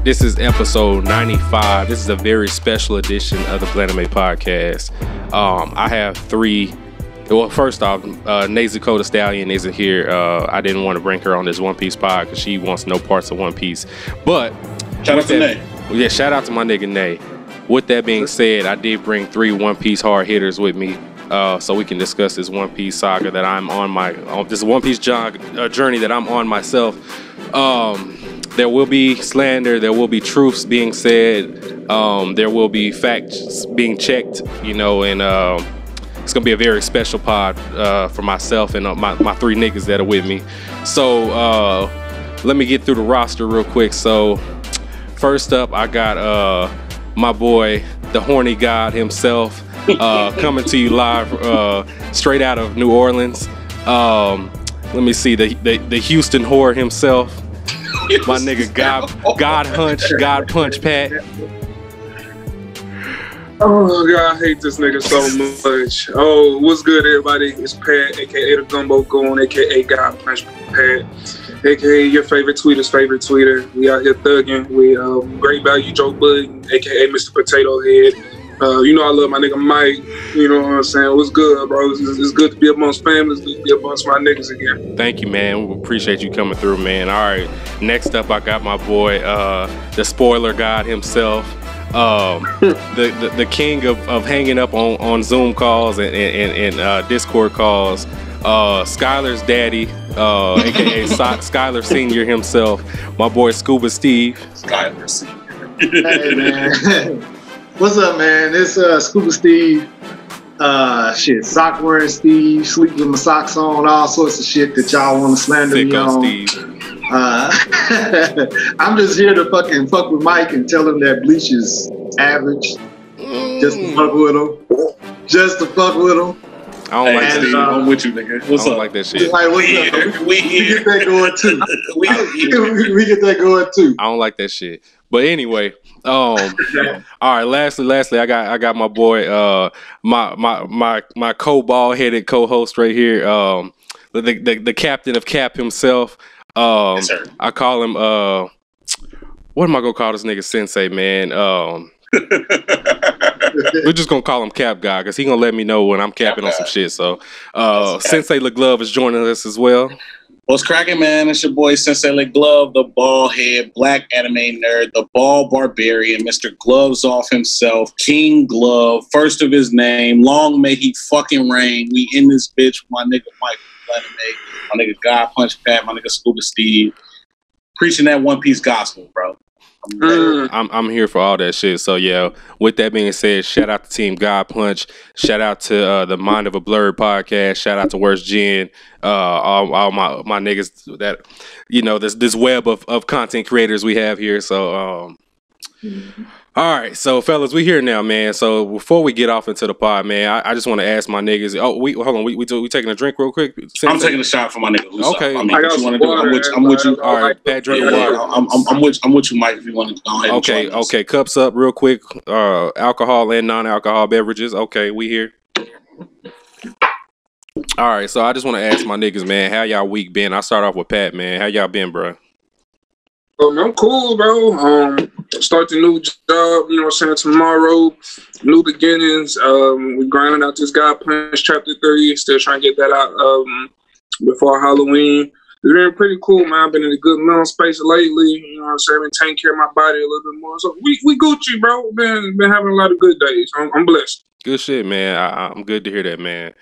This is episode 95. This is a very special edition of the Blaname Podcast. I have three. Well, first off, Nezuko the Stallion isn't here. I didn't want to bring her on this One Piece pod because she wants no parts of One Piece. But shout out to Nay. Yeah, shout out to my nigga Nay. With that being said, I did bring three One Piece hard hitters with me, so we can discuss this One Piece saga that I'm on this One Piece journey that I'm on myself. There will be slander, there will be truths being said, there will be facts being checked, you know, and it's gonna be a very special pod for myself and my three niggas that are with me. So let me get through the roster real quick. So first up, I got my boy, the horny god himself, coming to you live straight out of New Orleans. Let me see, the Houston whore himself. My nigga God Punch Pat. Oh God, I hate this nigga so much. Oh, what's good, everybody? It's Pat, aka the Gumbo Goon, aka God Punch Pat, aka your favorite tweeter's favorite tweeter. We out here thugging with Great Value Joe Budden, aka Mr. Potato Head. You know I love my nigga Mike. You know what I'm saying? What's good, bro? It's good to be amongst family. It's good to be amongst my niggas again. Thank you, man. We appreciate you coming through, man. All right. Next up, I got my boy, the spoiler god himself, the king of hanging up on Zoom calls and Discord calls. Skylar's daddy, aka Skylar Senior himself. My boy Scuba Steve. Skylar Senior. Hey man. What's up, man? It's Scuba Steve. Sock wearing Steve, sleep with my socks on, all sorts of shit that y'all want to slander me on. Steve. I'm just here to fuck with Mike and tell him that Bleach is average. Just to fuck with him. Just to fuck with him. I don't like Steve. I'm with you, nigga. What's up? I don't like that shit. Like, what's up? We get that going too. we get that going too. I don't like that shit. But anyway, all right. Lastly, I got my boy, my co-ball headed co-host right here, the captain of Cap himself. Yes, sir. I call him what am I gonna call this nigga Sensei, man? We're just gonna call him Cap Guy because he gonna let me know when I'm capping on some shit. So Sensei LeGlove is joining us as well. What's cracking, man? It's your boy Sensei LeGlove, the bald head, black anime nerd, the ball barbarian, Mr. Gloves Off himself, King Glove, first of his name. Long may he fucking reign. We in this bitch, my nigga Mike Blaname, my nigga God Punch Pat, my nigga Scuba Steve, preaching that One Piece gospel, bro. I'm here for all that shit. So yeah, with that being said, shout out to Team God Punch, shout out to the Mind of a Blurred podcast, shout out to Worst Gen, all my niggas that, you know, this web of content creators we have here. So all right, so fellas, we here now, man. So before we get off into the pod, man, I just want to ask my niggas. Oh, hold on, we taking a drink real quick. I'm taking a shot for my nigga. Okay, I mean, what you want to do? I'm with you. All right, Pat, drink water. I'm with you, Mike. If you want to go ahead. Okay, cups up, real quick. Alcohol and non-alcohol beverages. Okay, we here. All right, so I just want to ask my niggas, man, how y'all week been? I'll start off with Pat, man. How y'all been, bro? I'm cool, bro. Start the new job, you know what I'm saying, tomorrow. New beginnings. We grinding out this God Punch Chapter 3. Still trying to get that out before Halloween. It's been pretty cool, man. I've been in a good mental space lately. You know what I'm saying? Been taking care of my body a little bit more. So we Gucci, bro. Been having a lot of good days. I'm blessed. Good shit, man. I'm good to hear that, man.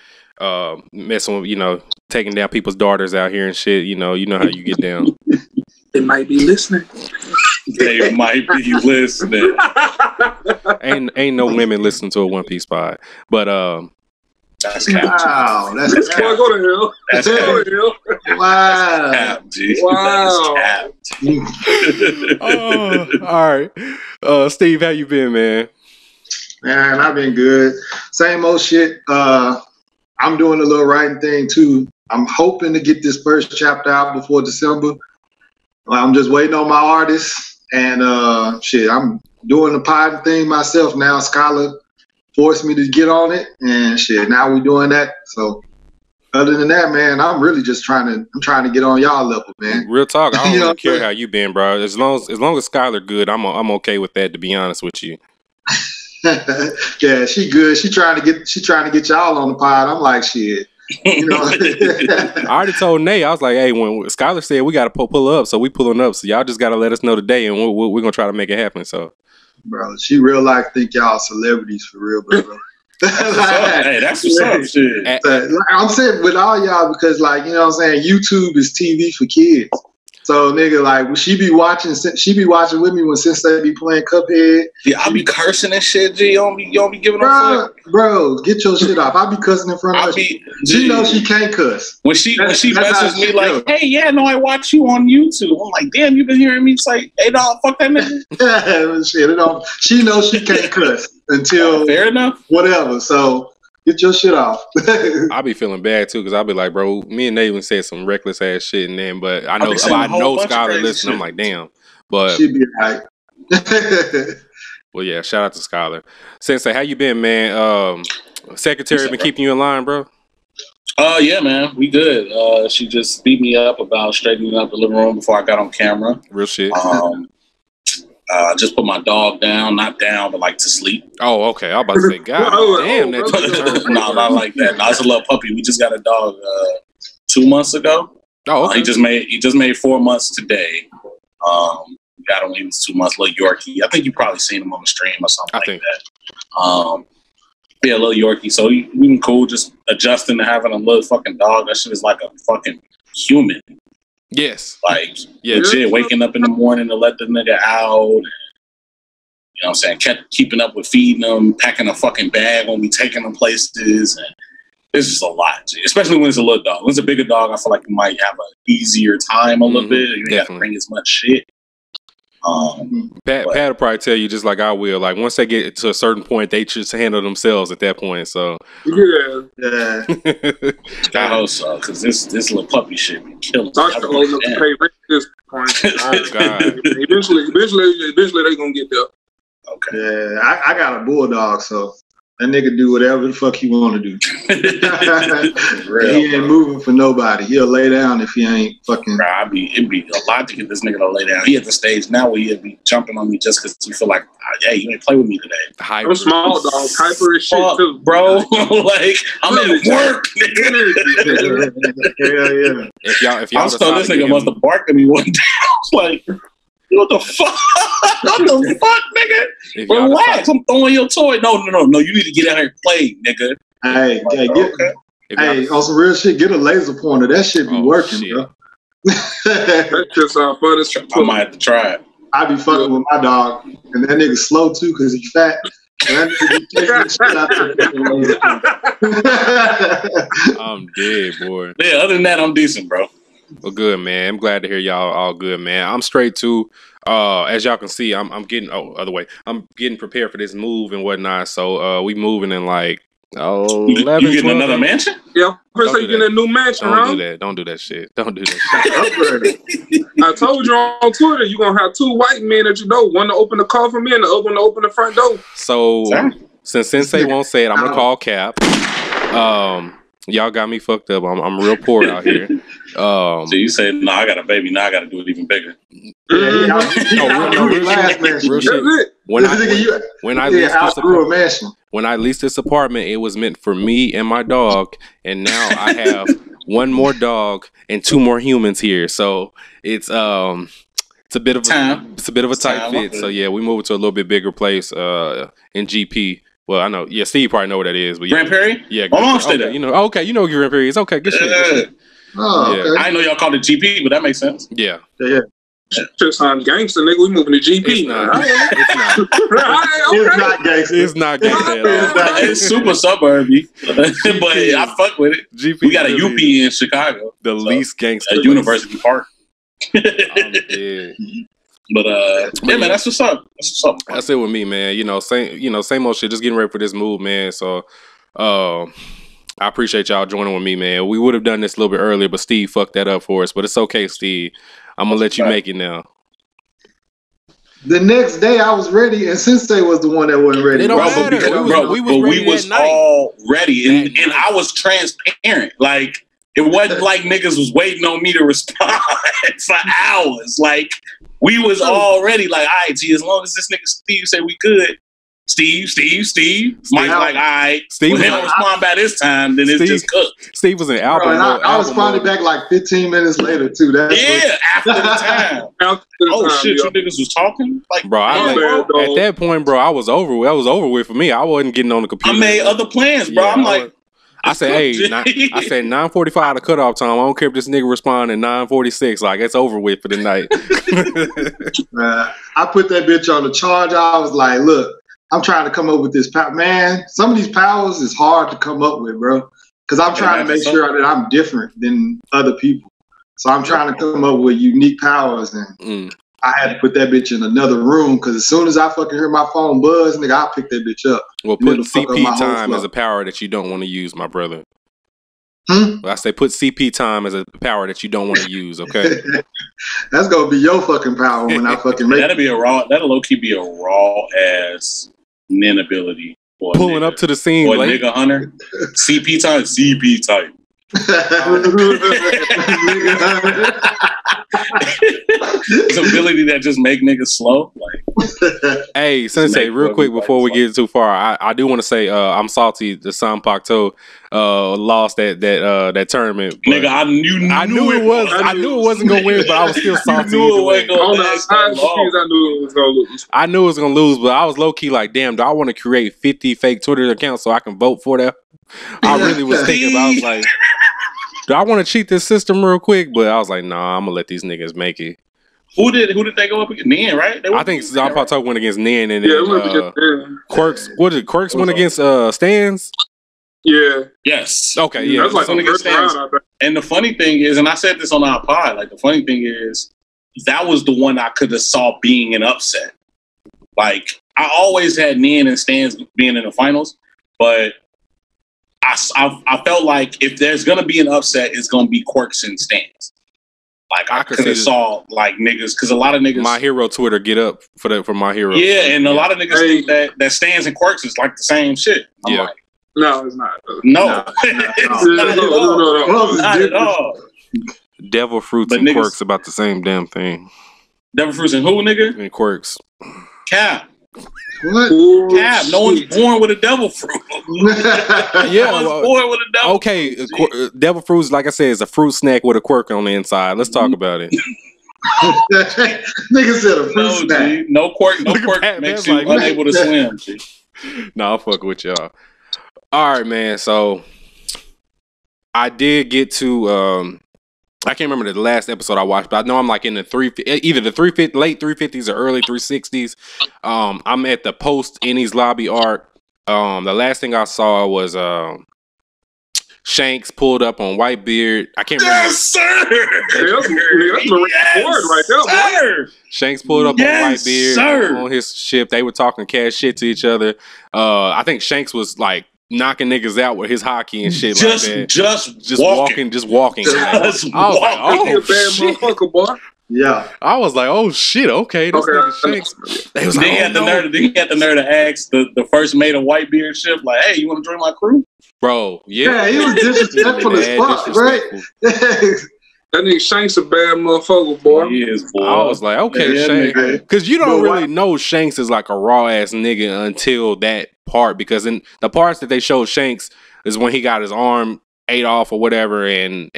Messing with, you know, taking down people's daughters out here and shit. You know how you get down. They might be listening. They might be listening. Ain't no women listening to a One Piece pod, but that's cap. Wow, that's cap. Go to hell. That's go to hell. Wow. Cap, G. Wow. That's cap. All right. Steve, how you been, man? Man, I've been good. Same old shit. I'm doing a little writing thing too. I'm hoping to get this first chapter out before December. I'm just waiting on my artists, and I'm doing the pod thing myself now. Skylar forced me to get on it, and shit, now we're doing that. So Other than that, man, I'm really just trying to get on y'all level, man. Real talk. I don't You know really what I'm care saying? how you been, bro. As long as Skylar good, I'm okay with that. To be honest with you. Yeah, she good. She trying to get y'all on the pod. I'm like, shit. You know. I already told Nate. I was like, hey, when Skylar said we got to pull up, so we pulling up. So y'all just got to let us know today, and we're gonna try to make it happen. So, Bro, she real life think y'all celebrities for real, bro. Hey, that's what's up, shit. I'm saying with all y'all because, like, you know what I'm saying, YouTube is TV for kids. So, nigga, like, she be watching with me when Sensei be playing Cuphead. Yeah, I be cursing and shit, G. You don't be giving a fuck. Bro, get your shit off. I be cussing in front of her. She knows she can't cuss. When she messages me like, hey, yeah, no, I watch you on YouTube. I'm like, damn, you been hearing me say, hey, dog, fuck that nigga? Shit, she knows she can't cuss until fair enough. Whatever. So get your shit off. I be feeling bad too because I'll be like, bro, me and Nate said some reckless ass shit, and then, but I know Skylar listen. I'm like, damn, but she be like, well, yeah. Shout out to Skylar. Sensei, how you been, man? Secretary been keeping you in line, bro? Yeah, man, we good. She just beat me up about straightening up the living room before I got on camera. Real shit. Just put my dog down, not down, but like to sleep. Oh, okay. I was about to say, God damn, that no, not like that. No, it's a little puppy. We just got a dog 2 months ago. Oh, okay. He just made 4 months today. We got him when he was 2 months. Little Yorkie. I think you probably seen him on the stream or something that. Yeah, little Yorkie. So we been cool, just adjusting to having a little fucking dog. That shit is like a fucking human. Yes. Like, legit, waking up in the morning to let the nigga out. And, you know what I'm saying? Keeping up with feeding them, packing a fucking bag when we taking them places. And it's just a lot, especially when it's a little dog. When it's a bigger dog, I feel like you might have an easier time a little bit. You ain't got to bring as much shit. Pat will probably tell you just like I will. Like once they get to a certain point, they just handle themselves at that point. So yeah. I hope so, because this little puppy shit be killing. Start old enough to pay rent at this point. Oh, God. Eventually they gonna get there. Okay. Yeah, I got a bulldog, so that nigga do whatever the fuck he want to do. He ain't moving for nobody. He'll lay down if he ain't fucking. Bro, it'd be a lot to get this nigga to lay down. He at the stage now where he'd be jumping on me just because he feel like, hey, you ain't play with me today. I'm small dog, hyper as shit too, bro. Like I'm at work. Yeah. If y'all I saw this nigga must have barked at me one day. I was like, what the fuck? What the fuck, nigga? Relax. I'm throwing your toy. No. You need to get out here and play, nigga. Hey, on some real shit, get a laser pointer. That shit be working, bro. That's just fun. I might have to try it. I be fucking with my dog, and that nigga slow too because he's fat. And that nigga be taking the shit out there. I'm dead, boy. Yeah, other than that, I'm decent, bro. Well, good, man. I'm glad to hear y'all all good, man. I'm straight too. As y'all can see, I'm getting other way. I'm getting prepared for this move and whatnot. So we moving in like 11. You getting another mansion? Yeah, first you getting a new mansion, Don't do that. Don't do that shit. Don't do that shit. I told you on Twitter, you're gonna have 2 white men that you know, one to open the car for me and the other one to open the front door. So since Sensei won't say it, I'm gonna call Cap. Y'all got me fucked up. I'm real poor out here. So you say, no, I got a baby. Now I got to do it even bigger. Real shit. When I leased this apartment, it was meant for me and my dog, and now I have one more dog and 2 more humans here. So it's a bit of a tight fit. So yeah, we moved to a little bit bigger place in GP. Well, I know. Yeah, Steve probably know what that is. But Grand Prairie? Yeah. My mom stayed there. You know what Grand Prairie is. Okay, good shit. Oh, yeah. Okay. I didn't know y'all called it GP, but that makes sense. Yeah. Just on gangster, nigga. We moving to GP. It's not. It's not gangster. It's not gangster at all. It's super suburby, but I fuck with it. GP we got a UP in Chicago. The least gangster. At University Park. I'm dead. But yeah, man, that's what's up. That's it with me, man. Same old shit. Just getting ready for this move, man. So, I appreciate y'all joining with me, man. We would have done this a little bit earlier, but Steve fucked that up for us. But it's okay, Steve. I'm gonna let you make it now. The next day, I was ready, and Sensei was the one that wasn't ready. It don't matter. We was all ready, and I was transparent. Like, It wasn't like niggas was waiting on me to respond for hours. Like, we was already like, all right, G, as long as this nigga Steve say we good. Steve. Mike's like, all right. Steve When he don't respond by this time, then it's just cooked. Steve was in album. I responded back like 15 minutes later too. After the time. Shit, you niggas was talking? Like, bro, at that point, bro, I was over with for me. I wasn't getting on the computer. I made other plans, bro. Yeah, I'm like, I said, hey, I said 9:45 the cutoff time. I don't care if this nigga respond at 9:46. Like, it's over with for the night. I put that bitch on the charger. I was like, look, I'm trying to come up with this power. Man, some of these powers is hard to come up with, bro. Because I'm trying to make sure that I'm different than other people. So I'm trying to come up with unique powers. And I had to put that bitch in another room because as soon as I fucking hear my phone buzz, nigga, I'll pick that bitch up. Well, put CP time as a power that you don't want to use, my brother. I say put CP time as a power that you don't want to use, okay? That's going to be your fucking power when I fucking make that'll low-key be a raw-ass nin ability. Pulling up to the scene. Or nigga hunter. CP type. It's an ability that just make niggas slow. Like, hey, Sensei, real quick before we get too far, I do want to say I'm salty the Sanpakto lost that tournament. Nigga, I knew it wasn't gonna win, but I was still salty. I knew it was gonna lose, but I was low key like, damn, do I want to create 50 fake Twitter accounts so I can vote for them? I really was thinking about. I was like, do I want to cheat this system real quick? But I was like, nah, I'm gonna let these niggas make it. Who did they go up against? Nin, right? I think Zanpato went against Nin, and then Quirks. What did Quirks went against Stans? Yeah. Yes. Okay. Yeah. That's like the first round. And the funny thing is, and I said this on our pod, like the funny thing is, that was the one I could have saw being an upset. Like I always had Nin and Stans being in the finals, but I felt like if there's gonna be an upset, it's gonna be Quirks and Stans. Like I could have saw like niggas, because a lot of niggas. My Hero Twitter get up for My Hero. Yeah, and a lot of niggas think that Stans and Quirks is like the same shit. I'm like, no, it's not. No, not at all. Devil Fruits and Quirks about the same damn thing. Devil Fruits and who, nigga? And Quirks. Cap. What? Cap. No one's born with a devil fruit. Yeah, no one's born with a devil. Okay, devil fruits, like I said, is a fruit snack with a quirk on the inside. Let's talk about it. Nigga said a fruit snack. G. No quirk makes you unable to swim. G. Nah, I'll fuck with y'all. All right, man. So I did get to I can't remember the last episode I watched, but I know I'm like in the either the late 350s or early 360s. I'm at the post Ennie's lobby arc. The last thing I saw was Shanks pulled up on Whitebeard. I can't remember. Yes, sir. Shanks pulled up on Whitebeard on his ship. They were talking cash shit to each other. I think Shanks was like knocking niggas out with his hockey and shit like that. Just walking. I was like, oh, shit. Boy. Yeah. I was like, oh shit, okay. That's Shanks. They was like, he had the nerve to ask the first mate of Whitebeard ship, like, hey, you want to join my crew? Bro, yeah. Yeah, he was disrespectful as fuck, right? That nigga Shanks a bad motherfucker, boy. He is, boy. I was like, okay, Shanks. Because you don't really know Shanks is like a raw ass nigga until that part. Because in the parts that they showed Shanks is when he got his arm ate off or whatever, and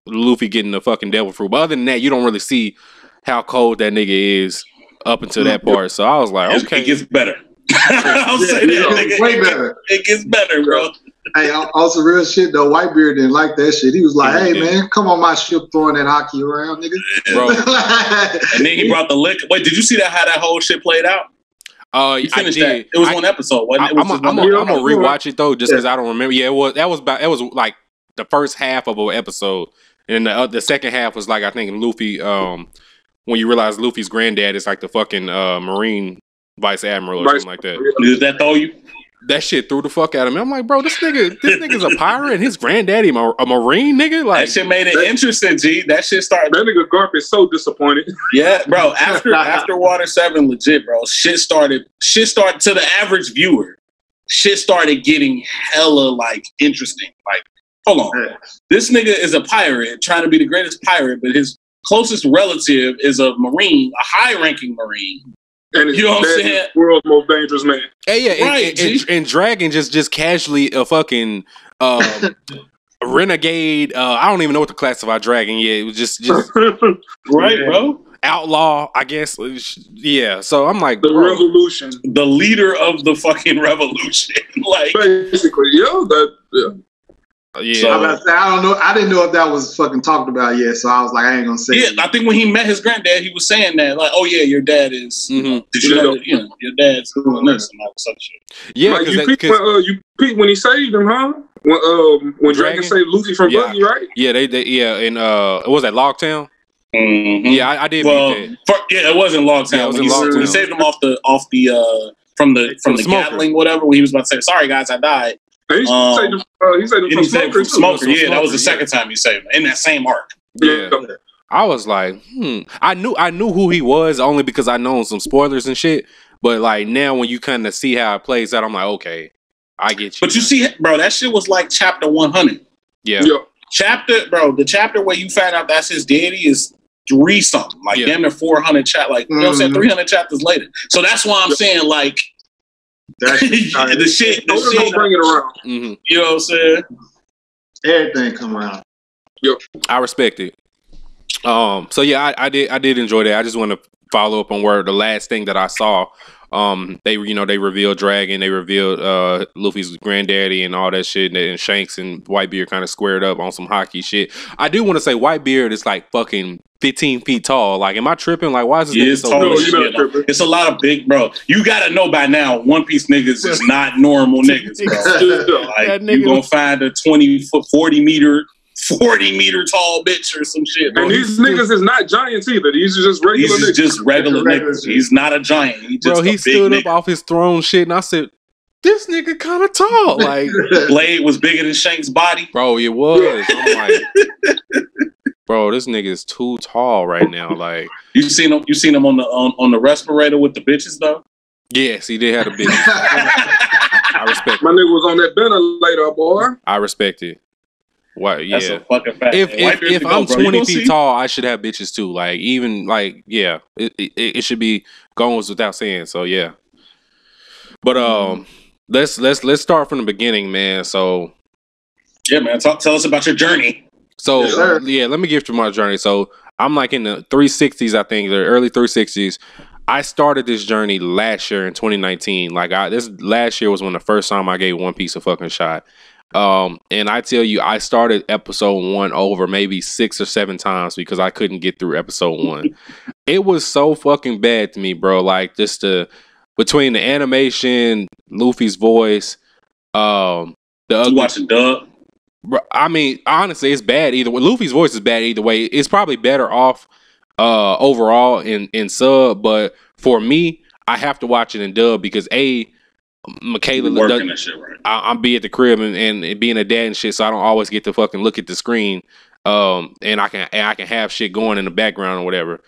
Luffy getting the fucking devil fruit. But other than that, you don't really see how cold that nigga is up until that part. So I was like, okay. It gets better. I'll say that. Nigga. Way better. It gets better, bro. Hey, also real shit though. Whitebeard didn't like that shit. He was like, "Hey man, come on my ship throwing that hockey around, nigga." Bro. And then he brought the lick. Wait, did you see how that whole shit played out? You finished that. It was one episode, wasn't it? I'm gonna rewatch it though, just because I don't remember. Yeah, it was like the first half of an episode, and the second half was like I think Luffy. When you realize Luffy's granddad is like the fucking Marine Vice Admiral or something like that. Did that throw you? That shit threw the fuck out of me. I'm like, bro, this nigga's a pirate and his granddaddy a Marine, nigga. Like that shit made it interesting, G. That shit started. That nigga Garp is so disappointed. Yeah, bro. After Water 7, legit, bro. Shit started to the average viewer. Shit started getting hella like interesting. Like hold on. This nigga is a pirate trying to be the greatest pirate, but his closest relative is a Marine, a high-ranking Marine. And you know what I'm saying? World's most dangerous man. Hey, yeah, right, and Dragon just casually a fucking renegade. I don't even know what to classify Dragon yet. It was just right, bro. Outlaw, I guess. Yeah. So I'm like, the revolution, the leader of the fucking revolution. Like basically, yeah. Yeah. So I don't know. I didn't know if that was fucking talked about yet. So I was like, I ain't gonna say. Yeah, I think when he met his granddad, he was saying that, like, "Oh yeah, your dad is. Did you know? Your dad's doing this and all this other shit." Yeah, like you peep when he saved him, huh? When Dragon saved Luffy from Buggy, right? Yeah, they and what was that, Logtown? Mm-hmm. Yeah, I did. Well, it wasn't Logtown. Yeah, it was in Logtown. He saved him off the from the Gatling, whatever. When he was about to say, "Sorry guys, I died." He saved him from Smoker. Yeah, that was the second time he saved him in that same arc. Yeah. I was like, I knew who he was only because I known some spoilers and shit. But like now, when you kind of see how it plays out, I'm like, okay, I get you. But you see, bro, that shit was like chapter 100. Yeah. The chapter where you found out that's his daddy is 3 something, like damn near 400 you know what I'm saying, 300 chapters later. So that's why I'm saying like. the shit. Don't bring it around. Mm-hmm. You know what I'm saying? Everything come around. Yep. I respect it. So yeah, I did enjoy that. I just want to follow up on where the last thing that I saw. They revealed Dragon, they revealed Luffy's granddaddy and all that shit, and Shanks and Whitebeard kind of squared up on some hockey shit. I do want to say Whitebeard is like fucking 15 feet tall. Like, am I tripping? Like, why is this nigga so tall? It's a lot of big, bro. You gotta know by now, One Piece niggas is not normal niggas, bro. Like, you gonna find a 40 meter tall bitch or some shit. Bro. And these niggas is not giants either. These are just regular niggas. He's just regular niggas. He's not a giant. He just he stood up off his throne shit, and I said, this nigga kind of tall. Like, Blade was bigger than Shank's body. Bro, it was. I'm like, bro, this nigga is too tall right now. Like, you seen him on the respirator with the bitches though? Yes, he did have a bitch. I respect. My nigga was on that ventilator, boy. I respect it. Why? Yeah. That's a fucking fact. If I'm 20 feet tall, I should have bitches too. Like, even like, yeah, it should be going without saying. So yeah. But let's start from the beginning, man. So yeah, man, tell us about your journey. So let me give you my journey. So I'm like in the 360s, I think, the early 360s. I started this journey last year in 2019. Like, this last year was when the first time I gave One Piece a fucking shot. And I tell you, I started episode 1 over maybe 6 or 7 times because I couldn't get through episode 1. It was so fucking bad to me, bro. Like, just between the animation, Luffy's voice, you watching dub? Bro, I mean, honestly, it's bad either way. Luffy's voice is bad either way. It's probably better off overall in sub, but for me, I have to watch it in dub because Michaela working that shit, right? I'm be at the crib and being a dad and shit, so I don't always get to fucking look at the screen. And I can have shit going in the background or whatever.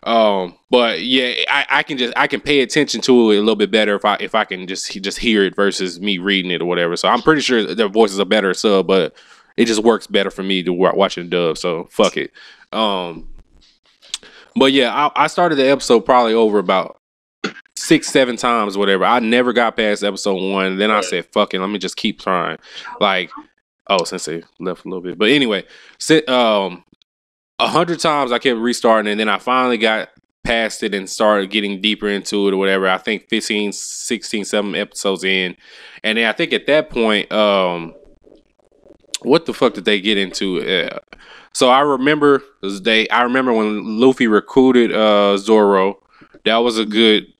But yeah, I can pay attention to it a little bit better if I can just hear it versus me reading it or whatever. So I'm pretty sure their voices are better sub, but it just works better for me to watch it dub. So fuck it. But yeah, I started the episode probably over about 6-7 times or whatever. I never got past episode 1. Then I said, fuck it, let me just keep trying. Like, Sensei left a little bit. But anyway, 100 times I kept restarting, and then I finally got past it and started getting deeper into it or whatever. I think 15, 16, 7 episodes in. And then I think at that point, what the fuck did they get into? So I remember when Luffy recruited Zoro. That was a good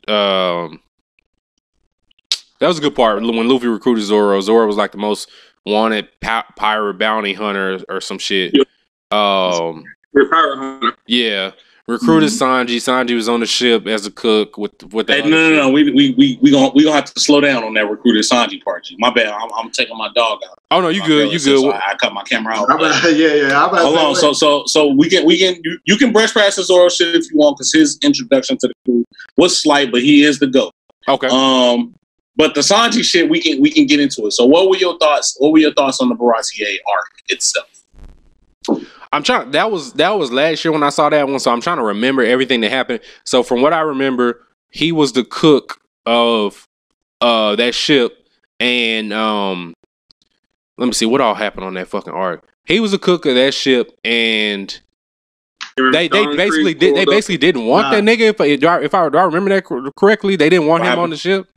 part. When Luffy recruited Zoro, Zoro was like the most wanted pirate bounty hunter or some shit. Yeah. Pirate hunter. Yeah. Recruited Sanji. Sanji was on the ship as a cook with the. Hey, no. We gonna have to slow down on that recruited Sanji part. G. My bad. I'm taking my dog out. Oh no, you good. You good. So I cut my camera out. Yeah. Hold on. So we can you can brush past the Zoro shit if you want because his introduction to the crew was slight, but he is the GOAT. Okay. But the Sanji shit, we can get into it. So what were your thoughts? What were your thoughts on the Baratier arc itself? I'm trying. That was last year when I saw that one. So I'm trying to remember everything that happened. So from what I remember, he was the cook of that ship, and let me see what all happened on that fucking arc. He was the cook of that ship, and they basically didn't want that nigga. If I remember that correctly, they didn't want him on the ship.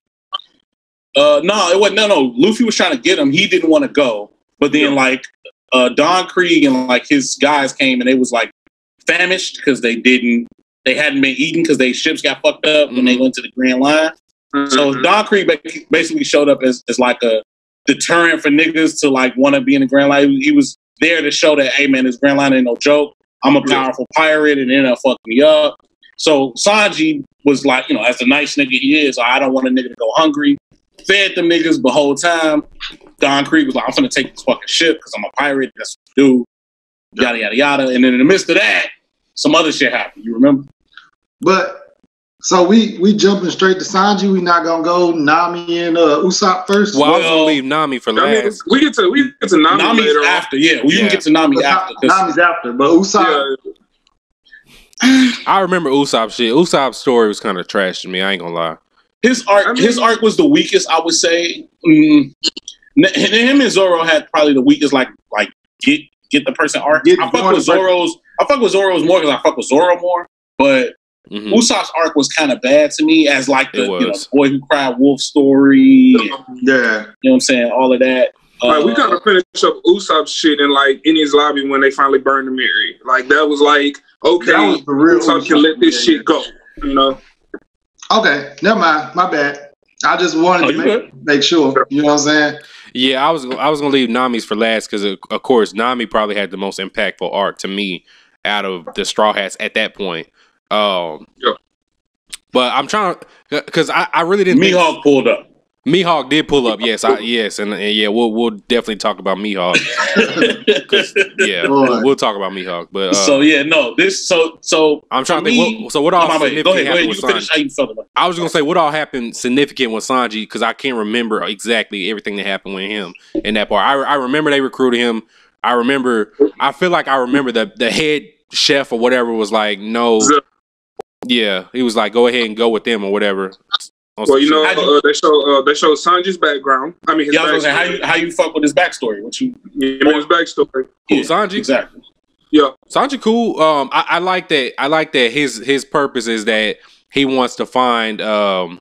No, it wasn't. No. Luffy was trying to get him. He didn't want to go, but then like Don Krieg and like his guys came and they was like famished because they hadn't been eaten because their ships got fucked up when they went to the Grand Line. So Don Krieg basically showed up as like a deterrent for niggas to like want to be in the Grand Line. He was there to show that, hey man, this Grand Line ain't no joke. I'm a powerful pirate, and then they'll fuck me up. So Sanji was like, you know, as the nice nigga he is, I don't want a nigga to go hungry. Fed them niggas the whole time. Don Krieg was like, I'm finna take this fucking ship because I'm a pirate. That's what I do. Yada, yada, yada. And then in the midst of that, some other shit happened. You remember? But, so we jumping straight to Sanji. We not going to go Nami and Usopp first? Well, I was going to leave Nami for last. We get to Nami Nami's later after. Yeah, we can get to Nami after. Nami's after, but Usopp... Yeah. I remember Usopp shit. Usopp's story was kind of trash to me. I ain't gonna lie. His arc was the weakest, I would say. Him and Zoro had probably the weakest, like get the person arc. I fuck with Zoro's more because I fuck with Zoro more. But Usopp's arc was kind of bad to me as like the boy who cried wolf story. And, yeah, you know what I'm saying, all of that. Like we kind of finished up Usopp's shit in like in his lobby when they finally burned the mirror. Like that was like, okay, that was the real Usopp can let this shit go. You know. Okay, never mind. My bad. I just wanted to make sure. You know what I'm saying? Yeah, I was gonna leave Nami's for last because of course Nami probably had the most impactful arc to me out of the Straw Hats at that point. But I'm trying because I really didn't. Mihawk pulled up. Mihawk did pull up, yes, and yeah, we'll definitely talk about Mihawk. We'll talk about Mihawk. But so I'm trying to think. What all significant go ahead. happened You with can finish Sanji? how you felt about it. I was gonna say what all happened significant with Sanji because I can't remember exactly everything that happened with him in that part. I remember they recruited him. I feel like I remember the head chef or whatever was like, no, yeah, he was like, go ahead and go with them or whatever. Well, you know, they show Sanji's background. I mean, his backstory. How you fuck with his backstory? What you his backstory? Yeah, Sanji, exactly. Yeah, Sanji, cool. I like that. I like that his purpose is that he wants to find that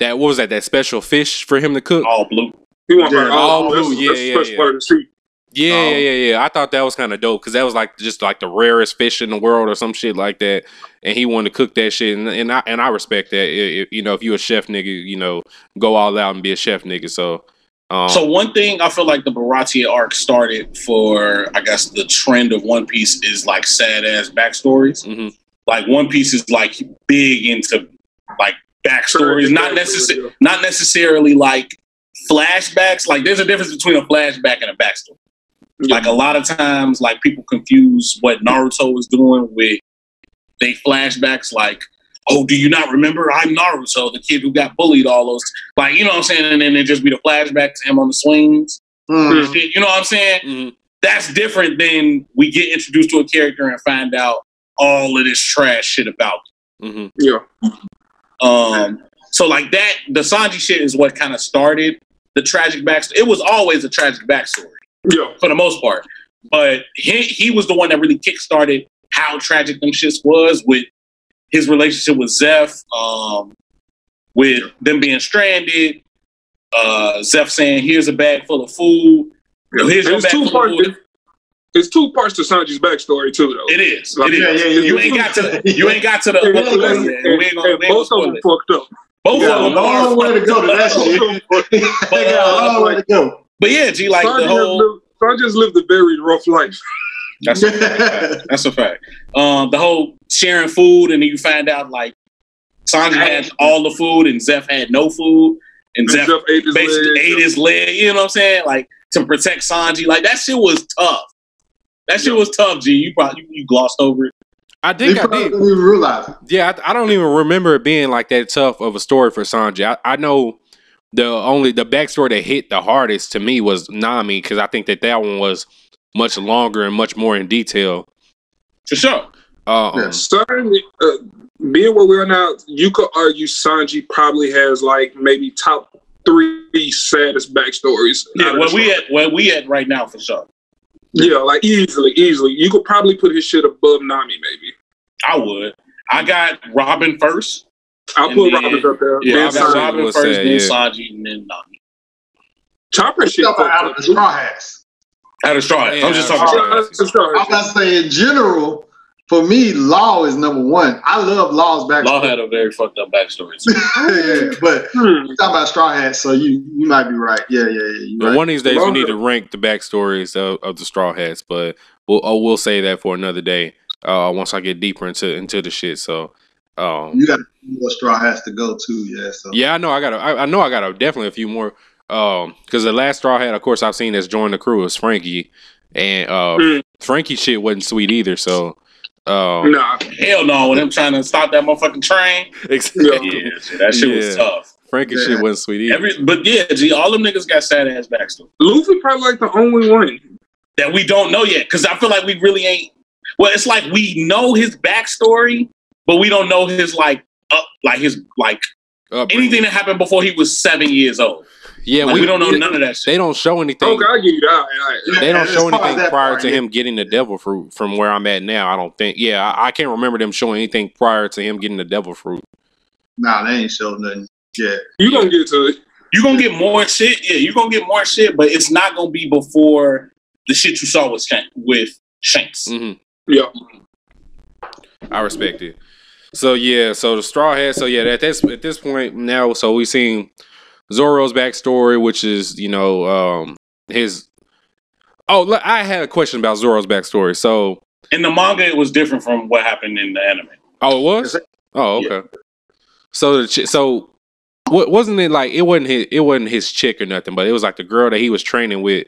what was that special fish for him to cook? All blue. He wants all blue. Yeah. Part of the sea. Yeah. I thought that was kind of dope because that was like just like the rarest fish in the world or some shit like that, and he wanted to cook that shit, and I respect that. You know, if you a chef nigga, you know, go all out and be a chef nigga. So one thing I feel like the Baratier arc started for, I guess, the trend of One Piece is like sad ass backstories. Mm-hmm. Like One Piece is like big into like backstories, not necessarily like flashbacks. Like there's a difference between a flashback and a backstory. Like a lot of times, like people confuse what Naruto was doing with they flashbacks. Like, oh, do you not remember? I'm Naruto, the kid who got bullied. All those, like, you know what I'm saying? And then it just be the flashback to him on the swings. Mm-hmm. You know what I'm saying? Mm-hmm. That's different than we get introduced to a character and find out all of this trash shit about him. Mm-hmm. Yeah. So like that, the Sanji shit is what kind of started the tragic backstory. It was always a tragic backstory. Yeah, for the most part, but he was the one that really kickstarted how tragic them shits was with his relationship with Zeph, with them being stranded. Zeph saying, "Here's a bag full of food." Here's your bag full of food. There's two parts to Sanji's backstory too, though. It is. Like, You ain't got to the. Both of them fucked up. Both of them. Long way to go to that shit. They got a long way to go. But yeah, G, like Sanji just lived a very rough life. That's a fact. The whole sharing food, and then you find out like Sanji had all the food, and Zeph had no food, and Zeph basically ate his leg. You know what I'm saying? Like to protect Sanji. Like that shit was tough. That shit was tough, G. You probably you glossed over it. I think I did. Didn't even realize it. Yeah, I don't even remember it being like that tough of a story for Sanji. I know the backstory that hit the hardest to me was Nami, because I think that one was much longer and much more in detail. For sure. Certainly, being where we are now, you could argue Sanji probably has like maybe top 3 saddest backstories. Yeah, where we at right now, for sure. Yeah, like easily. You could probably put his shit above Nami, maybe. I would. I got Robin first. I'll put Robin up there. Yeah, I got Sanji Robin was first, sad, then yeah. Sanji, and then Nami. Chopper shit. Out of the Straw Hats. Out of Straw Hats. Yeah, I'm just out of talking Straw Straw Hats. I'm not saying in general. For me, Law is number one. I love Law's backstory. Law had a very fucked up backstory. Yeah, but you're talking about Straw Hats, so you might be right. Yeah. But one of these days we need to rank the backstories of the Straw Hats, but we'll say that for another day. Once I get deeper into the shit. So you got more Straw Hats to go too. Yeah. So yeah, I know I got definitely a few more. Because the last Straw Hat, of course, I've seen that's joined the crew is Frankie, and Frankie shit wasn't sweet either. So. Nah, hell no! When them trying to stop that motherfucking train, yeah, that shit was tough. Frankie shit wasn't sweet either. But yeah, G, all them niggas got sad ass backstory. Luffy probably like the only one that we don't know yet, because I feel like we really ain't. Well, it's like we know his backstory, but we don't know his anything that happened before he was 7 years old. Yeah, we don't know none of that shit. They don't show anything. Okay, I give you that. They don't show anything prior to him getting the devil fruit from where I'm at now. I don't think. Yeah, I can't remember them showing anything prior to him getting the devil fruit. Nah, they ain't showing nothing. Yeah. You gonna get to it. You gonna get more shit. Yeah, you gonna get more shit, but it's not gonna be before the shit you saw with Shanks. Mm-hmm. Yeah. I respect it. So yeah, so the Straw Hat. So yeah, at this point now, so we've seen Zoro's backstory, which is his. Oh, I had a question about Zoro's backstory. So in the manga, it was different from what happened in the anime. Oh, it was. Oh, okay. Yeah. So wasn't it like it wasn't his chick or nothing, but it was like the girl that he was training with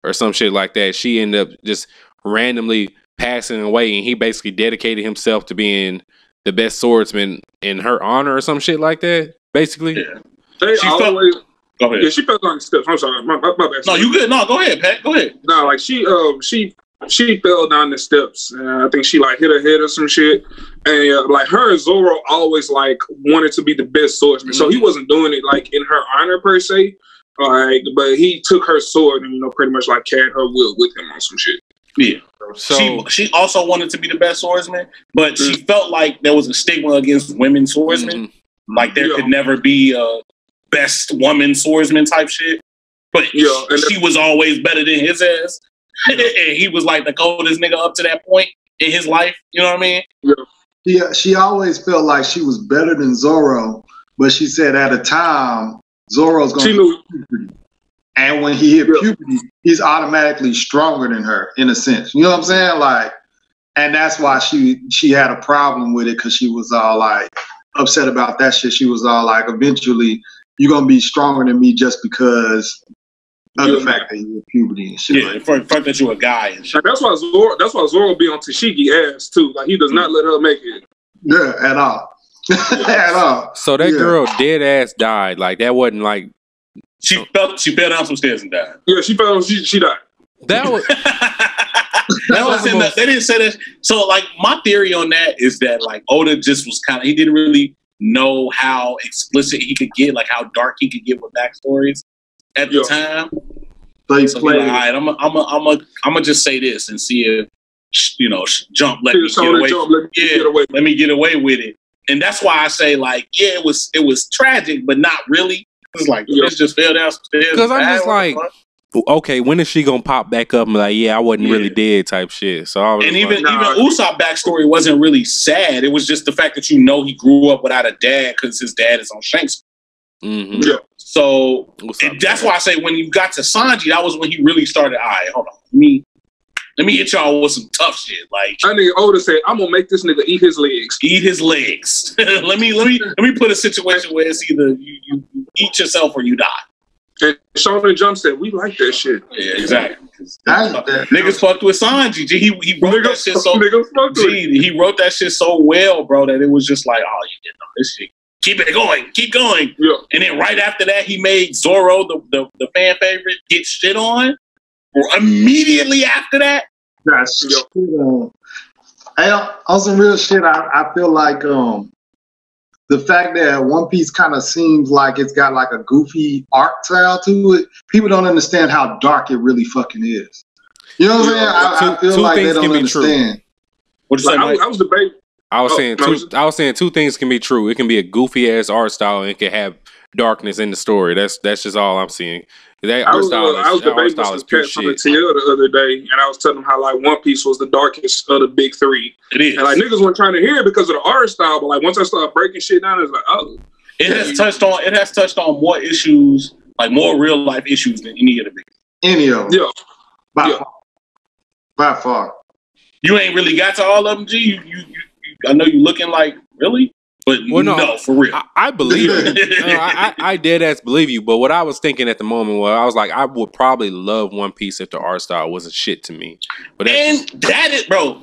or some shit like that. She ended up just randomly passing away, and he basically dedicated himself to being the best swordsman in her honor or some shit like that. Basically. Yeah. Go ahead. Yeah, she fell down the steps. I'm sorry, my bad. No, you good. No, go ahead, Pat. Go ahead. No, like she fell down the steps, and I think she like hit her head or some shit. And like her and Zoro always like wanted to be the best swordsman, so he wasn't doing it like in her honor per se. Like, but he took her sword and pretty much like carried her will with him on some shit. Yeah. So she also wanted to be the best swordsman, but she felt like there was a stigma against women swordsmen. Like there could never be a best woman swordsman type shit. But she was always better than his ass. And he was like the coldest nigga up to that point in his life. You know what I mean? Yeah. She always felt like she was better than Zoro, but she said at a time Zoro's going to hit puberty. And when he hit puberty, he's automatically stronger than her in a sense. You know what I'm saying? Like, and that's why she had a problem with it, because she was all like upset about that shit. She was all like, eventually you're gonna be stronger than me just because of the fact that you hit puberty and shit. Yeah, for the fact that you're a guy and shit. That's why Zoro be on Tashigi ass too. Like he does not let her make it. Yeah, at all. At all. So that girl dead ass died. Like that wasn't like she fell down some stairs and died. Yeah, she fell. She died. That was. They didn't say that. So like my theory on that is that like Oda just was he didn't really know how explicit he could get, like how dark he could get with backstories at the time. So like, all right, I'm gonna just say this and see if Jump let me get away with it. And that's why I say like, yeah, it was tragic, but not really. It's like bitch just fell down some stairs. Because I'm just like, okay, when is she gonna pop back up and like, yeah, I wasn't really dead type shit. So I was even Usopp backstory wasn't really sad. It was just the fact that he grew up without a dad because his dad is on Shanks. Mm-hmm. Yeah. So that's why I say when you got to Sanji, that was when he really started. All right, hold on, let me hit y'all with some tough shit. Like I nigga Oda said, I'm gonna make this nigga eat his legs. Eat his legs. let me put a situation where it's either you eat yourself or you die. And Shonen Jump said, we like that shit. Yeah, exactly. Niggas fucked with Sanji. He wrote that shit so. He wrote that shit so well, bro, that it was just like, oh, this shit keep it going, keep going. Yeah. And then right after that, he made Zorro the fan favorite get shit on. Or immediately after that, That's on some real shit. I feel like the fact that One Piece kind of seems like it's got like a goofy art style to it, people don't understand how dark it really fucking is. You know what I'm saying? I feel like they don't understand. What you Like, say, Mike? I was debating. I was saying two things can be true. It can be a goofy ass art style and it can have darkness in the story. That's just all I'm seeing. That art style I was debating is with pure Cat from the shit. TL the other day, and I was telling him how like One Piece was the darkest of the big three. It is. And like niggas weren't trying to hear it because of the art style, but like once I started breaking shit down, it's like, oh, It has touched on more issues, like more real life issues than any of the big. Any of them. yeah. By far. You ain't really got to all of them, G. You I know you looking like really, but no, for real. I believe you. I dead ass believe you. But what I was thinking at the moment was, I was like, I would probably love One Piece if the art style wasn't shit to me. But that is, bro.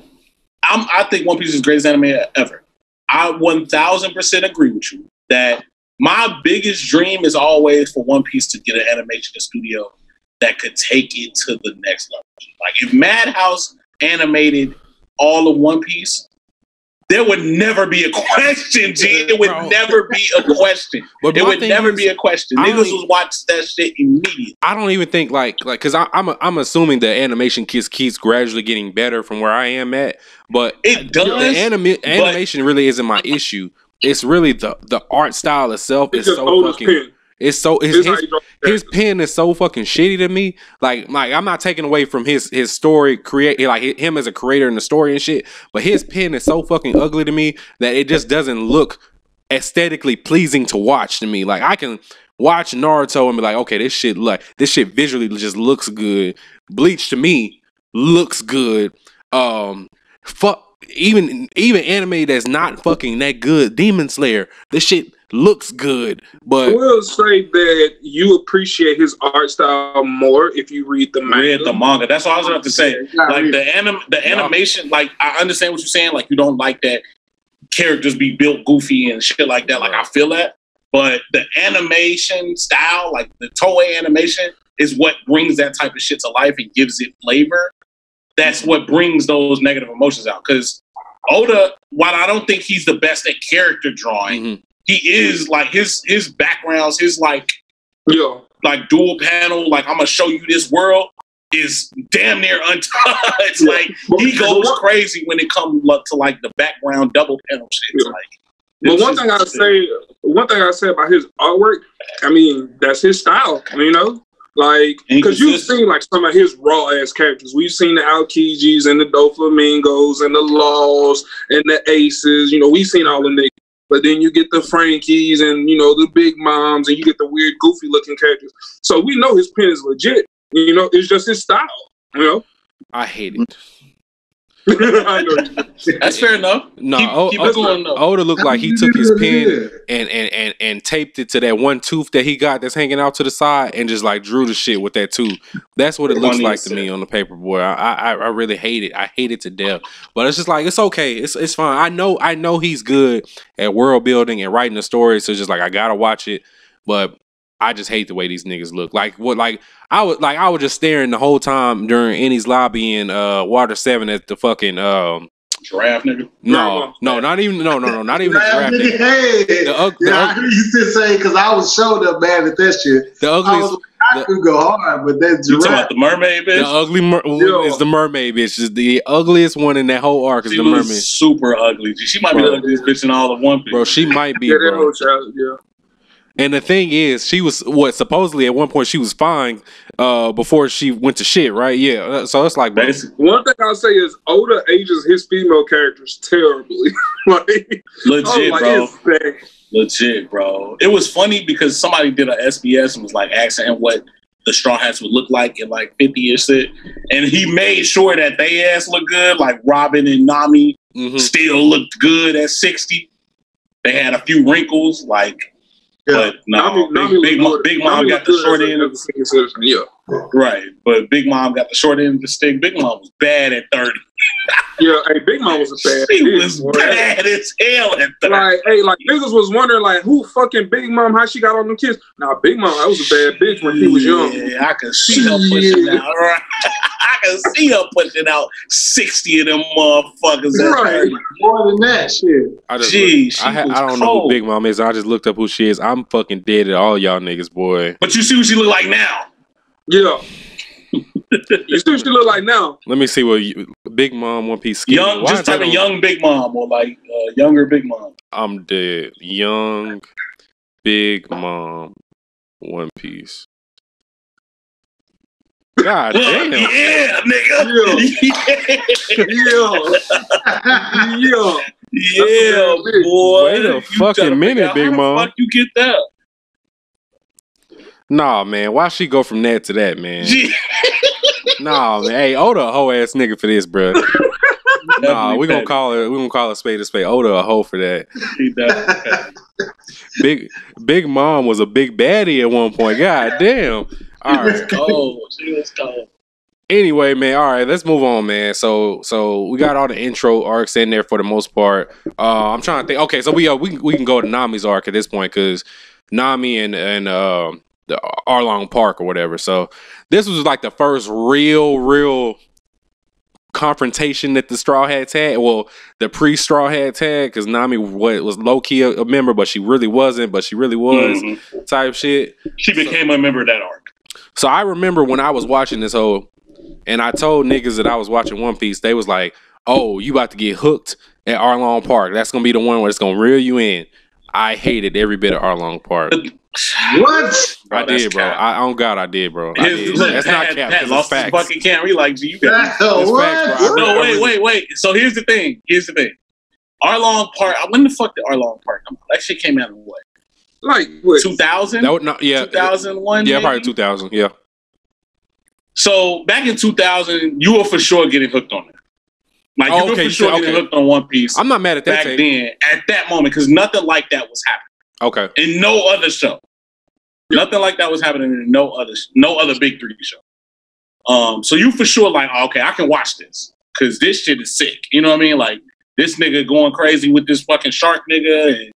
I think One Piece is the greatest anime ever. I 1000% agree with you that my biggest dream is always for One Piece to get an animation studio that could take it to the next level. Like if Madhouse animated all of One Piece, there would never be a question, G. It would never be a question. It would never be a question. Niggas would watch that shit immediately. I don't even think like because I'm assuming the animation keeps gradually getting better from where I am at, but it does. The animation really isn't my issue. It's really the art style itself is so fucking. Pen. It's so his pen is so fucking shitty to me. Like I'm not taking away from his story like him as a creator in the story and shit, but his pen is so fucking ugly to me that it just doesn't look aesthetically pleasing to watch to me. Like I can watch Naruto and be like, okay, this shit visually just looks good. Bleach to me looks good. Even anime that's not fucking that good, Demon Slayer, this shit looks good. But I will say that you appreciate his art style more if you read the manga. That's what I was about to say. Like the animation, like I understand what you're saying. Like you don't like that characters be built goofy and shit like that. Like I feel that. But the animation style, like the Toei animation, is what brings that type of shit to life and gives it flavor. That's what brings those negative emotions out. Because Oda, while I don't think he's the best at character drawing, he is like his backgrounds, his like dual panel, like I'm gonna show you this world is damn near untouched. Like he goes crazy when it comes to like the background double panel shit. Like, but one thing I say about his artwork, I mean, that's his style, you know. Like, because you've seen like some of his raw ass characters. We've seen the Aokijis and the Doflamingos and the Laws and the Aces. You know, we've seen all the niggas. But then you get the Frankies and, you know, the Big Moms and you get the weird, goofy looking characters. So we know his pen is legit. You know, it's just his style. You know, I hate it. I know. That's fair enough. No, keep it going though. Oda looked like he took his pen and taped it to that one tooth that he got that's hanging out to the side and just like drew the shit with that tooth. That's what it looks like to me on the paper, boy. I really hate it. I hate it to death. But it's just like it's okay. It's fine. I know he's good at world building and writing the story. So it's just like I gotta watch it. But I just hate the way these niggas look. I was just staring the whole time during Annie's lobby in Water 7 at the fucking giraffe nigga. No, not even the giraffe nigga. Hey, I used to say because I was showed up bad at that shit. The ugliest. I could go hard, but that giraffe. You talking about the mermaid bitch? The ugly is the mermaid bitch. Is the ugliest one in that whole arc. Is the mermaid. Super ugly. She might be the ugliest bitch in all of One Piece. Bro, she might be. Bro. Yeah. And the thing is, she was supposedly at one point she was fine before she went to shit, right? Yeah. So it's like, bro. One thing I'll say is Oda ages his female characters terribly. Legit, bro. It was funny because somebody did an SBS and was like asking him what the Straw Hats would look like in like 50-ish shit. And he made sure that they ass looked good, like Robin and Nami still looked good at 60. They had a few wrinkles, like. Yeah. But no, Big Mom got the short end of the stick. Right, but Big Mom got the short end of the stick. Big Mom was bad at 30. Yeah, hey, Big Mom was a bad She bitch, was boy. bad as hell at that. Like, hey, like niggas was wondering, like, who fucking Big Mom? How she got on them kids? Nah, Big Mom, that was a bad bitch when he was young. Yeah, I could see her pushing out. Right? I could see her pushing out 60 of them motherfuckers. Right. More than that shit. I just Jeez, I don't know who Big Mom is. I just looked up who she is. I'm fucking dead at all y'all niggas, boy. But you see what she look like now. Yeah. You see what she look like now? Let me see what Big Mom One Piece skinny. Young, Why just is that type in on- young Big Mom or like younger Big Mom. I'm dead. Young Big Mom One Piece. God damn. Yeah, nigga. Yeah. Yeah, boy. Wait a You fucking trying to minute, figure out Big how the Mom. fuck you get that? Nah, man. Why she go from that to that, man? Nah, man. Hey, Oda a hoe ass nigga for this, bro. Nah, we gonna call a spade a spade. Oda a hoe for that. Big Mom was a big baddie at one point. God damn. All right. She was cold. Anyway, man, all right, let's move on, man. So we got all the intro arcs in there for the most part. I'm trying to think. Okay, so we can go to Nami's arc at this point because Nami and the Arlong Park or whatever. So this was like the first real confrontation that the Straw Hats had. Well, the pre-Straw Hats had, because Nami was low key a member, but she really wasn't. But she really was type shit. She became a member of that arc. So I remember when I was watching this whole. And I told niggas that I was watching One Piece, they was like, oh, you about to get hooked at Arlong Park. That's going to be the one where it's going to reel you in. I hated every bit of Arlong Park. What? I did, bro. On God, I did, bro. I did. That's not cap, because it's lost his facts. fucking camera. He like, you got It's What? facts, bro. No, wait. So here's the thing. Arlong Park. When the fuck did Arlong Park come out? That shit came out in what? Like, what? 2000? That would not, yeah. 2001? Yeah, maybe? probably 2000, yeah. So back in 2000, you were for sure getting hooked on it. Like you were for sure getting hooked on One Piece. I'm not mad at that back then, at that moment, because nothing like that was happening. Okay. In no other show. Nothing like that was happening in no other Big Three show. So you for sure like, okay, I can watch this because this shit is sick. You know what I mean? Like this nigga going crazy with this fucking shark nigga, and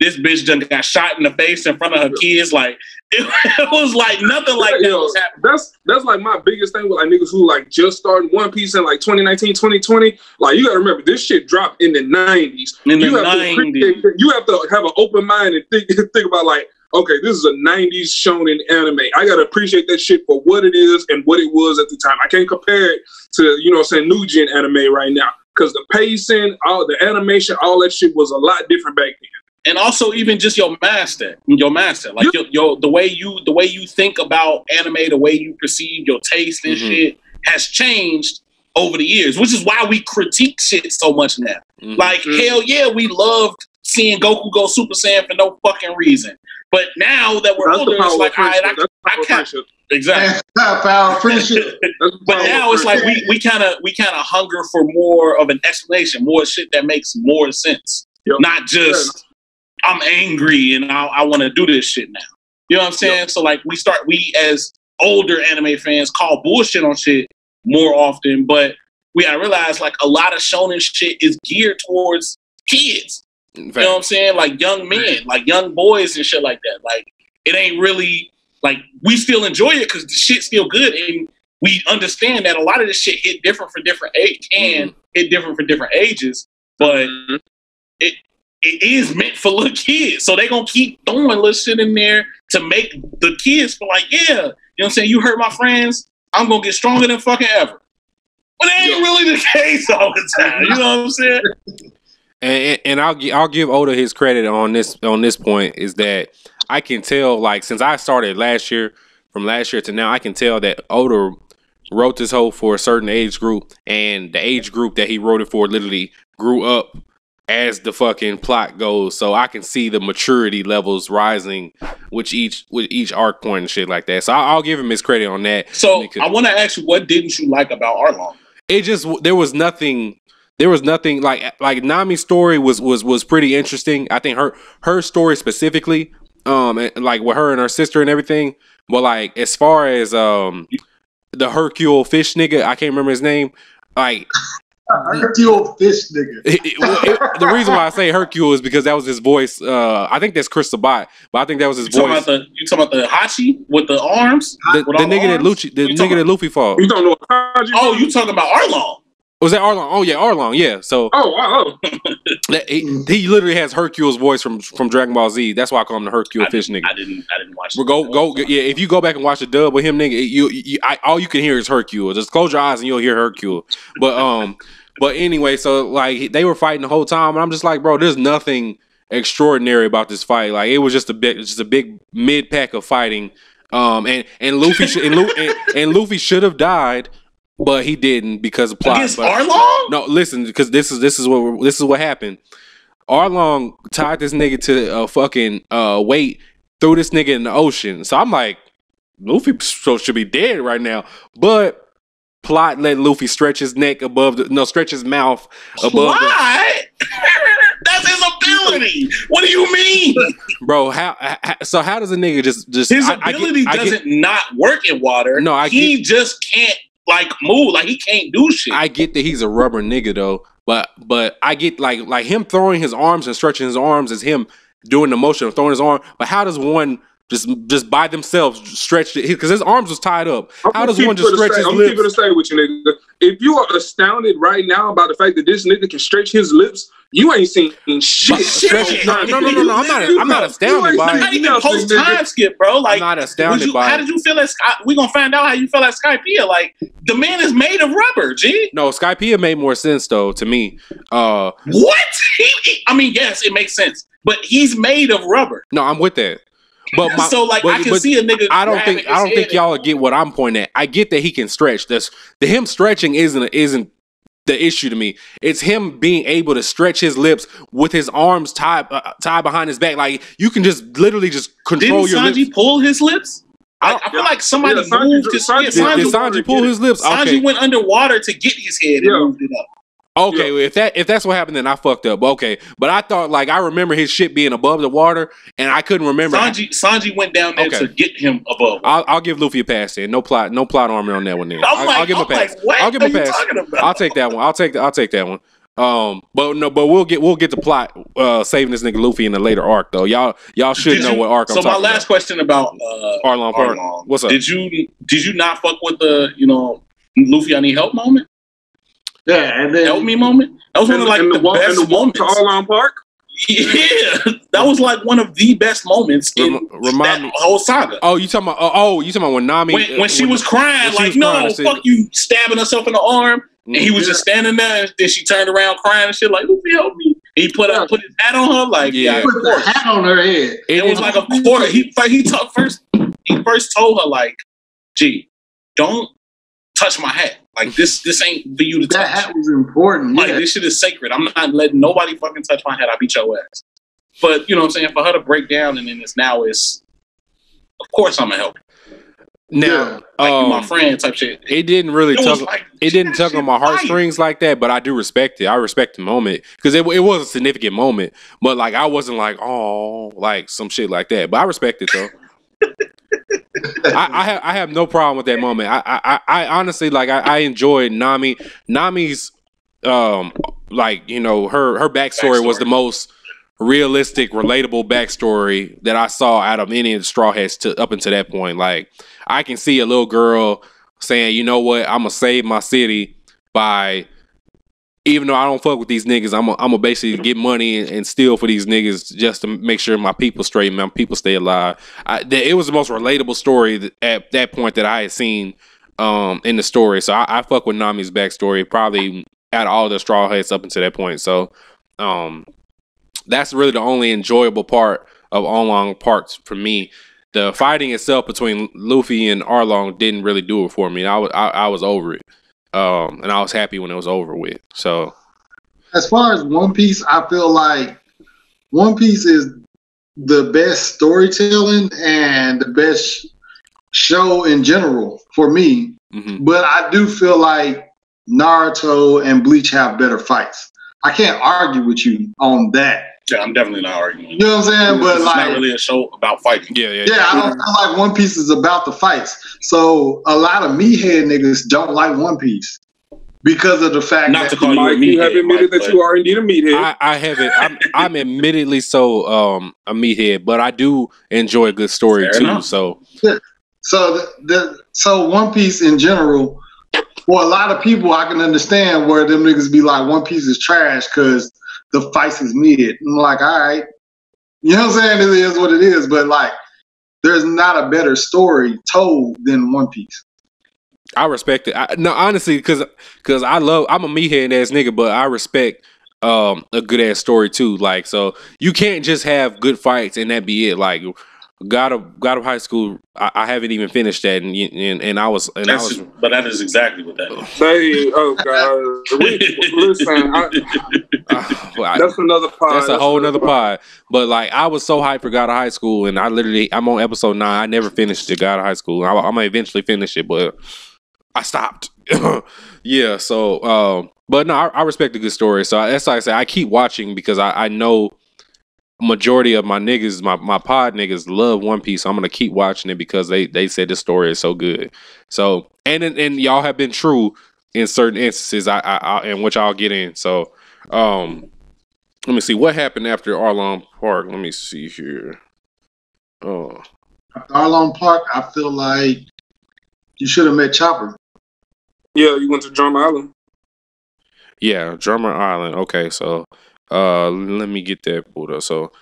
this bitch done got shot in the face in front of her kids. Like it was like nothing like that was happening. That's like my biggest thing with like niggas who like just started One Piece in like 2019, 2020. Like you gotta remember this shit dropped in the 90s. You have to have an open mind and think about like, okay, this is a 90s shonen anime. I gotta appreciate that shit for what it is and what it was at the time. I can't compare it to, you know what I'm saying, new gen anime right now. Because the pacing, all the animation, all that shit was a lot different back then. And also even just your master, like your the way you think about anime, the way you perceive your taste and shit has changed over the years, which is why we critique shit so much now. Like hell yeah, we loved seeing Goku go Super Saiyan for no fucking reason. But now that we're older, it's like, all right, I can't. Exactly. Power friendship. But now it's like we kind of hunger for more of an explanation, more shit that makes more sense, not just I'm angry and I want to do this shit now. You know what I'm saying? So like we as older anime fans call bullshit on shit more often, but we gotta realize like a lot of shonen shit is geared towards kids. You know what I'm saying? Like young men, like young boys and shit like that. Like it ain't really like we still enjoy it because the shit's still good, and we understand that a lot of this shit hit different for different age and hit different for different ages. But it is meant for little kids, so they gonna keep throwing little shit in there to make the kids feel like, yeah, you know what I'm saying? You hurt my friends, I'm gonna get stronger than fucking ever. But it ain't really the case all the time. You know what I'm saying? And I'll give Oda his credit on this point is that I can tell, like, since I started from last year to now, I can tell that Oda wrote this whole for a certain age group, and the age group that he wrote it for literally grew up as the fucking plot goes. So I can see the maturity levels rising with each arc point and shit like that. So I'll give him his credit on that. So I want to ask you, what didn't you like about Arlong? It just there was nothing like Nami's story was pretty interesting. I think her story specifically, like with her and her sister and everything. But like as far as the Hercule fish nigga, I can't remember his name. Like Hercule fish nigga. The reason why I say Hercule is because that was his voice. I think that's Chris Sabat, but I think that was his voice. You talking about the Hachi with the arms? The nigga that Luffy fought. You don't know Hachi? Oh, you talking about Arlong? Was that Arlong? Oh yeah, Arlong. Yeah. So. He literally has Hercule's voice from Dragon Ball Z. That's why I call him the Hercule fish nigga. I didn't watch. Go. Yeah, if you go back and watch the dub with him, nigga, all you can hear is Hercule. Just close your eyes and you'll hear Hercule. But anyway, so like they were fighting the whole time, and I'm just like, bro, there's nothing extraordinary about this fight. Like it was just a big mid pack of fighting. And Luffy should have died. But he didn't because of plot. Against Arlong? No, listen, because this is what happened. Arlong tied this nigga to a fucking weight, threw this nigga in the ocean. So I'm like, Luffy should be dead right now. But plot let Luffy stretch his neck stretch his mouth above. Plot? That's his ability. What do you mean, bro? How does a nigga just his ability doesn't not work in water? No, he just can't. Like move, like he can't do shit. I get that he's a rubber nigga though, but I get like him throwing his arms and stretching his arms is him doing the motion of throwing his arm. But how does one just by themselves stretch it? Because his arms was tied up. How does one just stretch his lips? I'm keeping it straight with you, nigga. If you are astounded right now about the fact that this nigga can stretch his lips, you ain't seen shit. No. I'm not astounded by it. Not even post time skip, bro. Like, I'm not astounded by it. How did you feel that? We gonna find out how you feel at Skypiea. Like, the man is made of rubber, G. No, Skypiea made more sense though to me. What? I mean, yes, it makes sense, but he's made of rubber. No, I'm with that. But I can see a nigga. I don't think y'all get what I'm pointing at. I get that he can stretch. Him stretching isn't the issue to me. It's him being able to stretch his lips with his arms tied behind his back. Like you can just literally just control your lips. Did Sanji pull his lips? I feel like somebody moved his lips. Did Sanji pull his lips? Sanji went underwater to get his head and moved it up. Okay, if that's what happened, then I fucked up. Okay, but I thought like I remember his shit being above the water, and I couldn't remember. Sanji went down there to get him above. I'll give Luffy a pass then. No plot armor on that one. Then I'll give him a pass. I'll give him a pass. I'll take that one. I'll take that one. But we'll get the plot saving this nigga Luffy in a later arc though. Y'all should know what arc I'm talking about. So my last question about Arlong Park. What's up? Did you not fuck with the Luffy I need help moment? Yeah, and then help me moment. That was one of like the best moments. To Arlong Park. Yeah, that was like one of the best moments in that whole saga. Oh, you talking about when Nami when she was crying like fuck you, stabbing herself in the arm, and he was just standing there. And then she turned around crying and shit like, "Luffy, help me!" And he put his hat on her like, put the hat on her head. It was like a quarter. He first told her like, "Gee, don't touch my hat. Like this ain't for you to touch." That hat was important. Like this shit is sacred. I'm not letting nobody fucking touch my hat. I'll beat your ass. But you know what I'm saying? For her to break down and then of course I'm gonna help you. Now, like my friend type shit. It didn't really tug on my heartstrings like that, but I do respect it. I respect the moment because it was a significant moment. But like I wasn't like like some shit like that. But I respect it though. I have no problem with that moment. I honestly like I enjoyed Nami's like her backstory was the most realistic, relatable backstory that I saw out of any of the Straw Hats up until that point. Like I can see a little girl saying, you know what, I'm gonna save my city by, even though I don't fuck with these niggas, I'm gonna basically get money and steal for these niggas just to make sure my people straight, my people stay alive. It was the most relatable story at that point that I had seen in the story. So I fuck with Nami's backstory probably out of all the Straw Hats up until that point. So that's really the only enjoyable part of Arlong Park for me. The fighting itself between Luffy and Arlong didn't really do it for me. I was over it. And I was happy when it was over with. So, as far as One Piece, I feel like One Piece is the best storytelling and the best show in general for me. Mm-hmm. But I do feel like Naruto and Bleach have better fights. I can't argue with you on that. Yeah, I'm definitely not arguing. You know what I'm saying? But it's like, not really a show about fighting. Yeah. I don't feel like One Piece is about the fights. So a lot of meathead niggas don't like One Piece. because of the fact Not that to call you a Mike, you have meathead, admitted Mike, that you are indeed a meathead. I haven't. I'm admittedly so a meathead, but I do enjoy a good story Fair too. enough. So so One Piece in general, for a lot of people, I can understand where them niggas be like, One Piece is trash because the fights is mid. I'm like, all right, you know what I'm saying? It is what it is, but like, there's not a better story told than One Piece. I respect it. No, honestly, because I'm a meathead ass nigga, but I respect a good ass story too. Like, so you can't just have good fights and that be it. Like, God of High School, I haven't even finished that, and I was but that is exactly what that is. Say, oh God, listen, that's another pod. That's a whole nother pod. But like, I was so hyped for God of High School, and I'm on episode 9. I never finished the God of High School. I'm gonna eventually finish it, but I stopped. Yeah. So, but no, I respect a good story. So that's like I say, I keep watching because I know majority of my niggas, my pod niggas love One Piece. So I'm gonna keep watching it because they said the story is so good. So and y'all have been true in certain instances. In which I'll get in. So let me see what happened after Arlong Park. Let me see here. Oh, Arlong Park, I feel like you should have met Chopper. Yeah, you went to Drum Island. yeah, Drummer Island. Okay, so let me get that pulled up. So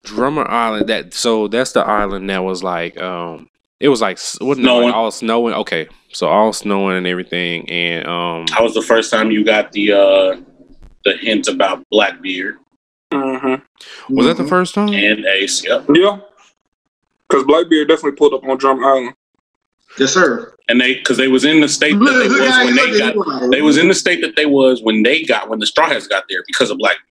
Drummer Island, that's the island that was like it was like wasn't it like all snowing? Okay, so all snowing and everything, and That was the first time you got the hint about Blackbeard Mm-hmm. was that the first time? and Ace. Yep. Yeah, because Blackbeard definitely pulled up on Drum Island. Yes, sir. And because they was in the state that they was when they got. They was in the state that they was when the Straw Hats got there because of Blackbeard.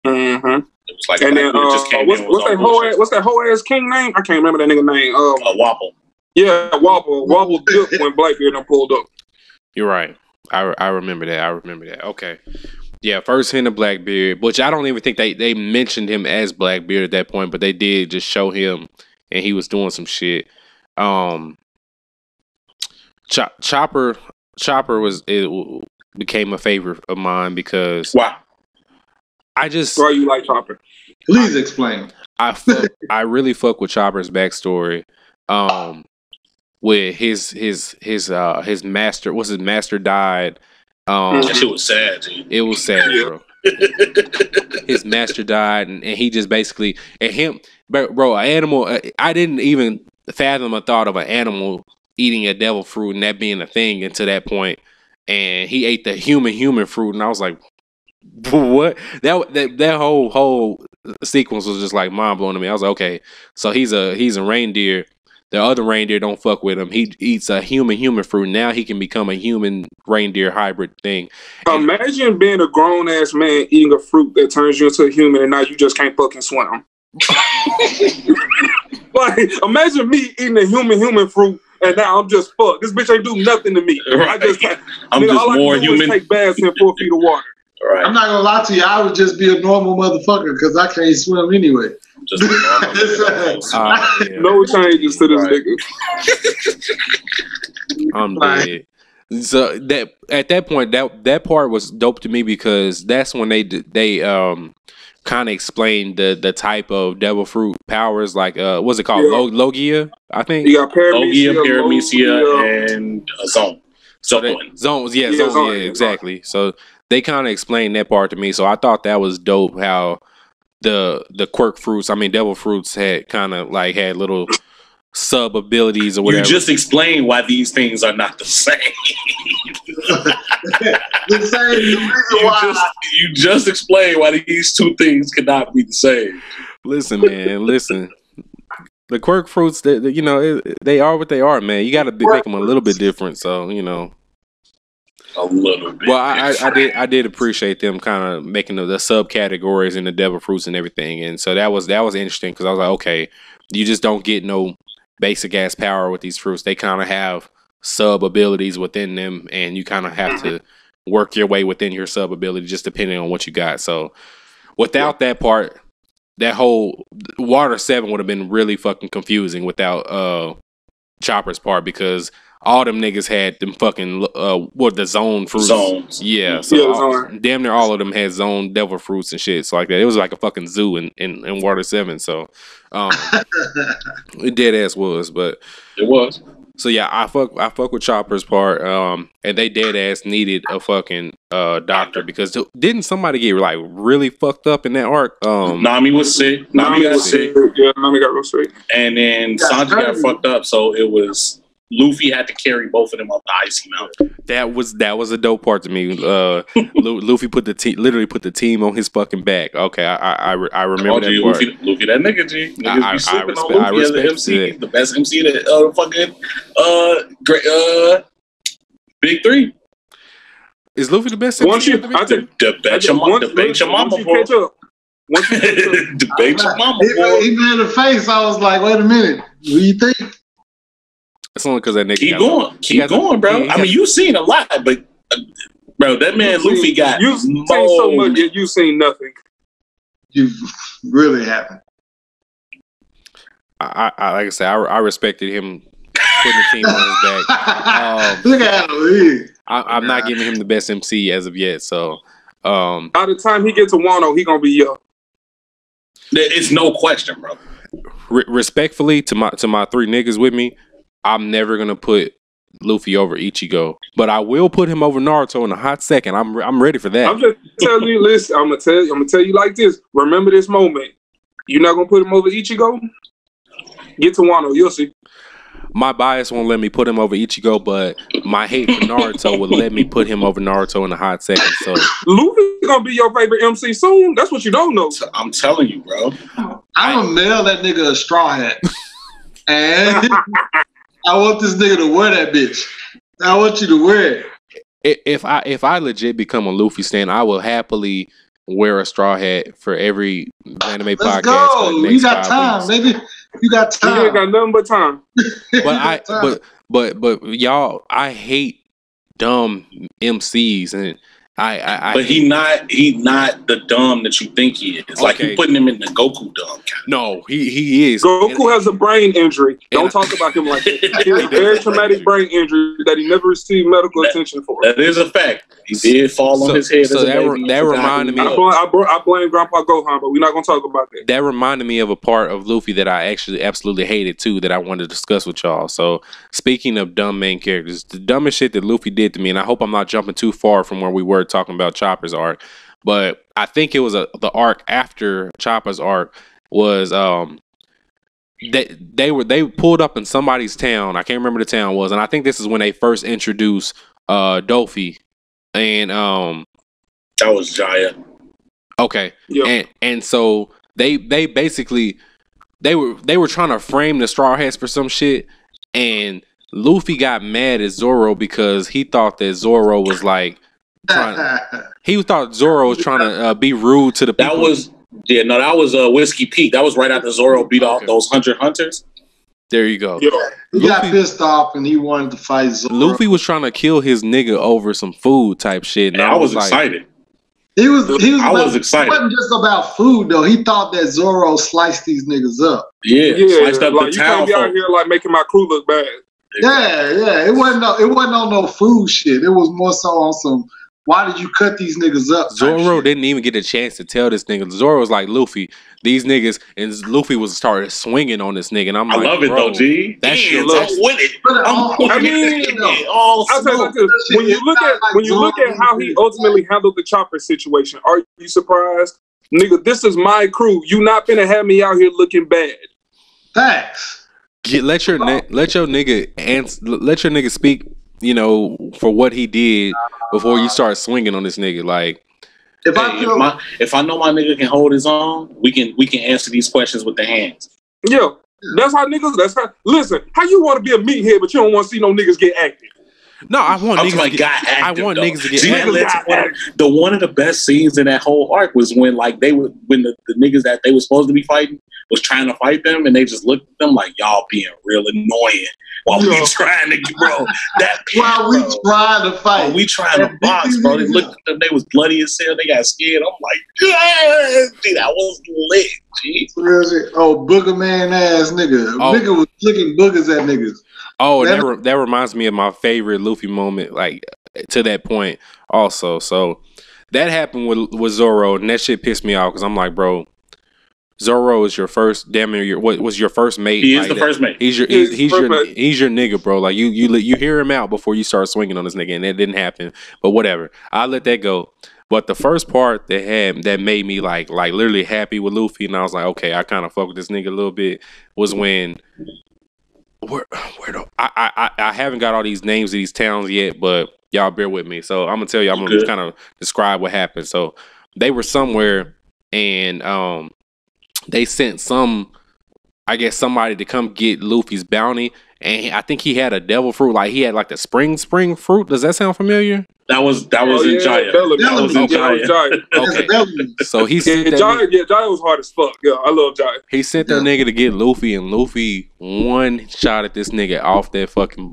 Mm-hmm. It was like And then Blackbeard just came in. what's that whole ass king name? I can't remember that nigga name. Wobble. Yeah, Wobble dipped when Blackbeard done pulled up. You're right. I remember that. Okay. Yeah, first hint of Blackbeard, which I don't even think they mentioned him as Blackbeard at that point, but they did just show him and he was doing some shit. Chopper became a favorite of mine because Wow. I just Why you like Chopper? Please explain. I really fuck with Chopper's backstory. With his master, his master died. That shit was sad, dude. It was sad, bro. His master died, and he just basically bro, an animal. I didn't even fathom a thought of an animal eating a devil fruit and that being a thing until that point. And he ate the human fruit, and I was like, what? That whole sequence was just like mind blowing to me. I was like, okay, so he's a reindeer. The other reindeer don't fuck with him. He eats a human fruit. Now he can become a human reindeer hybrid thing. Imagine being a grown ass man eating a fruit that turns you into a human, and now you just can't fucking swim. Like, imagine me eating a human fruit, and now I'm just fucked. This bitch ain't do nothing to me. Right. I just can't. I'm nigga, just all I more can do is human. take baths in 4 feet of water. Right. I'm not gonna lie to you. I would just be a normal motherfucker because I can't swim anyway. Just a normal Yeah. No changes to this Right. nigga. I'm dead. So that at that point, that part was dope to me because that's when they kind of explained the type of devil fruit powers. Like what's it called? Yeah. Logia, I think. You got Paramecia, and Zone. Zones, Yeah, Zone, Zone, yeah, yeah, exactly. So they kind of explained that part to me. So I thought that was dope. How the quirk fruits, I mean devil fruits, had kind of like had little sub abilities or whatever. You just explained why these things are not the same. The same reason why. You just explained why these two things cannot be the same. Listen, man, listen. The quirk fruits, they are what they are, man. You got to make them a little bit different. So A little bit. Well, I did appreciate them kind of making the subcategories in the devil fruits and everything, and so that was interesting because I was like, okay, you just don't get no basic ass power with these fruits. They kind of have sub abilities within them, and you kind of have to work your way within your sub ability just depending on what you got. So without that part, that whole Water 7 would have been really fucking confusing without Chopper's part because all them niggas had them fucking the zone fruits. Zones. Yeah, so damn near all of them had zone devil fruits and shit. So like that, it was like a fucking zoo in Water 7. So it dead ass was, but it was. So yeah, I fuck with Chopper's part, and they dead ass needed a fucking doctor because didn't somebody get like really fucked up in that arc? Nami was sick. Nami got sick. Yeah, Nami got real sick. And then Sanji got fucked up, so it was Luffy had to carry both of them up the icy mountain. That was a dope part to me. Luffy literally put the team on his fucking back. Okay, I remember that part. Luffy, that nigga, G. Niggas be sleeping on Luffy as the MC, the best MC that fucking great Big Three. Is Luffy the best MC? Once you, I think, debate your mama, boy. Debate your mama, boy. He made a face. I was like, wait a minute. What do you think? It's only because that nigga keep going, bro. I mean, you've seen a lot, but bro, that man Luffy got you've seen so much, yet you've seen nothing. You really haven't. I like I said, I respected him putting the team on his back. Look at him. I'm not giving him the best MC as of yet. So by the time he gets to Wano, he gonna be young. It's no question, bro. Respectfully to my three niggas with me, I'm never gonna put Luffy over Ichigo, but I will put him over Naruto in a hot second. I'm ready for that. I'm just telling you, listen. I'm gonna tell you like this. Remember this moment. You're not gonna put him over Ichigo. Get to Wano, you'll see. My bias won't let me put him over Ichigo, but my hate for Naruto will let me put him over Naruto in a hot second. So Luffy gonna be your favorite MC soon. That's what you don't know. I'm telling you, bro. I'm gonna mail that nigga a straw hat, and I want this nigga to wear that bitch. I want you to wear it. If I legit become a Luffy stan, I will happily wear a straw hat for every anime podcast. Let's go. You got time, baby. You got time. You ain't got nothing but time. But y'all, I hate dumb MCs, and But he not the dumb that you think he is. Like you putting him in the Goku dumb kind. No, he is. Goku has a brain injury. Don't talk about him like that. He has a very traumatic brain injury that he never received medical attention for. That is a fact. He did fall on his head. So that reminded me. I blame Grandpa Gohan, but we're not gonna talk about that. That reminded me of a part of Luffy that I actually absolutely hated too, that I wanted to discuss with y'all. So speaking of dumb main characters, the dumbest shit that Luffy did to me, and I hope I'm not jumping too far from where we were talking about Chopper's arc, but I think it was the arc after Chopper's arc was they pulled up in somebody's town. I can't remember the town was, and I think this is when they first introduced Dolphy, and that was Jaya. Okay, yep. and so they basically they were trying to frame the Straw Hats for some shit, and Luffy got mad at Zoro because he thought that Zoro was like he thought Zoro was trying to be rude to the people. That was Whiskey Peak. That was right after Zoro beat off those 100 hunters. There you go. He got pissed off and he wanted to fight Zoro. Luffy was trying to kill his nigga over some food type shit. And I was excited. I was excited. It wasn't just about food though. He thought that Zoro sliced these niggas up. Yeah, sliced up like, the you town. can't be out here like making my crew look bad. Yeah. It wasn't on no food shit. It was more so on some. Why did you cut these niggas up? Zoro didn't even get a chance to tell this nigga. Zoro was like, Luffy, these niggas, and Luffy started swinging on this nigga. And I'm like, I love it though, G. That shit looks with it. I'll tell you like this. When you look at how he ultimately handled the Chopper situation, are you surprised? Nigga, this is my crew. You not finna have me out here looking bad. Facts. Let your nigga speak, for what he did before you start swinging on this nigga. Like, if I know my nigga can hold his own, we can answer these questions with the hands. Yeah, that's how niggas. Listen, how you want to be a meathead, but you don't want to see no niggas get active? No, I want niggas to get active. One of the best scenes in that whole arc was when the niggas that they were supposed to be fighting was trying to fight them, and they just looked at them like, y'all being real annoying while we trying to, bro. Trying to fight. While we trying to box, bro. They looked at them, they was bloody as hell. They got scared. I'm like, yeah, dude, that was lit, G. Oh, booger man ass nigga. Nigga was flicking boogers at niggas. Oh, and that reminds me of my favorite Luffy moment, like to that point also. So that happened with Zoro, and that shit pissed me off because I'm like, bro, Zoro is your first, damn near what was your first mate? He is the first mate. He's your nigga, bro. Like you hear him out before you start swinging on this nigga, and that didn't happen. But whatever, I let that go. But the first part that made me like literally happy with Luffy, and I was like, okay, I kind of fuck with this nigga a little bit, was when I haven't got all these names of these towns yet, but y'all bear with me. So I'm gonna tell you, I'm gonna kind of describe what happened. So they were somewhere, and they sent somebody to come get Luffy's bounty, and I think he had a devil fruit, like he had like the spring fruit. Does that sound familiar? That was in Jaya. That was in Jaya. Okay. So he sent Jaya was hard as fuck. Yeah, I love Jaya. He sent that nigga to get Luffy, and Luffy one shot at this nigga off that fucking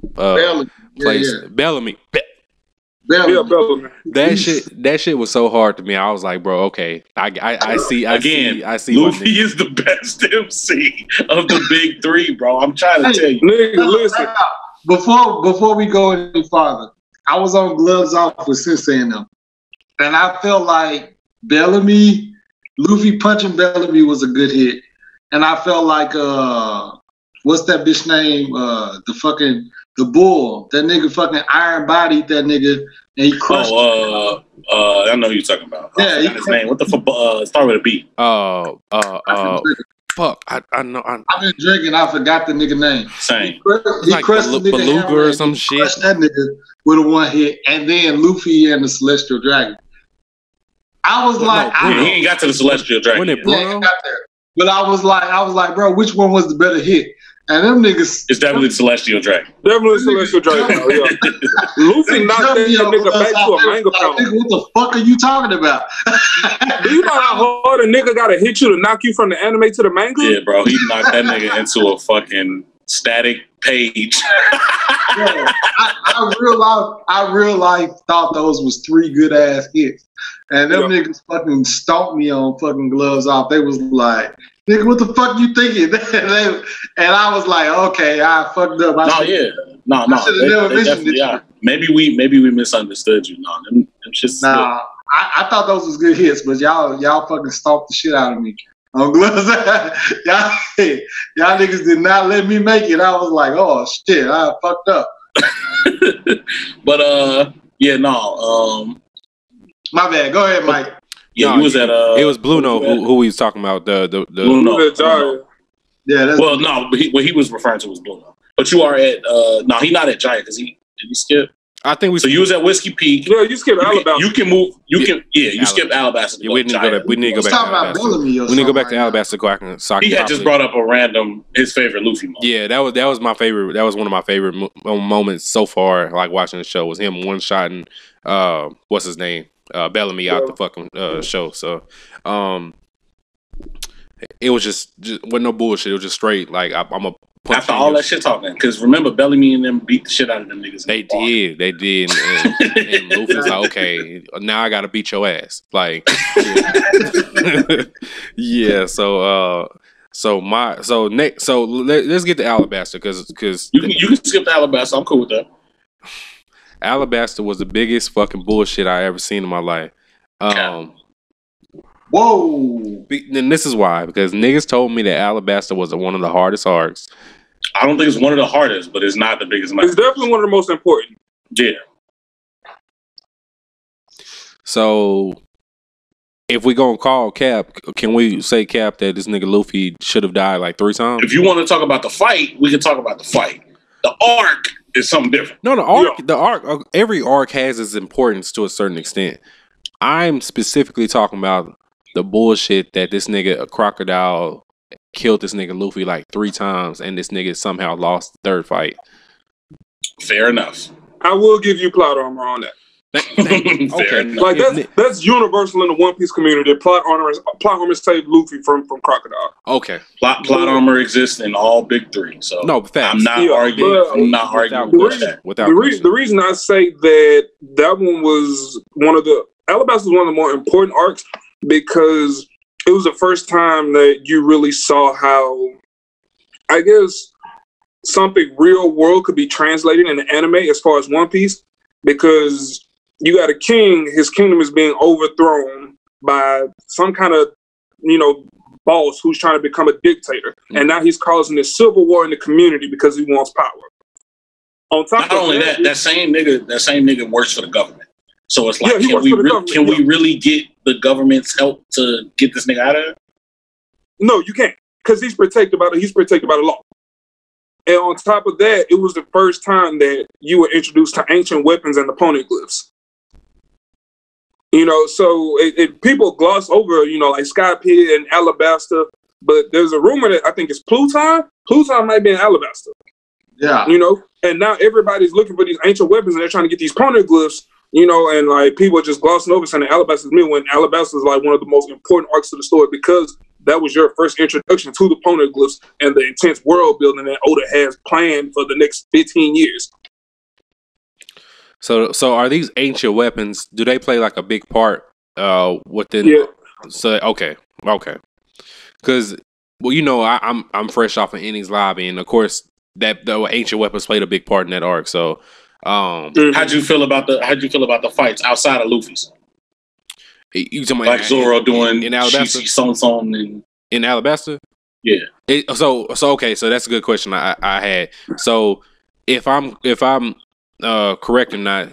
place. Bellamy. Bellamy. That shit was so hard to me. I was like, bro, okay, I see. Luffy is the best MC of the big three, bro. I'm trying to tell you. Nigga, listen. Before we go any farther, I was on Gloves Off with Sensei and them, and I felt like Luffy punching Bellamy was a good hit, and I felt like what's that bitch name? The bull. That nigga fucking iron bodied that nigga, and he crushed. I know who you're talking about. Yeah, I forgot his name. What the fuck? Start with a B. Fuck. I know. I've been drinking. I forgot the nigga name. Same. He like crushed the nigga Beluga or some shit. Crushed that nigga with a one hit, and then Luffy and the Celestial Dragon. I was he ain't got to the Celestial Dragon. When it Bruno? Yeah, he got there. But I was like, bro, which one was the better hit? And them niggas. It's definitely the Celestial Dragon. Definitely Celestial Dragon. Yeah. Luffy knocked that nigga back to a manga pound. Nigga, what the fuck are you talking about? Do you know how hard a nigga gotta hit you to knock you from the anime to the manga? Yeah, bro. He knocked that nigga into a fucking static page. Yeah, I real life thought those was three good ass hits. And them niggas fucking stomped me on fucking Gloves Off. They was like, nigga, what the fuck you thinking? And I was like, okay, I fucked up. I should have never mentioned it. Maybe we misunderstood you. No, them shit's nah, I thought those was good hits, but y'all fucking stomped the shit out of me on Gloves. y'all niggas did not let me make it. I was like, oh shit, I fucked up. But my bad. Go ahead, Mike. Yeah, you was at it was Bluno who we was talking about. The Bluno. Yeah, that's what he was referring to was Bluno. But you are at he's not at Giant because did he skip? I think we. So you was at Whiskey Peak. Yeah, you skipped Alabasta. You can move. You skipped Alabasta. Yeah, we need to go back. We need to go back to Alabasta. We need to go back to Alabasta so I can he had just brought up his favorite Luffy moment. Yeah, that was my favorite. That was one of my favorite moments so far. Like watching the show was him one shotting what's his name, Bellamy out the fucking show. So it was just wasn't no bullshit. It was just straight. Like I'm a. After all that shit talking, because remember Bellamy and them beat the shit out of them niggas. They did, and Luffy's like, okay, now I gotta beat your ass, like, yeah. So let's get to Alabasta because you can skip to Alabasta. I'm cool with that. Alabasta was the biggest fucking bullshit I ever seen in my life. Whoa! And this is why, because niggas told me that Alabasta was one of the hardest arcs. I don't think it's one of the hardest, but it's not the biggest. It's definitely one of the most important. Yeah. So, if we gonna call Cap, can we say Cap that this nigga Luffy should have died like 3 times? If you want to talk about the fight, we can talk about the fight. The arc is something different. No, the arc. Every arc has its importance to a certain extent. I'm specifically talking about the bullshit that this nigga, a Crocodile, killed this nigga Luffy like 3 times, and this nigga somehow lost the 3rd fight. Fair enough. I will give you plot armor on that. Okay, like that's universal in the One Piece community. Plot armor saved Luffy from Crocodile. Okay, plot armor exists in all big 3. So no, facts. I'm not arguing. The reason I say that one was Alabasta was one of the more important arcs because it was the first time that you really saw how, I guess, something real world could be translated into anime as far as One Piece, because you got a king, his kingdom is being overthrown by some kind of, boss who's trying to become a dictator. And now he's causing this civil war in the community because he wants power. On top Not of only that same nigga works for the government. So it's like, can we really get the government's help to get this nigga out of there? No, you can't, because he's protected by the law. And on top of that, it was the first time that you were introduced to ancient weapons and the poneglyphs. So people gloss over, like Skypiea and Alabasta, but there's a rumor that I think it's Pluton. Pluton might be in Alabasta. Yeah. And now everybody's looking for these ancient weapons and they're trying to get these poneglyphs, and like people are just glossing over saying Alabasta's new, when Alabasta is like one of the most important arcs of the story, because that was your first introduction to the poneglyphs and the intense world building that Oda has planned for the next 15 years. So are these ancient weapons? Do they play like a big part within? Yeah. So okay, because I'm fresh off of Enies Lobby, and of course that the ancient weapons played a big part in that arc. So, how'd you feel about the fights outside of Luffy's? You talking like Zoro doing in Alabasta? Son and in Alabasta? Yeah. So okay, so that's a good question I had. So if I'm correct or not,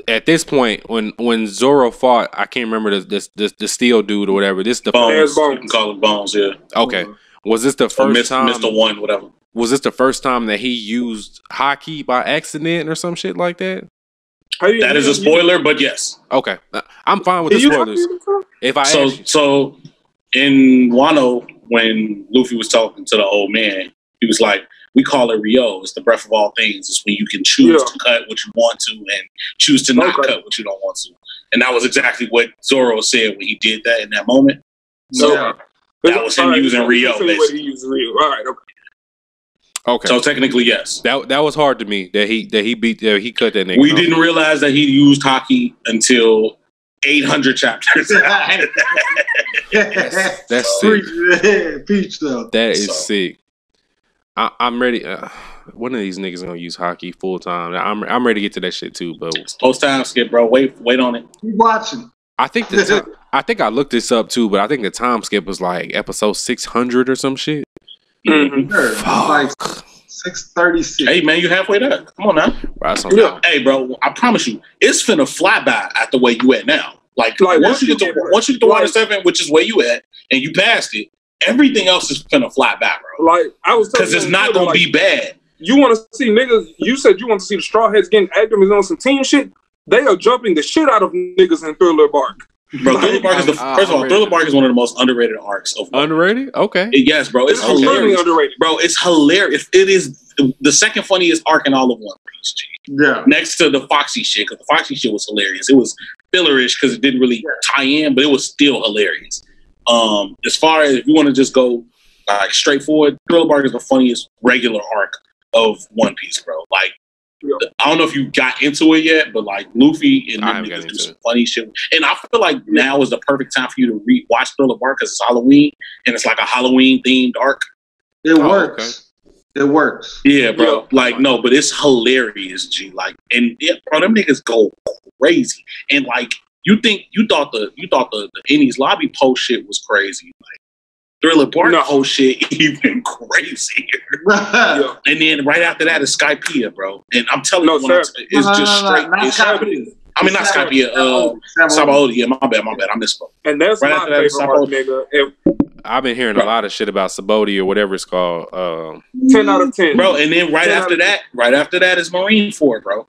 at this point when Zoro fought, I can't remember the steel dude or whatever. This the Bones. You can call it Bones, yeah. Okay. Was this the first time? Mr. One, whatever. Was this the first time that he used haki by accident or some shit like that? That is a spoiler, but yes. Okay, I'm fine with the spoilers. If I so in Wano, when Luffy was talking to the old man, he was like, "We call it Ryo. It's the breath of all things. It's when you can choose to cut what you want to and choose to not cut what you don't want to." And that was exactly what Zoro said when he did that in that moment. So that was him using Ryo. Basically. He used Ryo. All right. Okay. So technically, yes. That was hard to me that he cut that nigga. We didn't realize that he used haki until 800 chapters. That's sick. Peach though. That is sick. I'm ready. One of these niggas gonna use haki full time. I'm ready to get to that shit too. But post time skip, bro. Wait on it. Keep watching. I think I think I looked this up too, but I think the time skip was like episode 600 or some shit. Mm-hmm. Like 636. Hey man, you halfway there. Come on now. Right, hey bro, I promise you, it's finna fly by at the way you at now. Like once you get to Water 7, which is where you at, and you passed it, everything else is finna fly by, bro. Like I was, because it's not gonna be bad. You want to see niggas? You said you want to see the Straw Hats getting active and on some team shit. They are jumping the shit out of niggas in Thriller Bark. Bro, Thriller Bark is first of all, Thriller Bark is one of the most underrated arcs of underrated. Okay, yes, bro, it's hilarious. Underrated, bro. It's hilarious. It is the second funniest arc in all of One Piece. G. Yeah, next to the Foxy shit, because the Foxy shit was hilarious. It was fillerish because it didn't really tie in, but it was still hilarious. As far as if you want to just go like straightforward, Thriller Bark is the funniest regular arc of One Piece, bro. Like. I don't know if you got into it yet, but like Luffy and them niggas do some funny shit. And I feel like now is the perfect time for you to watch Thriller Bark because it's Halloween and it's like a Halloween themed arc. It works. Okay. It works. Yeah, bro. Like no, but it's hilarious, G. Like and bro, them niggas go crazy. And like you thought the Enies Lobby post shit was crazy. Like Thriller Bark whole shit even crazier. And then right after that is Skypiea, bro. And I'm telling you, it's just straight. I mean, not Skypiea. Sabaody. Yeah, my bad. I misspoke. And that's right my favorite part, nigga. I've been hearing a lot of shit about Sabaody or whatever it's called. 10 out of 10, bro. And then right after that is Marineford, bro.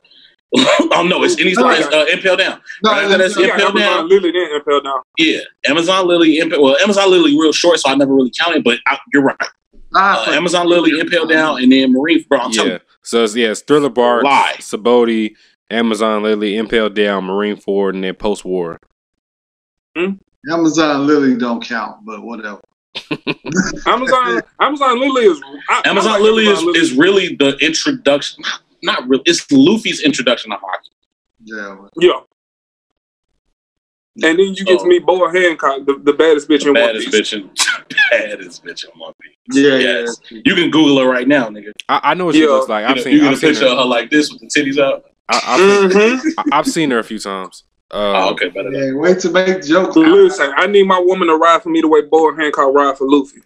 Oh no, it's Enies Lobby, Impel Down. No, that's Impel Down. Lily then Impel Down. Yeah, Amazon Lily, Amazon Lily real short, so I never really counted. But you're right. Amazon Lily, Impel Down, and then Marine. Bro, I'm telling you. So it's Thriller Bark, Sabaody, Amazon Lily, Impel Down, Marineford, and then Post War. Amazon Lily don't count, but whatever. Amazon Lily is Amazon Lily is really the introduction. Not really. It's Luffy's introduction to hockey. Yeah. And then you get to meet Boa Hancock, the baddest bitch in One Piece. baddest bitch on One Piece. Yeah, Yes. yeah. You can Google her right now, nigga. I know what she looks like. I've You get a seen picture of her like this with the titties out. I've seen her a few times. Okay, better. Yeah, wait to make jokes. Listen, I need my woman to ride for me the way Boy Hancock ride for Luffy.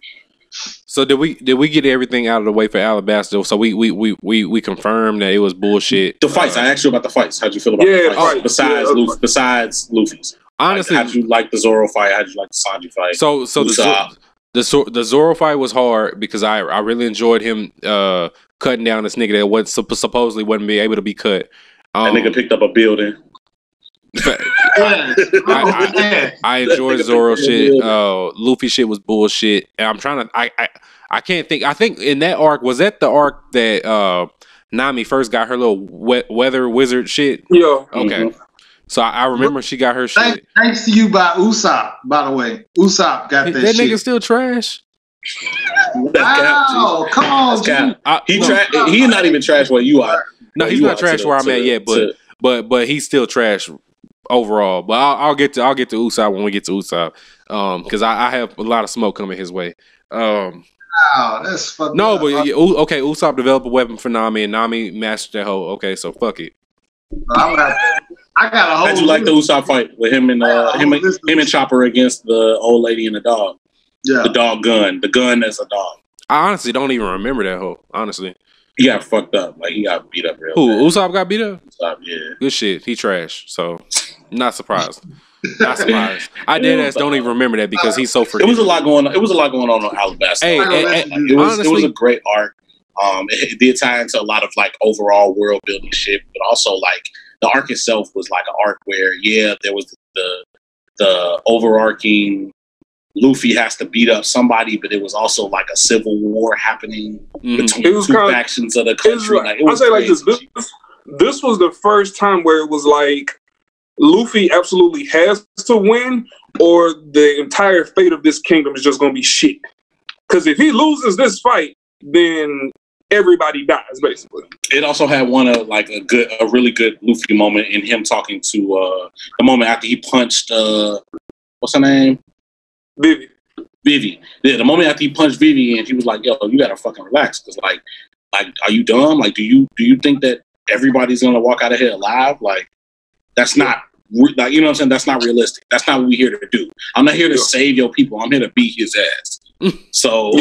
So did we get everything out of the way for Alabasta? So we confirmed that it was bullshit. The fights. I asked you about the fights. How'd you feel about the fights? Besides Luffy's. Honestly, how'd you like the Zoro fight? How'd you like the Sanji fight? So the Zoro fight was hard because I really enjoyed him cutting down this nigga that supposedly wouldn't be able to be cut. That nigga picked up a building. I enjoyed Zoro shit. Luffy shit was bullshit. And I'm trying to I can't think. I think in that arc, was that the arc that Nami first got her little weather wizard shit? Yeah. Okay. Mm-hmm. So I remember she got her shit. Thanks to you by Usopp, by the way. Usopp got that shit. That nigga still trash. Wow, come on, He's not even trash where you are. No, he's not trash where I'm at yet, but he's still trash overall. But I'll get to Usopp when we get to Usopp, because I have a lot of smoke coming his way. Wow, that's fucked no, up. but okay, Usopp developed a weapon for Nami, and Nami mastered that whole. Okay, so fuck it. I got a whole. How'd you like the Usopp fight with him and him and Chopper against the old lady and the dog? Yeah, the dog gun. The gun as a dog. I honestly don't even remember that whole. Honestly, he got fucked up. Like he got beat up real bad. Who? Usopp got beat up? Usopp, yeah. Good shit. He trash. So not surprised. Not surprised. I don't even remember that because he's so forgetful. It was a lot going on. It was a lot going on Alabasta. It was a great arc. It did tie into a lot of like overall world building shit, but also like the arc itself was like an arc where there was the overarching Luffy has to beat up somebody, but it was also like a civil war happening between two factions of the country. I'll say like this. This was the first time where it was like Luffy absolutely has to win, or the entire fate of this kingdom is just going to be shit. Because if he loses this fight, then everybody dies, basically. It also had a really good Luffy moment in him talking to the moment after he punched what's her name? Vivi. Yeah, the moment after he punched Vivi, and he was like, "Yo, you gotta fucking relax, because like, are you dumb? Like, do you think that everybody's gonna walk out of here alive? Like, that's not like, you know what I'm saying? That's not realistic. That's not what we're here to do. I'm not here to save your people. I'm here to beat his ass." So,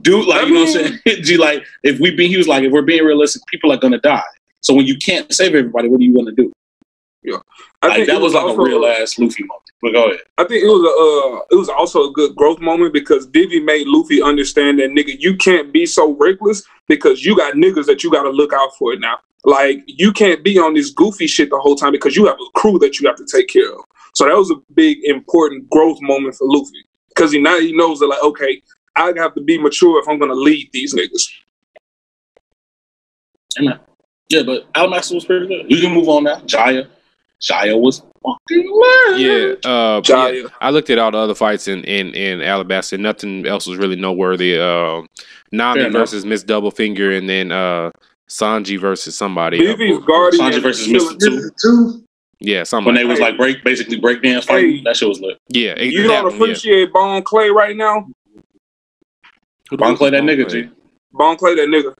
dude, like, you know what I'm saying? Like, he was like, if we're being realistic, people are gonna die. So when you can't save everybody, what are you gonna do? Yeah, I think that was like a real ass Luffy moment. But go ahead. I think it was also a good growth moment because Vivi made Luffy understand that, nigga, you can't be so reckless because you got niggas that you got to look out for now. Like, you can't be on this goofy shit the whole time because you have a crew that you have to take care of. So that was a big, important growth moment for Luffy because he knows that, like, okay, I have to be mature if I'm going to lead these niggas. Amen. Yeah, but Alabasta was pretty good. We can move on now. Jaya was fucking mad. Yeah, yeah, I looked at all the other fights in Alabasta, and nothing else was really noteworthy. Nami versus Miss Doublefinger, and then Sanji versus somebody. Vivi's Guardian. Sanji versus Mr. Two. Yeah, something. When they was like basically breakdance fighting, that shit was lit. Yeah, you don't appreciate Bon Clay right now. Bon Clay, that nigga, G. Bon Clay, that nigga.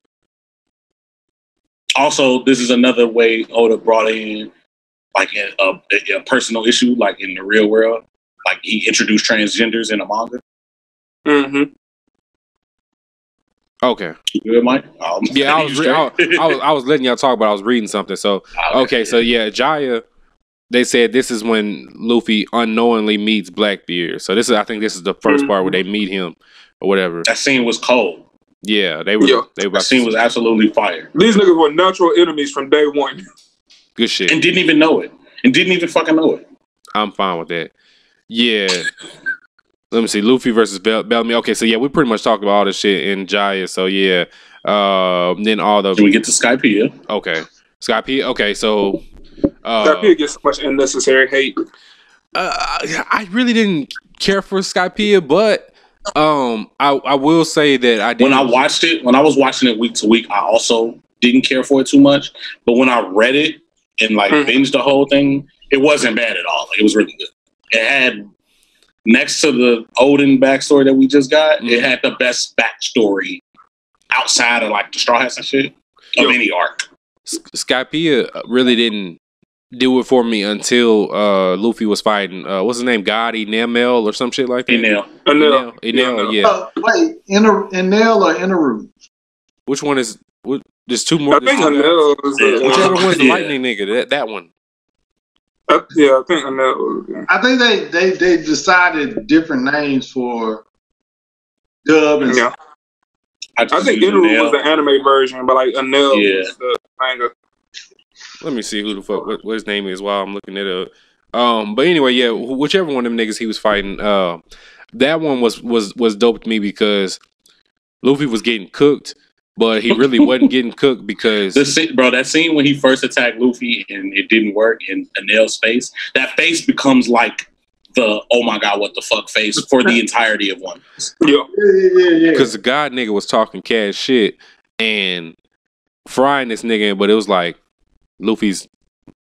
Also, this is another way Oda brought in like a personal issue, like in the real world. Like he introduced transgenders in a manga. Mm-hmm. Okay. You good, Mike? Yeah, I was letting y'all talk, but I was reading something. So okay, so yeah, Jaya. They said this is when Luffy unknowingly meets Blackbeard. So I think this is the first part where they meet him or whatever. That scene was cold. Yeah, they were. Yeah. That scene was absolutely fire. These niggas were natural enemies from day one. Good shit. And didn't even know it. And didn't even fucking know it. I'm fine with that. Yeah. Let me see. Luffy versus Bellamy. Okay, so yeah, we pretty much talked about all this shit in Jaya. So yeah. Then all the. Then we get to Skypiea. Okay. Skypiea. Okay, so. Skypiea gets so much unnecessary hate. I really didn't care for Skypiea, but I will say that I did. When I was watching it week to week, I also didn't care for it too much. But when I read it and like binged the whole thing, it wasn't bad at all. Like, it was really good. It had next to the Odin backstory that we just got, it had the best backstory outside of like the Straw Hats and shit of any arc. Skypiea really didn't do it for me until Luffy was fighting what's his name, God Enel or some shit like that. Enel, yeah. Wait, Enel or Inaru? Which one is? There's two more. I think Enel is whichever one's the lightning nigga. That one. I think Enel. I think they decided different names for Dub and I think Inaru was the anime version, but like Enel was the manga. Let me see who the fuck what his name is while I'm looking it up. But anyway, yeah, whichever one of them niggas he was fighting, that one was dope to me because Luffy was getting cooked, but he really wasn't getting cooked because that scene when he first attacked Luffy and it didn't work in Enel's face, that face becomes like the oh my god what the fuck face for the entirety of One Piece. Yeah. Because the god nigga was talking cash shit and frying this nigga, but it was like Luffy's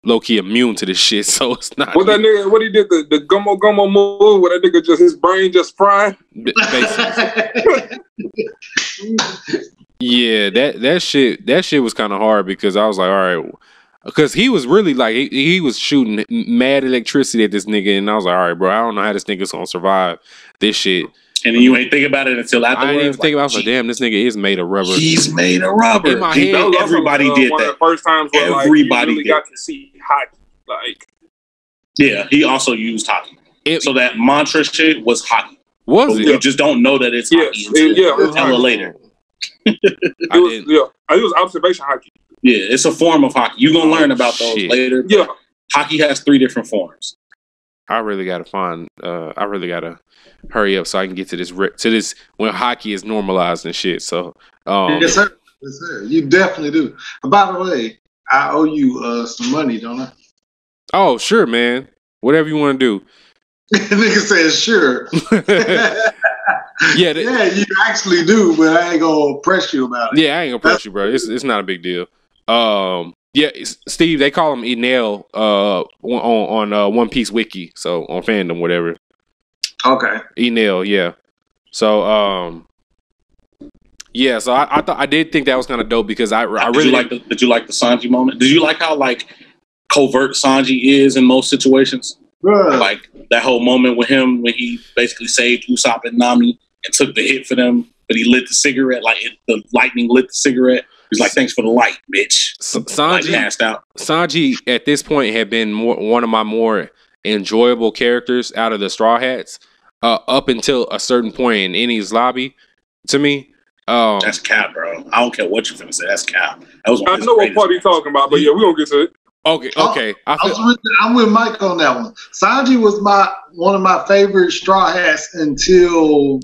low-key immune to this shit, so it's not. What that nigga? What he did the gummo move? Where that nigga just his brain just fried? Yeah, that shit was kind of hard because I was like, all right, because he was really like he was shooting mad electricity at this nigga, and I was like, all right, bro, I don't know how this nigga's gonna survive this shit. And then you ain't think about it until afterwards. I didn't even think about it. I was like, damn, this nigga is made of rubber. He's made of rubber. In my head, everybody did one that. Of the first times where everybody really got to see hockey. Like, yeah, he also used hockey. So that mantra shit was hockey. Was it? You just don't know that it's hockey until later. It was observation hockey. Yeah, it's a form of hockey. You're gonna learn about those later. Yeah, hockey has 3 different forms. I really gotta hurry up so I can get to this when hockey is normalized and shit. So yes, sir. Yes, sir. You definitely do. By the way, I owe you some money, don't I? Oh, sure, man. Whatever you want to do. Nigga says sure. Yeah, you actually do, but I ain't gonna press you about it. Yeah, I ain't gonna press you, bro. It's not a big deal. Yeah, Steve, they call him Enel on One Piece Wiki, so on fandom, whatever. Okay. Enel, yeah. So yeah, so I did think that was kind of dope because I really did you like the Sanji moment? Did you like how like covert Sanji is in most situations? Bruh. Like that whole moment with him when he basically saved Usopp and Nami and took the hit for them, but he lit the cigarette, the lightning lit the cigarette. He's like, thanks for the light, bitch. Sanji passed out. Sanji at this point had been one of my more enjoyable characters out of the Straw Hats up until a certain point in Enies lobby. To me, that's cap, bro. I don't care what you're finna say. That's cap. That was I know what part he's talking about, but yeah, we gonna get to it. Okay. I'm with Mike on that one. Sanji was one of my favorite Straw Hats until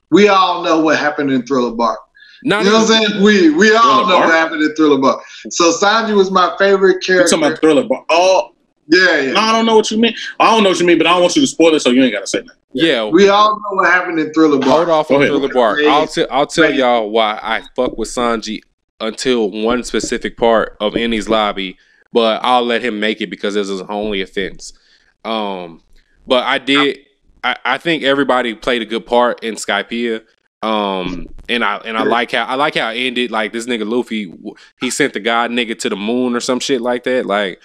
we all know what happened in Thriller Bark. You know what I'm saying? We all know what happened in Thriller Bark. So Sanji was my favorite character. You're talking about Thriller Bark. Oh, yeah. No, I don't know what you mean. I don't know what you mean, but I don't want you to spoil it, so you ain't gotta say that. Yeah, we all know what happened in Thriller Bark. Hold off on Thriller Bark. I'll tell y'all why I fuck with Sanji until one specific part of Enies lobby, but I'll let him make it because this is only offense. But I think everybody played a good part in Skypiea. And I like how it ended. Like this nigga Luffy, he sent the god nigga to the moon or some shit like that. Like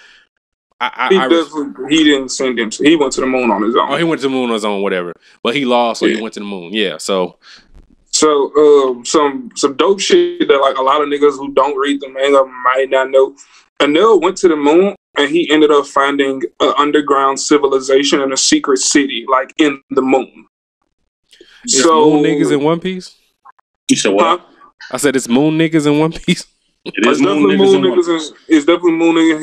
he didn't send him. He went to the moon on his own. Oh, he went to the moon on his own, whatever. But he lost, so he went to the moon. Yeah. So some dope shit that like a lot of niggas who don't read the manga might not know. Enel went to the moon and he ended up finding an underground civilization in a secret city, like in the moon. It's moon niggas in One Piece? You said what? Huh? I said it's moon niggas in One Piece. It's definitely moon niggas. It's definitely moon niggas.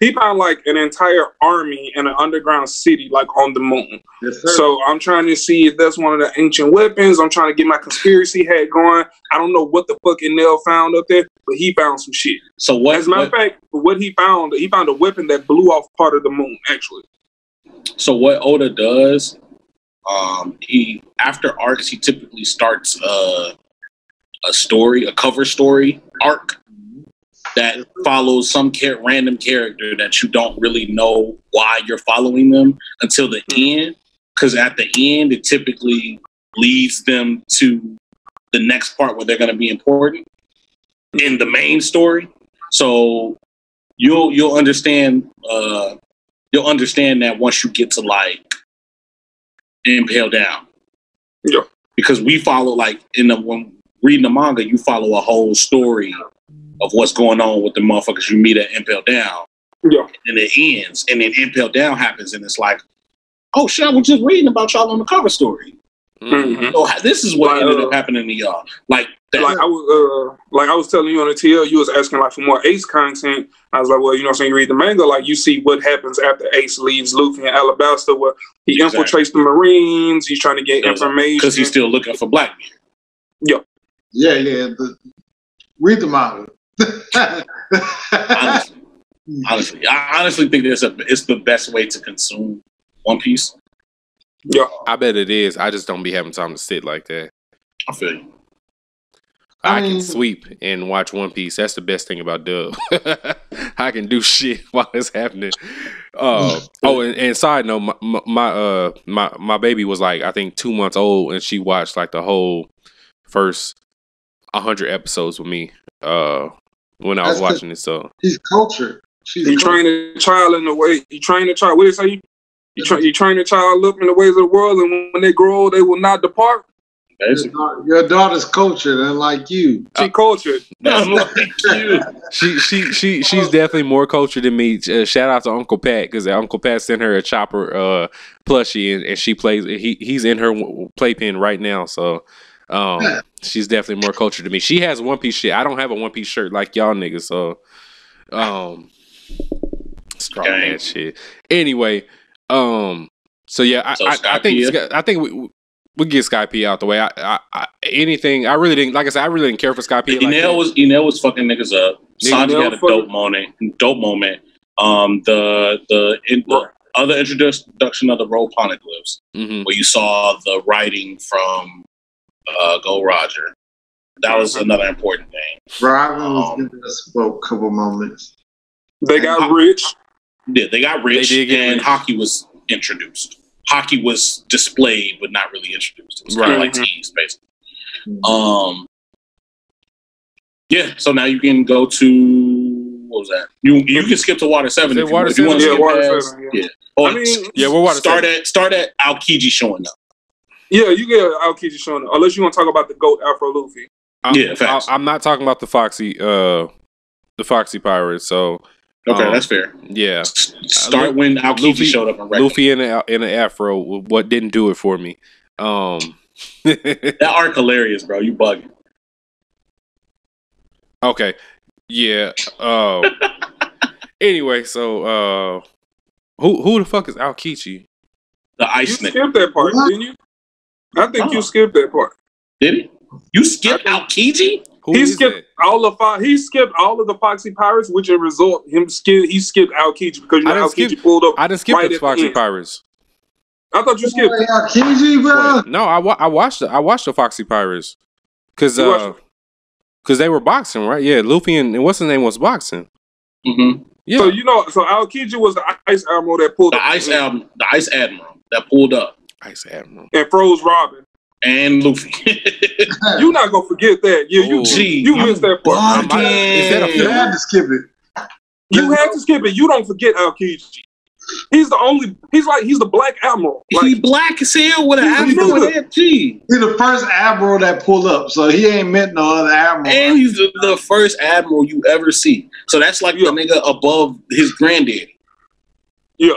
He found like an entire army in an underground city, like on the moon. Yes, sir. So I'm trying to see if that's one of the ancient weapons. I'm trying to get my conspiracy head going. I don't know what the fuck Enel found up there, but he found some shit. So what? As a matter of fact, what he found a weapon that blew off part of the moon. Actually. So what Oda does, he after arcs, he typically starts a cover story arc that follows some random character that you don't really know why you're following them until the end, because at the end it typically leads them to the next part where they're going to be important in the main story. So you'll understand that once you get to like Impel Down. Yeah. Because we follow when reading the manga, you follow a whole story of what's going on with the motherfuckers you meet at Impel Down. Yeah. And it ends. And then Impel Down happens and it's like, oh shit, I was just reading about y'all on the cover story. Mm-hmm. So this is what ended up happening to y'all. Like I was telling you on the TL, you was asking like for more Ace content. I was like, well, you know what I'm saying, you read the manga, like you see what happens after Ace leaves Luffy and Alabasta, where he infiltrates the Marines, he's trying to get information. Because he's still looking for Blackbeard. Yeah. Yeah. Read the manga. honestly, I honestly think it's the best way to consume One Piece. Yeah. I bet it is. I just don't be having time to sit like that. I feel you. I can sweep and watch One Piece. That's the best thing about Dub. I can do shit while it's happening. And side note, my baby was like, I think 2 months old, and she watched like the whole first 100 episodes with me when I was watching it. So he's cultured. You train a child in the way. You train a child. What do you say? You train a child up in the ways of the world, and when they grow old, they will not depart. Your daughter's cultured, unlike you. She cultured. Unlike you. She's definitely more cultured than me. Shout out to Uncle Pat, because Uncle Pat sent her a Chopper plushie, and she plays. He's in her playpen right now, so she's definitely more cultured than me. She has One Piece shit. I don't have a One Piece shirt like y'all niggas, so strong ass shit. Anyway, so yeah, I think we get Sky P out the way. I really didn't care for Sky P. Enel was fucking niggas up. Sanji had a dope moment. The other introduction of the roll poneglyphs, where you saw the writing from Gold Roger. That was another important thing. Robin was giving us a couple moments. They got rich. Yeah, they got rich, and Haki was introduced. Haki was displayed, but not really introduced. It was kind of like teased, basically. Yeah, so now you can go to, what was that? You can skip to Water 7 if you want to skip past. Yeah. We're Start at Aokiji showing up. Yeah, you get Aokiji showing up, unless you want to talk about the GOAT Afro Luffy. I'm not talking about the Foxy Pirates, so... Okay, that's fair. Yeah. Start when Aokiji showed up. Luffy in an afro, what didn't do it for me. That arc hilarious, bro. You bugging. Okay. Yeah. Anyway, so who the fuck is Aokiji? The ice nigga. You skipped that part, didn't you? I think you skipped that part. Did he? You skipped Aokiji? He skipped all of the Foxy Pirates, which in result he skipped Aokiji because Aokiji pulled up. I didn't skip the Foxy Pirates. I thought you skipped Aokiji, bro. No, I watched the Foxy Pirates because they were boxing, right? Yeah, Luffy and what's his name was boxing. Mm-hmm. Yeah. So Aokiji was the Ice Admiral that pulled up. The Ice Admiral that pulled up. Ice Admiral and froze Robin. And Luffy. You're not gonna forget that. Yeah, you missed that part. You had to skip it. You had to skip it. You don't forget Aokiji. He's the Black Admiral. He black as hell with an admiral with FG. He's the first admiral that pulled up, so he ain't met no other admiral. And he's the first admiral you ever see. So that's like the nigga above his granddaddy. Yeah.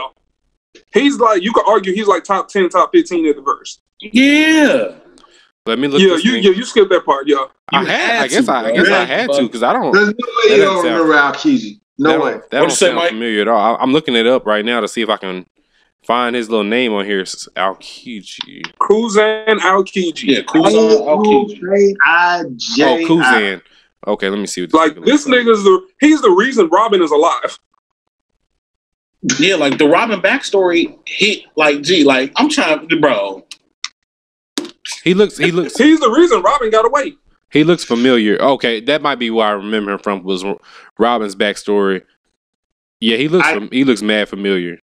He's like, you could argue he's like top 10, top 15 at the verse. Yeah. Let me look. You skipped that part. Yeah. I guess I had to because I don't. There's no way you don't remember Aokiji. No way. That don't sound familiar at all. I'm looking it up right now to see if I can find his little name on here. It's Aokiji. Kuzan Aokiji. Yeah, Kuzan Aokiji. Kuzan. Okay, let me see. What this nigga's he's the reason Robin is alive. Yeah, like the Robin backstory hit I'm trying to, bro. He looks. He's the reason Robin got away. He looks familiar. Okay, that might be where I remember him from. Was Robin's backstory? Yeah, he looks mad familiar.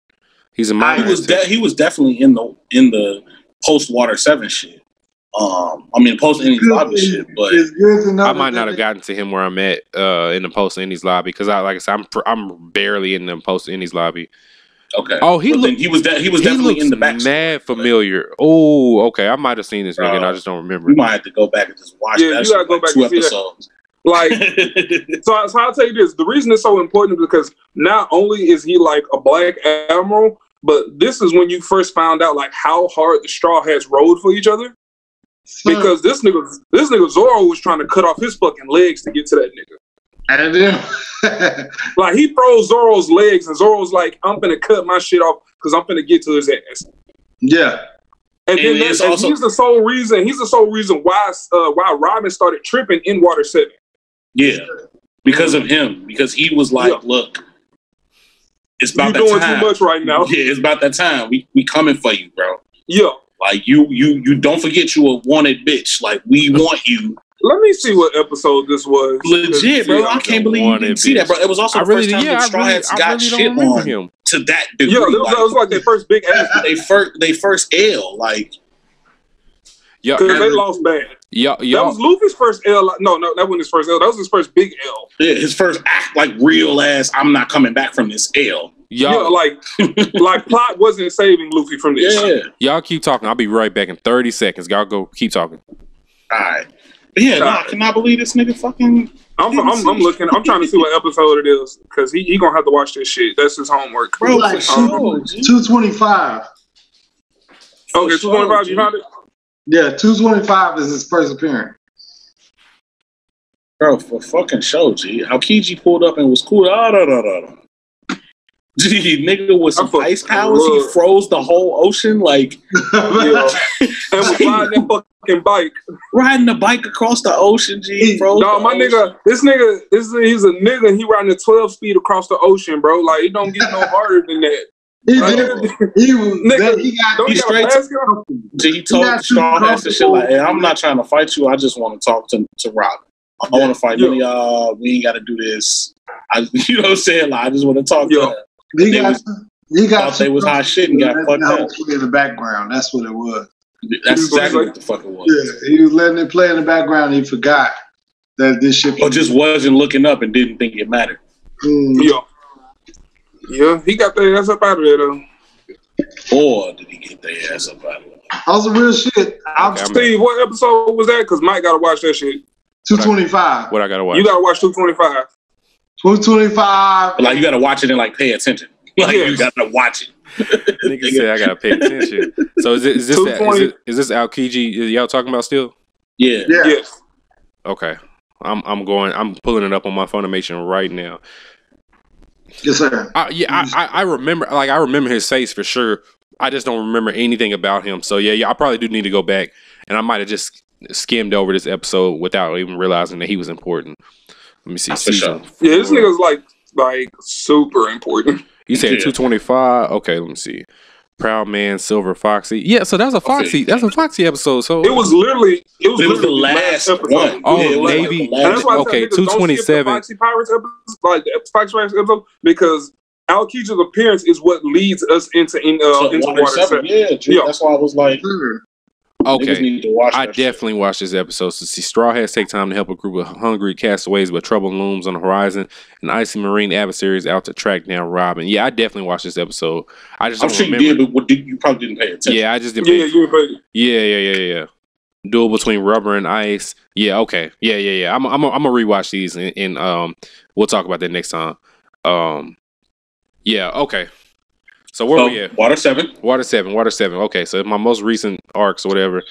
He's a minor. He was definitely in the post Water 7 shit. I mean post Indies Lobby shit, but I might not have gotten to him where I'm at in the post Indies Lobby because like I said, I'm barely in the post Indies Lobby. Okay. Oh, he was definitely in the back. Mad familiar. Oh, okay. I might have seen this nigga, and I just don't remember. You might have to go back and just watch. Yeah, you gotta go back 2 episodes. Like, so I'll tell you this: the reason it's so important is because not only is he like a black admiral, but this is when you first found out like how hard the Straw Hats rode for each other. Because this nigga Zoro was trying to cut off his fucking legs to get to that nigga. And then, like he froze Zoro's legs, and Zoro's like, "I'm gonna cut my shit off because I'm gonna get to his ass." Yeah, and then he's the sole reason. He's the sole reason why Robin started tripping in Water 7. Yeah, because of him. Because he was like, "Look, it's about that doing time. Too much right now. Yeah, it's about that time. We coming for you, bro. Yeah, like you don't forget you a wanted bitch. Like we want you." Let me see what episode this was. Legit, bro. I can't believe you didn't see that, bro. It was also the first time the Straw Hats got shit on him to that degree. Yeah, that was like their first big ass. They first L, like. Yeah, because they lost bad. Yeah. That was Luffy's first L. No, that wasn't his first L. That was his first big L. Yeah, his first act like real ass. I'm not coming back from this L. Yeah, like Plot wasn't saving Luffy from this. Yeah, y'all keep talking. I'll be right back in 30 seconds. Y'all go keep talking. All right. But yeah, I cannot believe this nigga fucking. I'm looking. I'm trying to see what episode it is because he gonna have to watch this shit. That's his homework. Bro, like 225. Okay, 225. You found it? Yeah, 225 is his first appearance. Bro, for fucking show, G. How Aokiji pulled up and was cool. Gee, nigga with some ice powers, he froze the whole ocean, like, and was riding that fucking bike, riding the bike across the ocean. G, froze. No, my nigga, he's a nigga. He riding at 12 speed across the ocean, bro. Like, it don't get no harder than that. He told Straw Hats and shit like, hey, I'm not trying to fight you. I just want to talk to Robin. I want to fight none of y'all. We ain't got to do this. You know what I'm saying? Like, I just want to talk to her. He got they was hot shit and got fucked up. In the background, that's what it was. That's exactly what the fuck it was. Yeah, he was letting it play in the background. He forgot that this shit. Or just wasn't looking up and didn't think it mattered. Yeah, he got their ass up out of there though. Or did he get their ass up out of there? That was a real shit. Steve, what episode was that? Because Mike gotta watch that shit. 225. What I gotta watch? You gotta watch 225. 225. But like you gotta watch it and like pay attention. Like you gotta watch it. Nigga said I gotta pay attention. So is this Aokiji y'all talking about still? Yeah. Okay. I'm pulling it up on my Funimation right now. Yes, sir. I remember his face for sure. I just don't remember anything about him. So yeah, I probably do need to go back, and I might have just skimmed over this episode without even realizing that he was important. Let me see. Sure. Yeah, this nigga's like super important. You said 225. Okay, let me see. Proud Man, Silver Foxy. Yeah, so that's a Foxy. That's a Foxy episode. So it was literally the last one. Oh, Navy. Okay, 227. Foxy Pirates episode, like the Foxy Pirates episode, because Aokiji's appearance is what leads us into Water 7. Yeah, that's why I was like, okay, I definitely watched this episode to see Straw Hats take time to help a group of hungry castaways, but trouble looms on the horizon, and icy marine adversaries out to track down Robin. Yeah, I definitely watched this episode. I'm sure remember. You did, but you probably didn't pay attention. Yeah, I just didn't. Yeah. Duel between rubber and ice. Yeah, okay. Yeah. I'm gonna rewatch these, and we'll talk about that next time. Yeah, okay. So where we at? Water 7. Water 7. Okay, so my most recent arcs or whatever.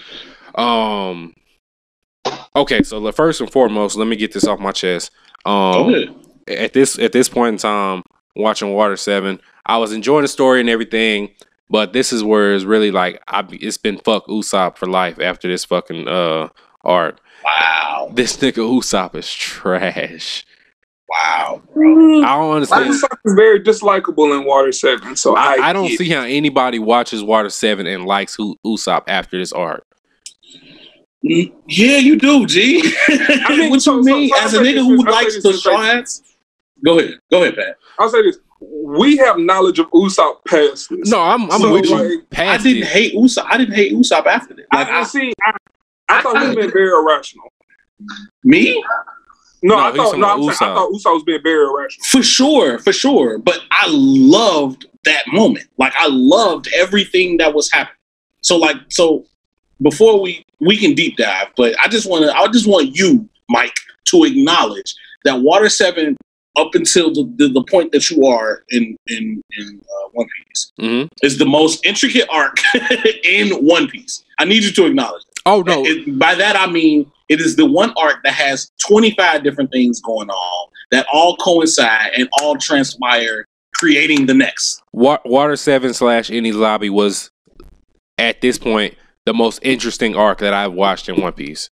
Okay, so first and foremost, let me get this off my chest. At this point in time, watching Water 7, I was enjoying the story and everything, but this is where it's really like it's been fuck Usopp for life after this fucking arc. Wow. This nigga Usopp is trash. Wow, bro. I don't understand. Usopp is very dislikable in Water 7, so I don't see how anybody watches Water 7 and likes Usopp after this arc. Yeah, you do, G. I mean, what you mean? As a nigga who likes the Straw Hats? Go ahead, Pat. I'll say this. we have knowledge of Usopp past this. No, I'm So, with you. like, Past I didn't it. hate Usopp. I didn't hate Usopp after that. Like, I thought he was being very irrational. me? No, No, I he's thought talking about I thought Usopp was being very irrational. For sure. But I loved that moment. Like, I loved everything that was happening. So before we can deep dive, but I just want you, Mike, to acknowledge that Water 7, up until the point that you are in One Piece, is the most intricate arc in One Piece. I need you to acknowledge that. Oh no! By that I mean it is the one arc that has 25 different things going on that all coincide and all transpire, creating the next. Water 7 / Enies Lobby was at this point the most interesting arc that I've watched in One Piece.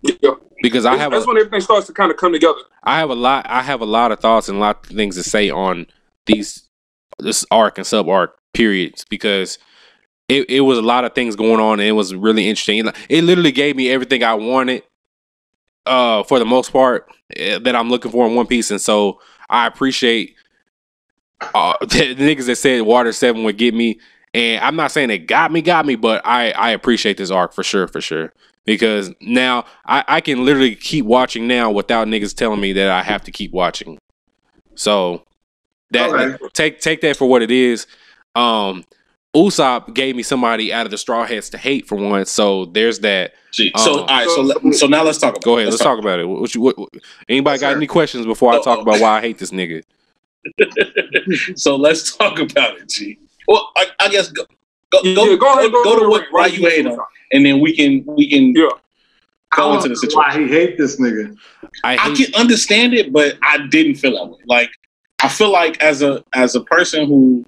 Yeah. Because that's when everything starts to kind of come together. I have a lot of thoughts and a lot of things to say on this arc and sub arc periods, because it was a lot of things going on and it was really interesting. It literally gave me everything I wanted for the most part that I'm looking for in One Piece, and so I appreciate the niggas that said Water 7 would get me. And I'm not saying it got me, but I appreciate this arc for sure. Because now I can literally keep watching now without niggas telling me that I have to keep watching. So that take that for what it is. Usopp gave me somebody out of the Straw Hats to hate for once. So there's that. All right. So now let's talk about it. Go ahead. Let's talk about it. Anybody got any questions before I talk about why I hate this nigga? So let's talk about it, G. Well, I guess go ahead, to why you hate him, and then we can go into the situation. Why he hate this nigga? I can understand it, but I didn't feel that way. Like, I feel like as a person who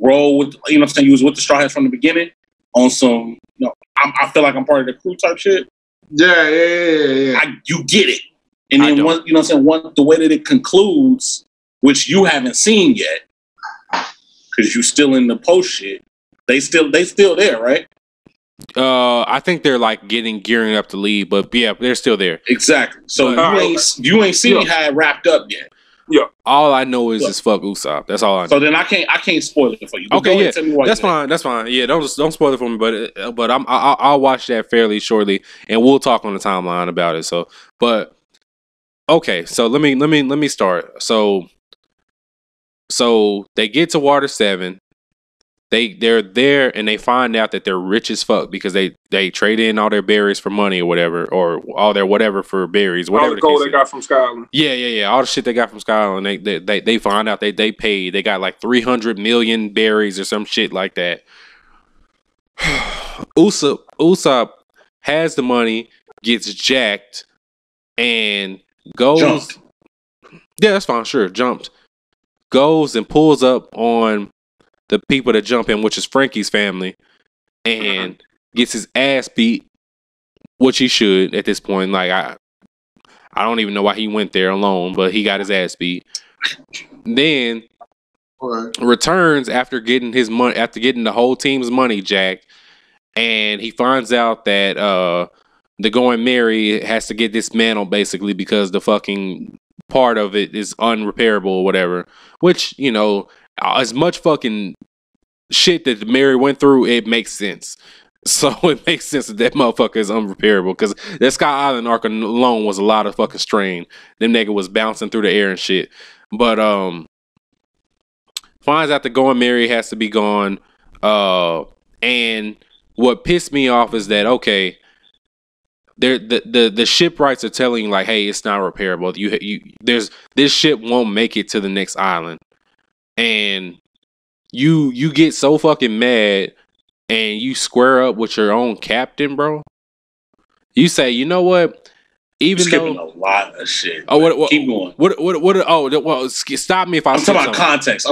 roll with, you know what I'm saying, you was with the Straw Hats from the beginning on some, I feel like I'm part of the crew type shit. Yeah. You get it. And then one, you know what I'm saying, the way that it concludes, which you haven't seen yet, because you still in the post shit, they still there, right? I think they're like gearing up to leave, but yeah, they're still there. Exactly. So you ain't seen how it wrapped up yet. Yeah. All I know is just fuck Usopp. That's all I know. So then I can't spoil it for you. But okay, yeah, that's fine. That's fine. Yeah, don't spoil it for me. But I'll watch that fairly shortly, and we'll talk on the timeline about it. So, but okay, so let me start. So they get to Water 7. They're there and they find out that they're rich as fuck because they trade in all their berries for money or whatever, or all their whatever for berries, whatever. All the gold they got from Sky Island. Yeah. All the shit they got from Sky Island. They find out they paid. They got like 300 million berries or some shit like that. Usopp has the money, gets jacked, and goes. Jumped. Yeah, that's fine. Sure, jumped. Goes and pulls up on the people that jump in, which is Frankie's family, and gets his ass beat, which he should at this point. Like I don't even know why he went there alone, but he got his ass beat. Then returns after getting his money, after getting the whole team's money jacked, and he finds out that the Going Merry has to get dismantled basically because the fucking part of it is unrepairable or whatever. Which, as much fucking shit that the Merry went through, it makes sense. So it makes sense that motherfucker is unrepairable, because that Sky Island arc alone was a lot of fucking strain. Them nigga was bouncing through the air and shit. But finds out the Going Merry has to be gone. And what pissed me off is that, okay, the shipwrights are telling you like, hey, it's not repairable. This ship won't make it to the next island. And you get so fucking mad and you square up with your own captain, bro. You say, you know what? Even skipping though a lot of shit. Oh, what, keep going. Well, stop me if I'm talking about context.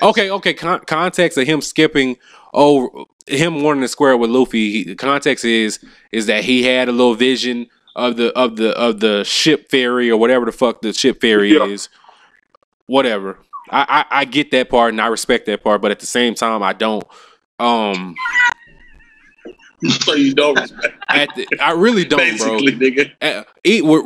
Okay. Context of him skipping over him wanting to square with Luffy. The context is that he had a little vision of the ship ferry or whatever the fuck the ship ferry is. Whatever. I get that part and I respect that part, but at the same time, I don't. So you don't respect. I really don't, Basically, bro. nigga.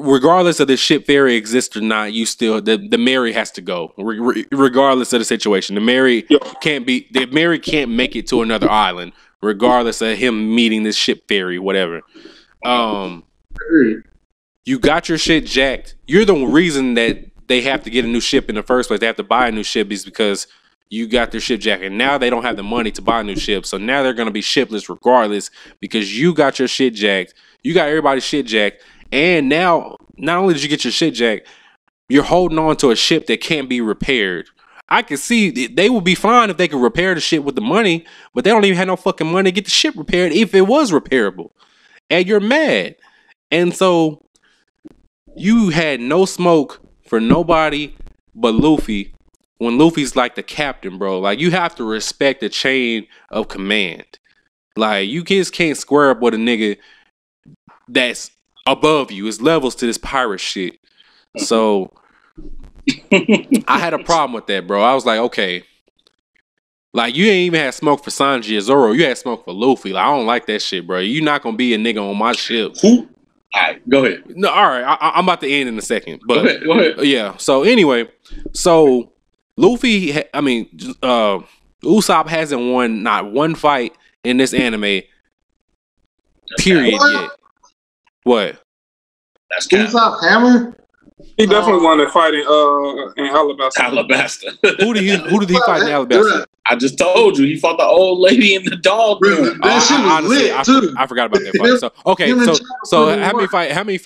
Regardless of the ship ferry exists or not, you still the Mary has to go, regardless of the situation. The Mary can't make it to another island, regardless of him meeting this ship ferry, whatever. You got your shit jacked. You're the reason that they have to get a new ship in the first place. They have to buy a new ship is because you got their ship jacked. And now they don't have the money to buy a new ship. So now they're going to be shipless regardless because you got your shit jacked. You got everybody's shit jacked. And now, not only did you get your shit jacked, you're holding on to a ship that can't be repaired. I can see they would be fine if they could repair the ship with the money, but they don't even have no fucking money to get the ship repaired if it was repairable. And you're mad. And so you had no smoke for nobody but Luffy. When Luffy's like the captain, bro, like you have to respect the chain of command. Like you just can't square up with a nigga that's above you. It's levels to this pirate shit. So I had a problem with that, bro. I was like, okay, like you ain't even had smoke for Sanji or Zoro. You had smoke for Luffy. Like I don't like that shit, bro. You're not gonna be a nigga on my ship. Who? All right, go ahead. No, all right. I'm about to end in a second, but Go ahead. yeah. So anyway, Luffy, Usopp hasn't won not one fight in this anime, period, yet. What? That's cap. Usopp Hammer? He definitely won that fight in Alabasta. Alabasta. Who did he fight in Alabasta? I just told you he fought the old lady and the dog. That shit was honestly, lit too. I forgot about that fight. So okay, so how many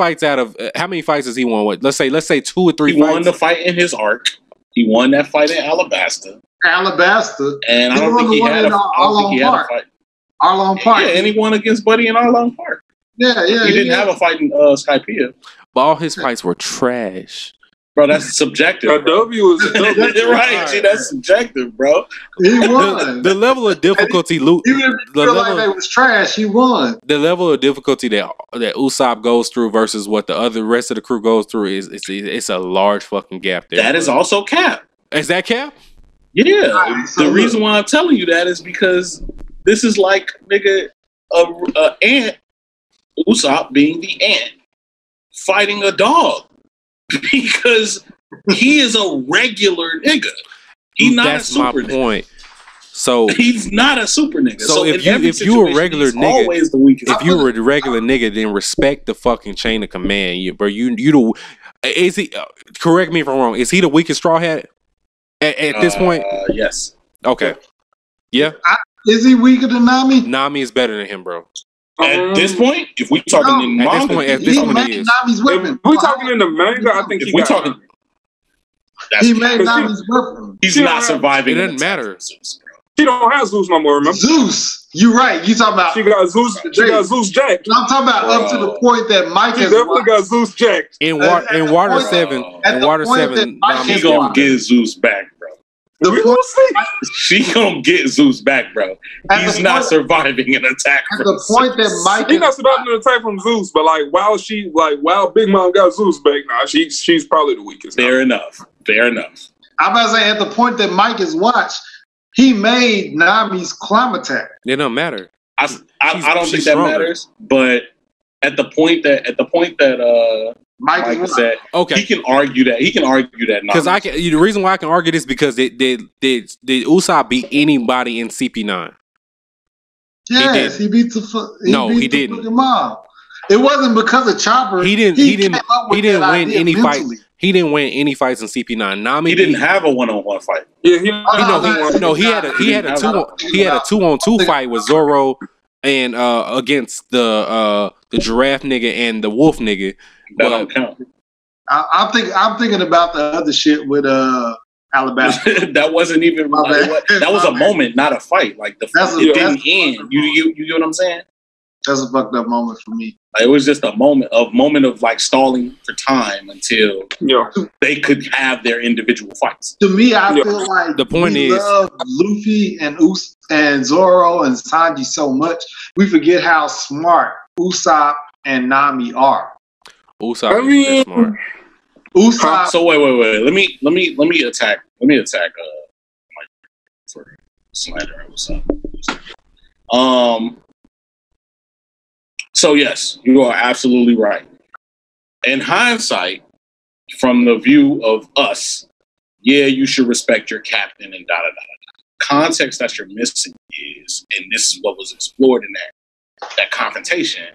fights has he won? What? Let's say 2 or 3 He fights. won the fight in his arc. He won that fight in Alabasta. And I don't think he had a fight. Arlong Park. Yeah, and he won against Buddy in Arlong Park. Yeah. He didn't have a fight in Skypiea. But all his fights were trash. Bro, that's subjective. A W is a W. Right, see, that's subjective, bro. He won. The level of difficulty, Even if you feel like they was trash, he won. The level of difficulty that Usopp goes through versus what the rest of the crew goes through it's a large fucking gap there. That is also cap. Is that cap? Yeah. Right, so the reason why I'm telling you that is because this is like, nigga, a ant, Usopp being the ant, fighting a dog. Because he is a regular nigga. He's not a super my point. So he's not a super nigga. So if you a regular nigga, always the weakest. If you were a regular nigga, then respect the fucking chain of command, bro. Is he? Correct me if I'm wrong. Is he the weakest straw hat at this point? Yes. Okay. Yeah. Is he weaker than Nami? Nami is better than him, bro. At this point, if we're talking in manga, at this point, he is. Nami's weapon. If we're talking in the manga, I think we're talking. He made Nami's weapon. He's not surviving. It doesn't matter. She don't have Zeus no more, remember? Zeus. You right. You talking about She got Zeus jacked. I'm talking about up to the point that Mike She has definitely got Zeus jacked. In Water 7, She gonna get Zeus back, bro. We will see. She gonna get Zeus back, bro. He's not surviving an attack. At the point that Mike He's not surviving an attack from Zeus, but while Big Mom got Zeus back, she's probably the weakest. Fair enough. I'm about to say at the point that Mike has watched, he made Nami's climb attack. It don't matter. I don't think that matters, but at the point that Mike said, okay, he can argue that. Because the reason why I can argue this because did Usopp beat anybody in CP9? Yes, he beat he didn't. Mom. It wasn't because of Chopper. He didn't win any fights. He didn't win any fights in CP9. Nami. He didn't have a 1-on-1 fight. Yeah, he had a 2-on-2 fight with Zoro and against the giraffe nigga and the wolf nigga. That don't count. I'm thinking about the other shit with Alabasta. That wasn't even. That was a moment, not a fight. Like the fight didn't end. You know what I'm saying? That's a fucked up moment for me. Like, it was just a moment of like stalling for time until they could have their individual fights. To me, I feel like the point is love Luffy and Zoro and Sanji so much, we forget how smart Usopp and Nami are. Usopp is smart. Usopp. So wait. Let me attack. Mike for slander Usopp. So yes, you are absolutely right. In hindsight, from the view of us, yeah, you should respect your captain and Context that you're missing is, and this is what was explored in that confrontation,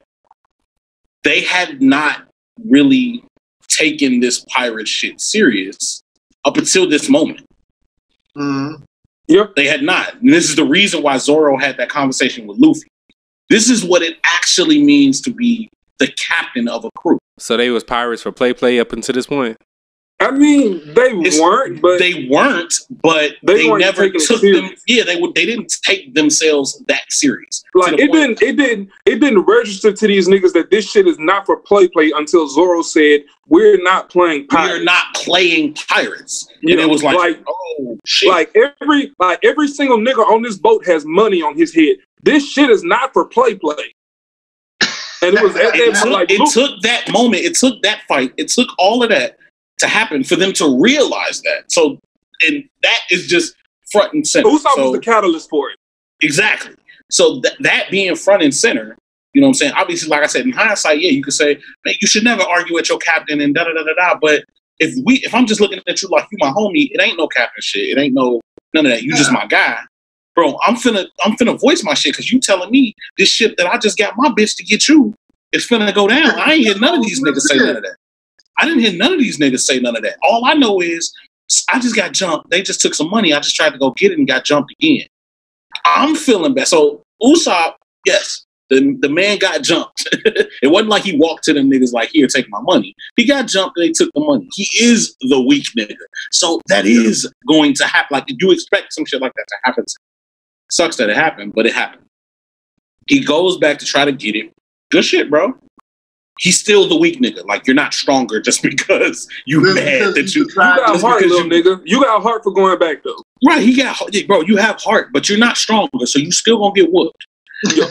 they had not really taken this pirate shit serious up until this moment. Mm-hmm. Yep. They had not. And this is the reason why Zoro had that conversation with Luffy. This is what it actually means to be the captain of a crew. So they was pirates for play up until this point? I mean, they weren't, but they never took them. Yeah, they didn't take themselves that serious. Like it didn't register to these niggas that this shit is not for play until Zoro said we're not playing pirates. We're not playing pirates. And it was like, oh shit. Like every single nigga on this boat has money on his head. This shit is not for play. And it was it took that moment, it took that fight, it took all of that to happen for them to realize that. So, and that is just front and center. Usopp was the catalyst for it. Exactly. So that being front and center, you know what I'm saying? Obviously, like I said, in hindsight, yeah, you could say, man, you should never argue at your captain and da-da-da-da-da. But if I'm just looking at you like you my homie, it ain't no captain shit. It ain't none of that. You just my guy. Bro, I'm finna voice my shit because you telling me this shit that I just got my bitch to get you is finna go down. I ain't hear none of these niggas say none of that. I didn't hear none of these niggas say none of that. All I know is I just got jumped. They just took some money. I just tried to go get it and got jumped again. I'm feeling bad. So Usopp, yes, the man got jumped. It wasn't like he walked to them niggas like, here, take my money. He got jumped and they took the money. He is the weak nigga. So that is going to happen. Like, you expect some shit like that to happen. Sucks that it happened, but it happened. He goes back to try to get it. Good shit, bro. He's still the weak nigga. Like, you're not stronger just because you mad that you got heart, little nigga. You got heart for going back though. Right, he got bro. You have heart, but you're not stronger, so you still gonna get whooped.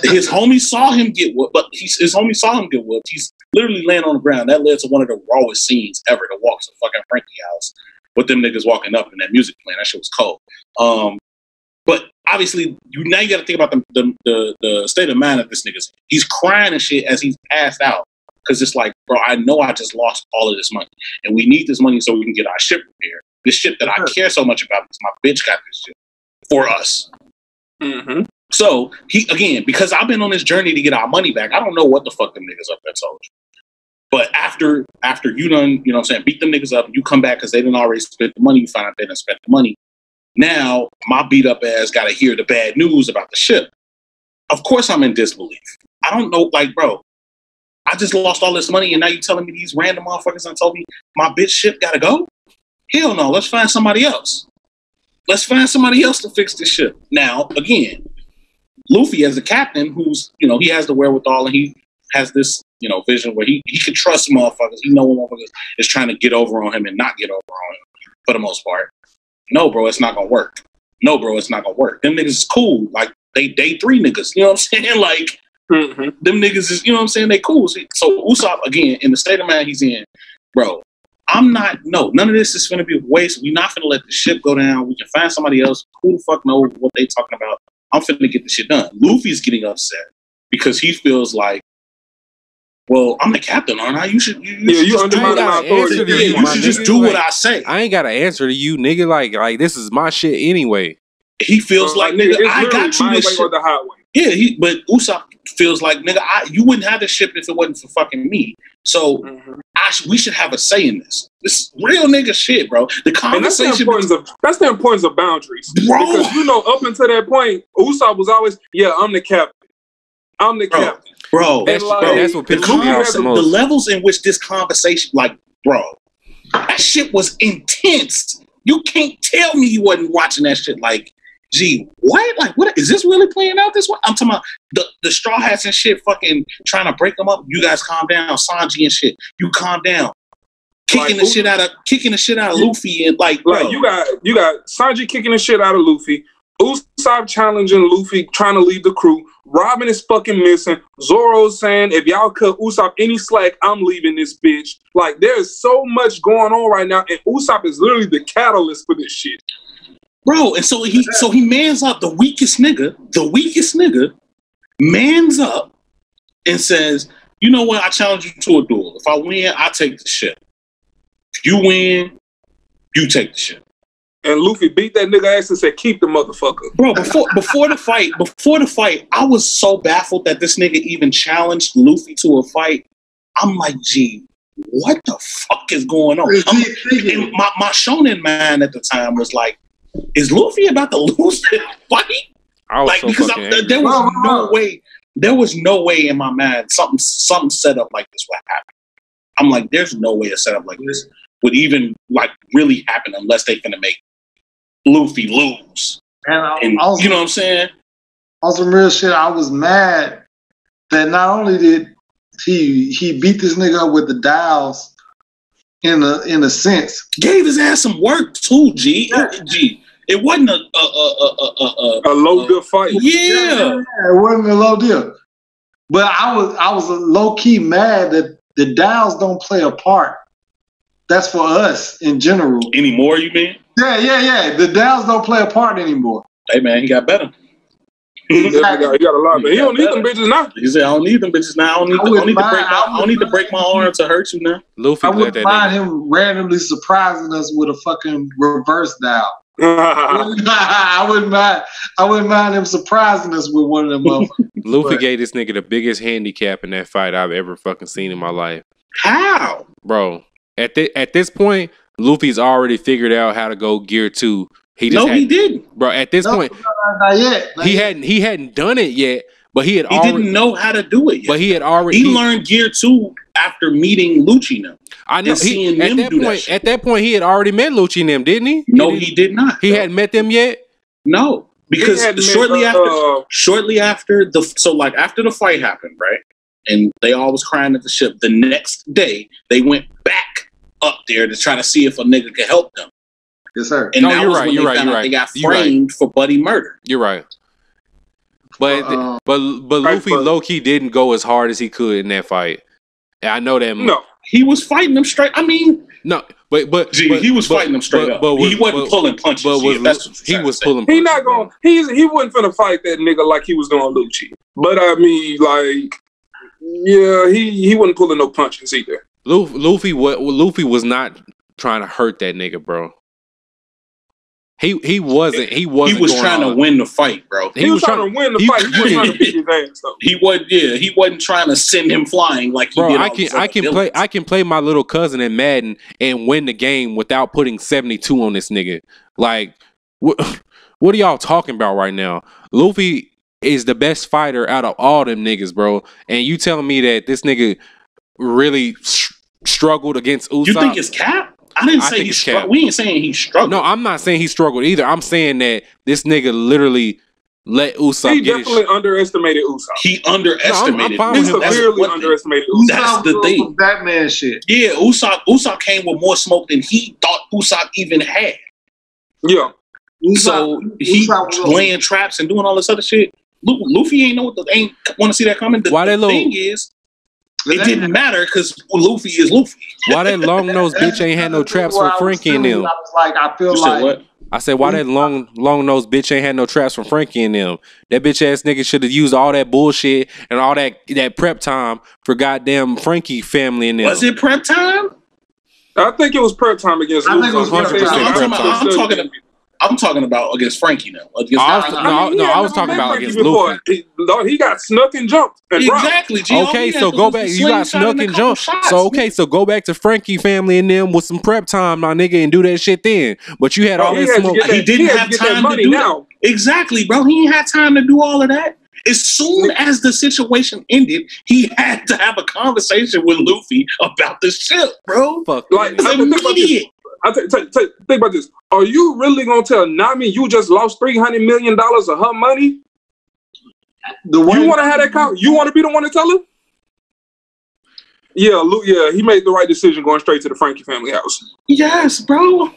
His homie saw him get whooped, but his homie saw him get whooped. He's literally laying on the ground. That led to one of the rawest scenes ever to walk to fucking Frankie house with them niggas walking up and that music playing. That shit was cold. But obviously, now you got to think about the state of mind of this nigga's. He's crying and shit as he's passed out. Because it's like, bro, I know I just lost all of this money. And we need this money so we can get our ship repaired. This ship that I care so much about because my bitch got this shit for us. Mm-hmm. So, because I've been on this journey to get our money back, I don't know what the fuck them niggas up there told you. But after you done, you know what I'm saying, beat them niggas up, and you come back because they didn't already spend the money, you find out they didn't spend the money. Now, my beat up ass got to hear the bad news about the ship. Of course I'm in disbelief. I don't know, like, bro, I just lost all this money and now you telling me these random motherfuckers done told me my bitch ship gotta go? Hell no, let's find somebody else. Let's find somebody else to fix this ship. Now, again, Luffy as the captain who's, you know, he has the wherewithal and he has this, you know, vision where he can trust motherfuckers. He knows motherfuckers is trying to get over on him and not get over on him for the most part. No, bro, it's not gonna work. No, bro, it's not gonna work. Them niggas is cool. Like, they day 3 niggas. You know what I'm saying? Like, them niggas is, you know what I'm saying? They cool. So Usopp, again, in the state of mind he's in, bro, none of this is gonna be a waste. We're not gonna let the ship go down. We can find somebody else. Who the fuck knows what they talking about? I'm finna get the shit done. Luffy's getting upset because he feels like, well, I'm the captain, aren't I? You should just do what I say. I ain't got an answer to you, nigga. Like this is my shit anyway. He feels like, nigga, I got you this shit. The highway. Yeah, but Usopp feels like, nigga, you wouldn't have this ship if it wasn't for fucking me. So we should have a say in this. This is real nigga shit, bro. The conversation. That's the importance of boundaries, bro. Because you know, up until that point, Usopp was always, I'm the captain. I'm the captain. Bro, that's what pisses me off the most. The levels in which this conversation, like, bro, that shit was intense. You can't tell me you wasn't watching that shit. Like, gee, what? Like, what is this really playing out this way? I'm talking about the Straw Hats and shit, fucking trying to break them up. You guys calm down, Sanji and shit. You calm down. Kicking the shit out of Luffy and like, bro. You got Sanji kicking the shit out of Luffy. Usopp challenging Luffy, trying to leave the crew. Robin is fucking missing. Zoro's saying, if y'all cut Usopp any slack, I'm leaving this bitch. Like, there's so much going on right now, and Usopp is literally the catalyst for this shit. Bro, and so he mans up, the weakest nigga mans up and says, you know what, I challenge you to a duel. If I win, I take the shit. If you win, you take the shit. And Luffy beat that nigga ass and said, keep the motherfucker. Bro, before the fight, I was so baffled that this nigga even challenged Luffy to a fight. I'm like, gee, what the fuck is going on? And my shonen mind at the time was like, is Luffy about to lose this fight? I was so because fucking there was no way. There was no way in my mind something set up like this would happen. I'm like, there's no way a setup like this would even like really happen unless they finna make Luffy lose. And also, you know what I'm saying? On some real shit, I was mad that not only did he beat this nigga up with the dials in a sense, gave his ass some work too. It wasn't a low deal fight. Yeah, it wasn't a low deal. But I was low key mad that the dials don't play a part. That's for us in general. Anymore, you mean? Yeah. The dials don't play a part anymore. Hey man, he got better. He got a lot, but he don't need them bitches now. He said, I don't need them bitches now. I don't need to break my arm to hurt you now. Luffy, I wouldn't mind him randomly surprising us with a fucking reverse dial. I wouldn't mind him surprising us with one of them motherfuckers. Luffy gave this nigga the biggest handicap in that fight I've ever fucking seen in my life. How? Bro, at this point, Luffy's already figured out how to go Gear 2. He didn't. Bro, at this point, not yet. He hadn't done it yet, but he didn't know how to do it yet. But he learned Gear 2 after meeting Lucci now. I know. At that point, he had already met Lucci and them, didn't he? No, he did not. He hadn't met them yet? No. Because shortly after the fight happened, right? And they all was crying at the ship. The next day, they went back up there to try to see if a nigga could help them. Yes, sir. And you're right. They got framed for bloody murder. You're right. But Luffy low-key didn't go as hard as he could in that fight. And I know that. No, he was fighting them straight. I mean, no, but he was fighting them straight up. He wasn't pulling punches. He was pulling. He not going. He wasn't finna fight that nigga like he was doing Lucci. But I mean, like, yeah, he wasn't pulling no punches either. Luffy was not trying to hurt that nigga, bro. He wasn't. He was trying to win the fight, bro. He was trying to win the fight. He wasn't trying to beat his ass, though. He wasn't trying to send him flying like he did. I can play my little cousin in Madden and win the game without putting 72 on this nigga. Like, what are y'all talking about right now? Luffy is the best fighter out of all them niggas, bro. And you telling me that this nigga really struggled against Usopp? You think it's cap? I didn't say he struggled. We ain't saying he struggled. No, I'm not saying he struggled either. I'm saying that this nigga literally let Usopp He definitely underestimated Usopp. He underestimated him. He severely underestimated Usopp. That's the thing. Batman shit. Yeah, Usopp came with more smoke than he thought Usopp even had. Yeah. So he laying traps and doing all this other shit. Luffy ain't want to see that coming. The thing is, it didn't matter because Luffy is Luffy. Why that long nosed bitch ain't had no traps from Frankie and them? I said, why that long nosed bitch ain't had no traps from Frankie and them? That bitch ass nigga should have used all that bullshit and all that prep time for goddamn Frankie family and them. Was it prep time? I think it was prep time against Luffy. I think it was 100% prep time. I'm talking about against Frankie now. I was talking about against Luffy. He got snuck and jumped. Exactly. Okay, so go back. You got snuck and jumped. So go back to Frankie family and them with some prep time, my nigga, and do that shit then. But you had all that smoke. He didn't have time to do that. Exactly, bro. He ain't had time to do all of that. As soon as the situation ended, he had to have a conversation with Luffy about the ship, bro. Fuck, like immediate. Think about this. Are you really gonna tell Nami you just lost $300 million of her money? You want to have that comment? You want to be the one to tell her? Yeah, he made the right decision going straight to the Frankie family house. Yes, bro.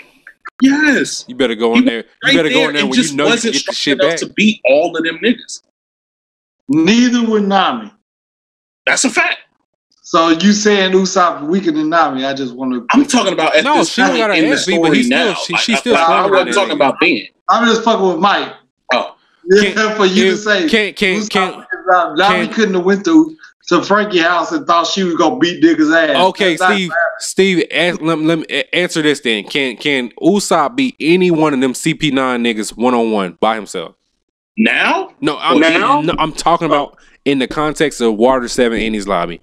Yes. You better go in there. You better go in there when you know you can get the shit back. To beat all of them niggas. Neither would Nami. That's a fact. So you saying Usopp weaker than Nami? I just want to. I'm talking about at this point in the story now. She's still. I wasn't talking about Ben. I'm just fucking with Mike. Oh, for you to say. Can't. Nami couldn't have went through to Frankie house and thought she was gonna beat niggas' ass. Okay, Steve, let me answer this then. Can Usopp beat any one of them CP9 niggas 1-on-1 by himself? Now? No, I'm talking about in the context of Water 7 in his lobby.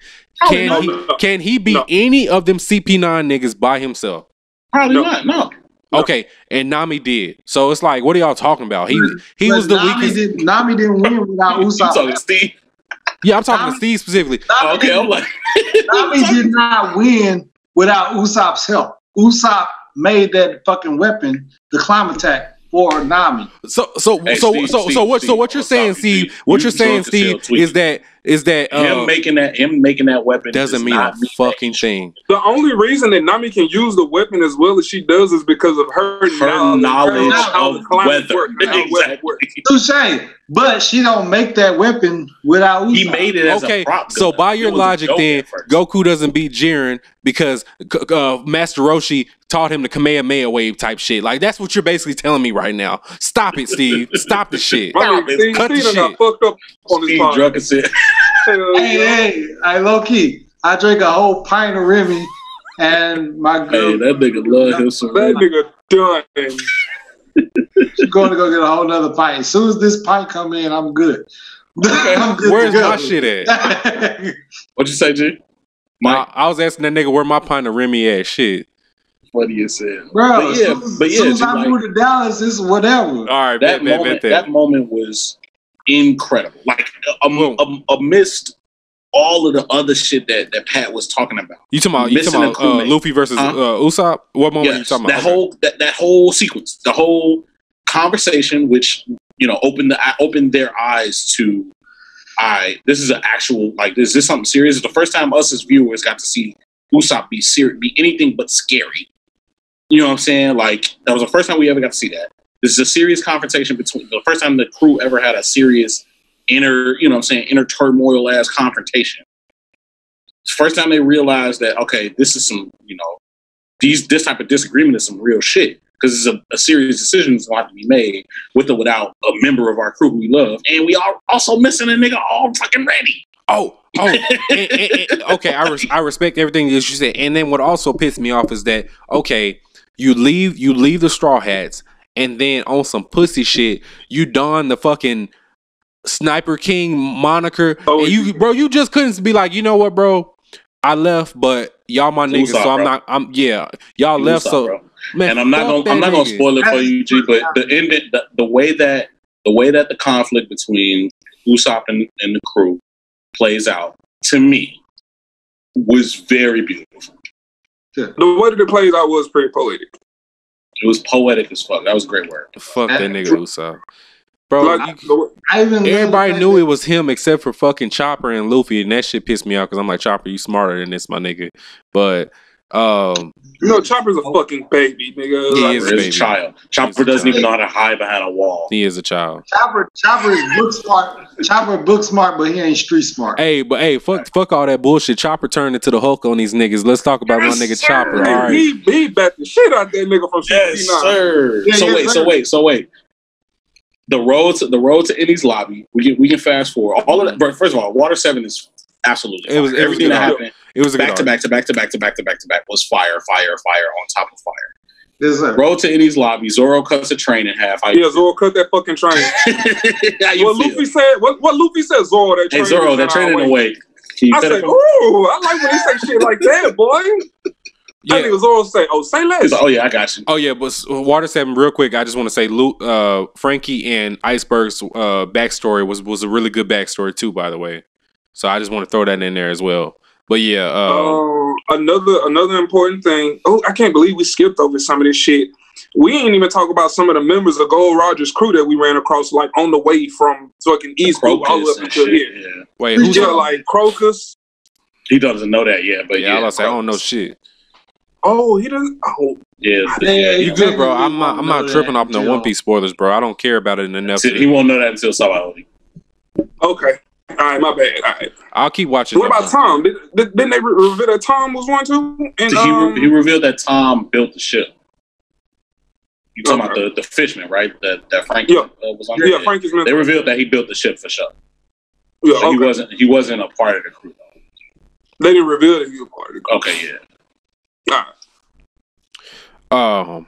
Can he beat any of them CP9 niggas by himself? Probably not. No. Okay, and Nami did. So it's like, what are y'all talking about? He was the weakest. Nami didn't win without Usopp. You talking to Steve? Yeah, I'm talking to Steve specifically. Okay, I'm like, Nami did not win without Usopp's help. Usopp made that fucking weapon, the climb attack, for Nami. So what you're saying, Steve? What you're saying, Steve, is that him making that weapon doesn't mean a fucking thing. The only reason that Nami can use the weapon as well as she does is because of her knowledge of weather. Exactly. Touché. But she don't make that weapon without Usopp. He made it as a prop. So by your logic, then Goku doesn't beat Jiren because Master Roshi taught him the Kamehameha wave type shit. Like that's what you're basically telling me right now. Stop it, Steve. Stop the shit. Cut the shit. Got fucked up on this part. Drunk as shit. Hey, low key. I drank a whole pint of Remy, and my girl. Hey, that nigga love him so that nigga done. She's going to go get a whole nother pint. As soon as this pint come in, I'm good. Okay. I'm good. Where's my shit at? What'd you say, G? Mike? I was asking that nigga where my pint of Remy at. Shit. What do you say, bro? As soon as I moved to Dallas, it's whatever. All right, that moment was incredible. Like amidst all of the other shit that Pat was talking about. You talking about Luffy versus Usopp? What moment are you talking about? That whole sequence, the whole conversation, which opened their eyes to, this is an actual this is something serious. It's the first time us as viewers got to see Usopp be anything but scary. You know what I'm saying? Like that was the first time we ever got to see that. This is a serious confrontation between the first time the crew ever had a serious inner turmoil ass confrontation. It's the first time they realized that, okay, this is some, this type of disagreement is some real shit. Because it's a serious decision that's going to have to be made with or without a member of our crew who we love. And we are also missing a nigga all fucking ready. Okay, I respect everything that you said. And then what also pissed me off is that, okay, you leave the Straw Hats, and then on some pussy shit, you don the fucking Sniper King moniker. And you just couldn't be like, you know what, bro? I left, but y'all my niggas, so I'm not. Y'all left, so bro. Man, and I'm not gonna spoil it for you, G. But the way that the conflict between Usopp and the crew plays out, to me, was very beautiful. The way that it plays out was pretty poetic. It was poetic as fuck. That was a great word. Fuck that nigga Usopp. Bro, everybody knew it was him except for fucking Chopper and Luffy, and that shit pissed me off because I'm like, Chopper, you smarter than this, my nigga. But Chopper's a fucking baby, nigga. He is a baby. Child. Chopper doesn't even know how to hide behind a wall. He is a child. Chopper is book smart. Chopper book smart, but he ain't street smart. Fuck all that bullshit. Chopper turned into the Hulk on these niggas. Let's talk about my nigga Chopper. All right. He beat back the shit out that nigga from 69. Yes, sir. So wait. The road to Eddie's lobby. We can fast forward all of that. But first of all, Water 7 is absolutely. Everything that happened. It was back to back was fire on top of fire. Yes, road to Eddie's lobby. Zoro cuts a train in half. Zoro cut that fucking train. What Luffy said, Zoro, that train. Hey, Zoro, that train in the way. I said, ooh, I like when they say shit like that, boy. Yeah. I think Zoro say, say less. Like, yeah, I got you. Oh, yeah, but Water 7, real quick, I just want to say Frankie and Iceberg's backstory was a really good backstory, too, by the way. So I just want to throw that in there as well. But yeah. Another important thing. Oh, I can't believe we skipped over some of this shit. We ain't even talk about some of the members of Gold Roger's crew that we ran across, like on the way from fucking East Blue all up until here. Yeah. Wait, who's like Crocus? He doesn't know that yet, but I don't know shit. Oh, he doesn't. Oh, yeah. You good, bro? I'm not tripping off no One Piece spoilers, bro. I don't care about it enough. He won't know that until Sabaody. Okay. All right, my bad. All right. I'll keep watching. What about Tom? Didn't they reveal that Tom was one too? And, he revealed that Tom built the ship. You talking about the fisherman, right? That Frankie was on. Yeah, Frankie's mentor. They revealed that he built the ship for sure. Yeah, So okay. he wasn't a part of the crew. They didn't reveal that he was part of the crew. Okay, yeah. All right.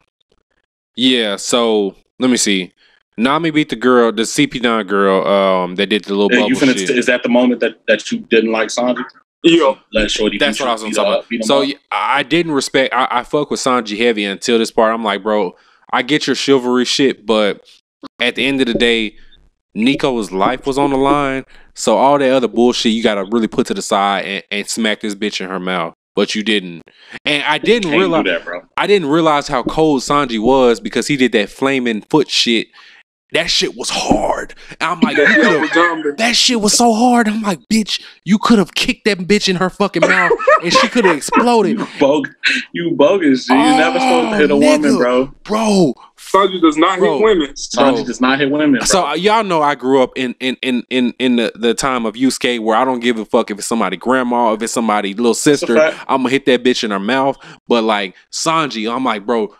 Yeah, so let me see. Nami beat the girl, the CP9 girl, that did the little Hey, bubble shit. is that the moment that you didn't like Sanji? Yeah. Let Shorty That's what I was gonna talk about. So I didn't respect. I fuck with Sanji heavy until this part. I'm like, bro, I get your chivalry shit, but at the end of the day, Nico's life was on the line. So all that other bullshit you gotta really put to the side and smack this bitch in her mouth. But you didn't. And I didn't realize do that, bro. I didn't realize how cold Sanji was because he did that flaming foot shit. That shit was hard. And I'm like, that shit was so hard. I'm like, bitch, you could have kicked that bitch in her fucking mouth and she could have exploded. You bogus. You're never supposed to hit a woman, bro. Bro. Sanji does not hit women. Sanji does not hit women, bro. So y'all know I grew up in the time of Yusuke where I don't give a fuck if it's somebody grandma, if it's somebody little sister, I'm gonna hit that bitch in her mouth. But like Sanji, I'm like, bro,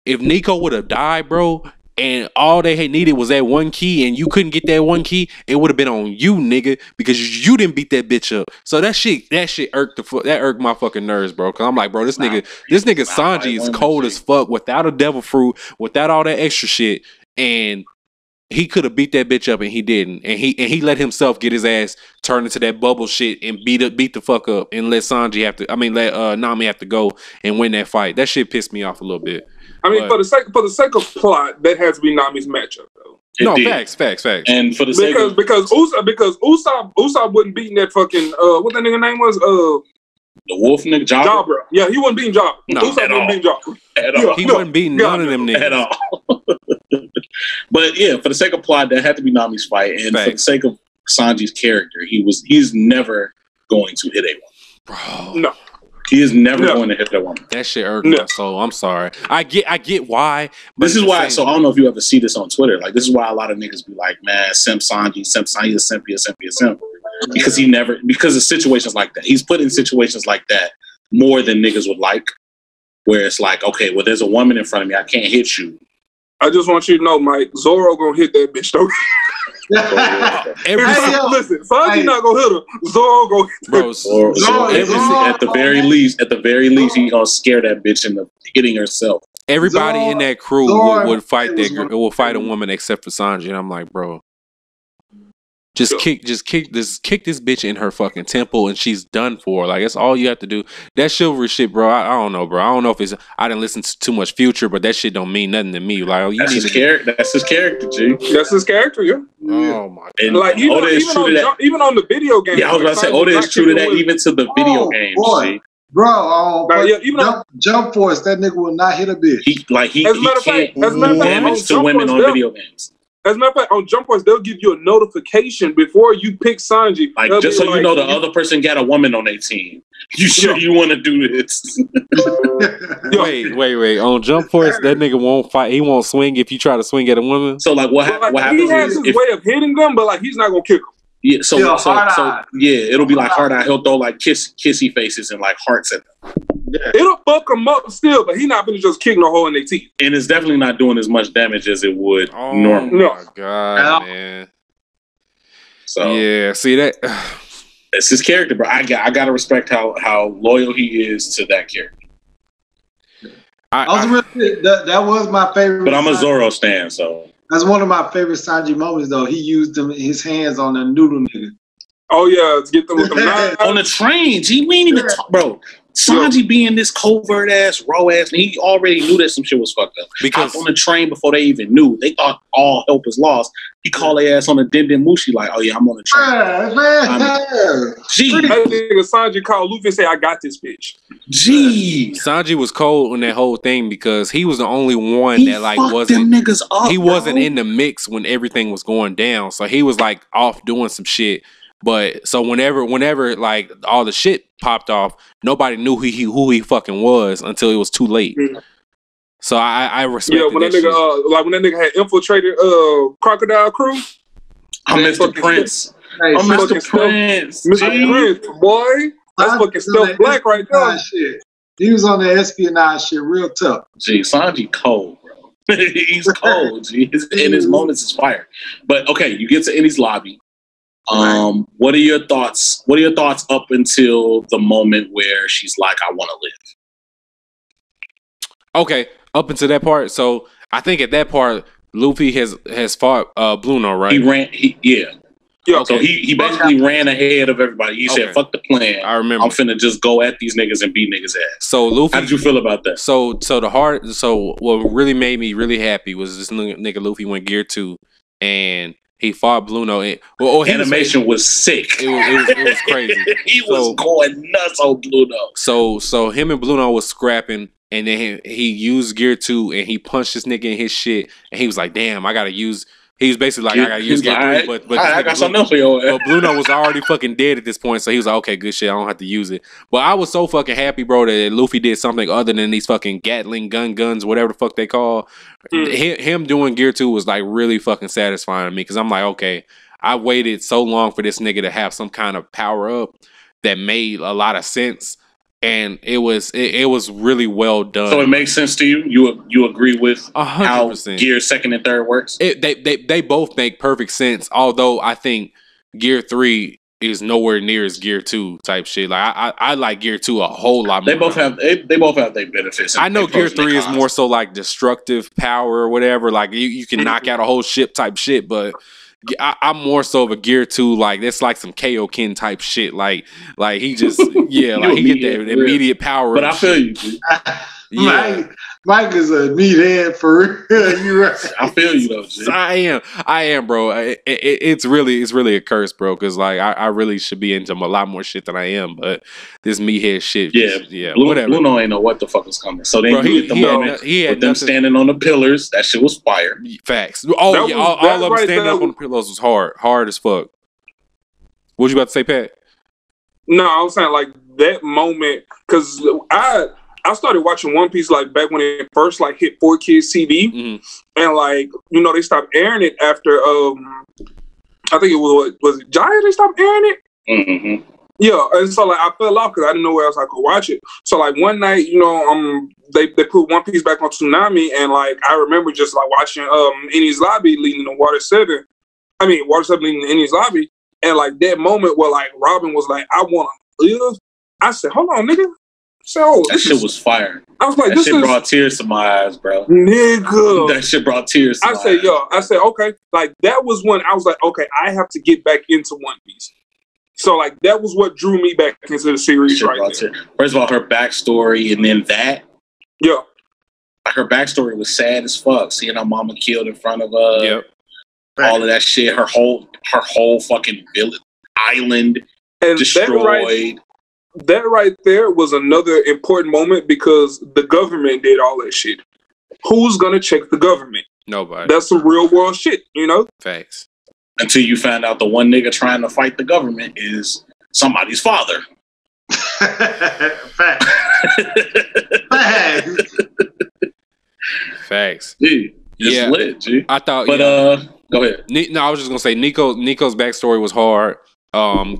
if Nico would have died, bro, and all they had needed was that one key, and you couldn't get that one key, it would have been on you, nigga, because you didn't beat that bitch up. So that shit irked my fucking nerves, bro. Cause I'm like, bro, this nigga Sanji is cold as fuck without a devil fruit, without all that extra shit, and he could have beat that bitch up and he didn't, and he let himself get his ass turned into that bubble shit and beat the fuck up and let Nami have to go and win that fight. That shit pissed me off a little bit. I mean, for the sake of plot, that has to be Nami's matchup, though. Facts. And for the sake of because Usopp wasn't beating that fucking what that nigga name was the wolf nigga Jabra. Yeah, he wasn't beating Jabra. No, Usopp wasn't beating Jabra at all. He wasn't beating none of them niggas at all. But yeah, for the sake of plot, that had to be Nami's fight, and for the sake of Sanji's character, he's never going to hit a woman. Bro. No. He is never going to hit that woman. That shit irked my soul. I'm sorry. I get why. This is why. So I don't know if you ever see this on Twitter. Like, this is why a lot of niggas be like, "Man, simp Sanji, simp Sanji, a simp, a simp, a simp," because of situations like that. He's put in situations like that more than niggas would like, where it's like, okay, well, there's a woman in front of me, I can't hit you. I just want you to know, Mike, Zoro gonna hit that bitch though. Listen, Sanji not gonna hit her. Zoro gonna hit bro. At the very least, he gonna scare that bitch into hitting herself. Everybody in that crew would fight a woman except for Sanji, and I'm like, bro, just kick this bitch in her fucking temple, and she's done for. Like, that's all you have to do. That chivalry shit, bro. I don't know, bro. I don't know if I didn't listen to too much Future, but that shit don't mean nothing to me. Like, that's his character. That's his character, G. That's his character, yeah. Oh my god. And like even on the video game. Yeah, I was about to say Oda is true to that, even to the video games, G. Bro, Jump Force, that nigga will not hit a bitch. He can't do damage to women on video games. As a matter of fact, on Jump Force, they'll give you a notification before you pick Sanji. Like, just so you know, the other person got a woman on their team. You sure you want to do this? Wait. On Jump Force, that nigga won't fight. He won't swing if you try to swing at a woman. So, like, what happens? He has his way of hitting them, but like he's not gonna kick them. Yeah, so it'll be like hard eye. He'll throw like kissy faces and like hearts at them. Yeah. It'll fuck them up still, but he's not gonna just kick no hole in their teeth. And it's definitely not doing as much damage as it would normally. Oh my god, man. So yeah, see that. It's his character, bro. I gotta respect how loyal he is to that character. That was my favorite. But I'm a Zoro stan, so that's one of my favorite Sanji moments. Though he used his hands on the noodle nigga. Oh yeah, to get them with the knife on the train. Gee, we ain't even talk, bro. Sanji being this covert ass, raw ass, and he already knew that some shit was fucked up. Because on the train before they even knew, they thought all help was lost. He called their ass on the Din Mushi like, "Oh yeah, I'm on the train." Gee, that nigga Sanji called Luffy and say, "I got this bitch." Gee, Sanji was cold on that whole thing because he was the only one that like wasn't niggas up, he wasn't in the mix when everything was going down. So he was like off doing some shit. But so whenever like all the shit popped off, nobody knew who he fucking was until it was too late. Mm-hmm. So I respect. Yeah, when that nigga when that nigga had infiltrated Crocodile Crew. I'm Mr. Prince. I'm Mr. Prince. Mr. Prince, boy. That's fucking Stealth Black right there. Shit. He was on the espionage shit real tough. Gee, Sanji cold, bro. He's cold. Gee. In his moments is fire. But okay, you get to Eni's lobby. What are your thoughts? What are your thoughts up until the moment where she's like, "I want to live"? Okay, up until that part. So I think at that part, Luffy has fought Bluno, right? Yeah. Yeah. So he basically ran ahead of everybody. He said, "Fuck the plan. I remember. I'm finna just go at these niggas and beat niggas' ass." So Luffy, how did you feel about that? So what really made me really happy was this nigga Luffy went Gear 2 and he fought Bluno. Animation was sick. It was crazy. He was going nuts on Bluno. So him and Bluno was scrapping, and then he used Gear 2 and he punched this nigga in his shit, and he was like, "Damn, I gotta use." He was basically like, "I gotta use Gear 3," but I got something else for you. But Bluno was already fucking dead at this point, so he was like, "Okay, good shit, I don't have to use it." But I was so fucking happy, bro, that Luffy did something other than these fucking Gatling guns, whatever the fuck they call. Him doing Gear 2 was like really fucking satisfying to me, because I'm like, okay, I waited so long for this nigga to have some kind of power up that made a lot of sense. And it was really well done. So it makes sense to you. You agree with 100%. How Gear 2nd and 3rd works? They both make perfect sense. Although I think Gear 3 is nowhere near as Gear 2 type shit. Like I like Gear 2 a whole lot more. They both have their benefits. I know Gear 3 is more so like destructive power or whatever. Like you can knock out a whole ship type shit, but I'm more so of a Gear 2, like that's like some Kaioken type shit. Like he just like he get that immediate power. But I feel you. Yeah. Mike is a meathead for real. You're right. I feel you though, G. I am, bro. It's really a curse, bro. Because like I really should be into a lot more shit than I am, but this meathead shit, whatever. Bluno ain't know what the fuck was coming. So then bro, you hit the moment with them standing on the pillars. That shit was fire. Facts. Oh yeah, all of them standing up on the pillars was hard as fuck. What you about to say, Pat? No, I was saying like that moment, because I started watching One Piece like back when it first like hit 4Kids TV, and like they stopped airing it after I think it was it Giant they stopped airing it. Mm-hmm. Yeah, and so like I fell off because I didn't know where else I could watch it. So like one night, they put One Piece back on Toonami, and like I remember just like watching Enies Lobby leading to Water 7. Water 7 leading to Enies Lobby, and like that moment where like Robin was like, "I want to live." I said, "Hold on, nigga." So that shit was fire. I was like, that shit brought tears to my eyes, bro. Nigga. That shit brought tears to my eyes. I said, okay. Like, that was when I was like, okay, I have to get back into One Piece. So, like, that was what drew me back into the series right there. First of all, her backstory, and then that. Yeah. Her backstory was sad as fuck. Seeing her mama killed in front of her. Yep. All of that shit. Her whole fucking village, island and destroyed. That right there was another important moment because the government did all that shit. Who's gonna check the government? Nobody. That's some real world shit, Facts. Until you find out the one nigga trying to fight the government is somebody's father. Facts. Facts. Gee, it's lit, G. I thought, but go ahead. No, I was just gonna say Nico's backstory was hard.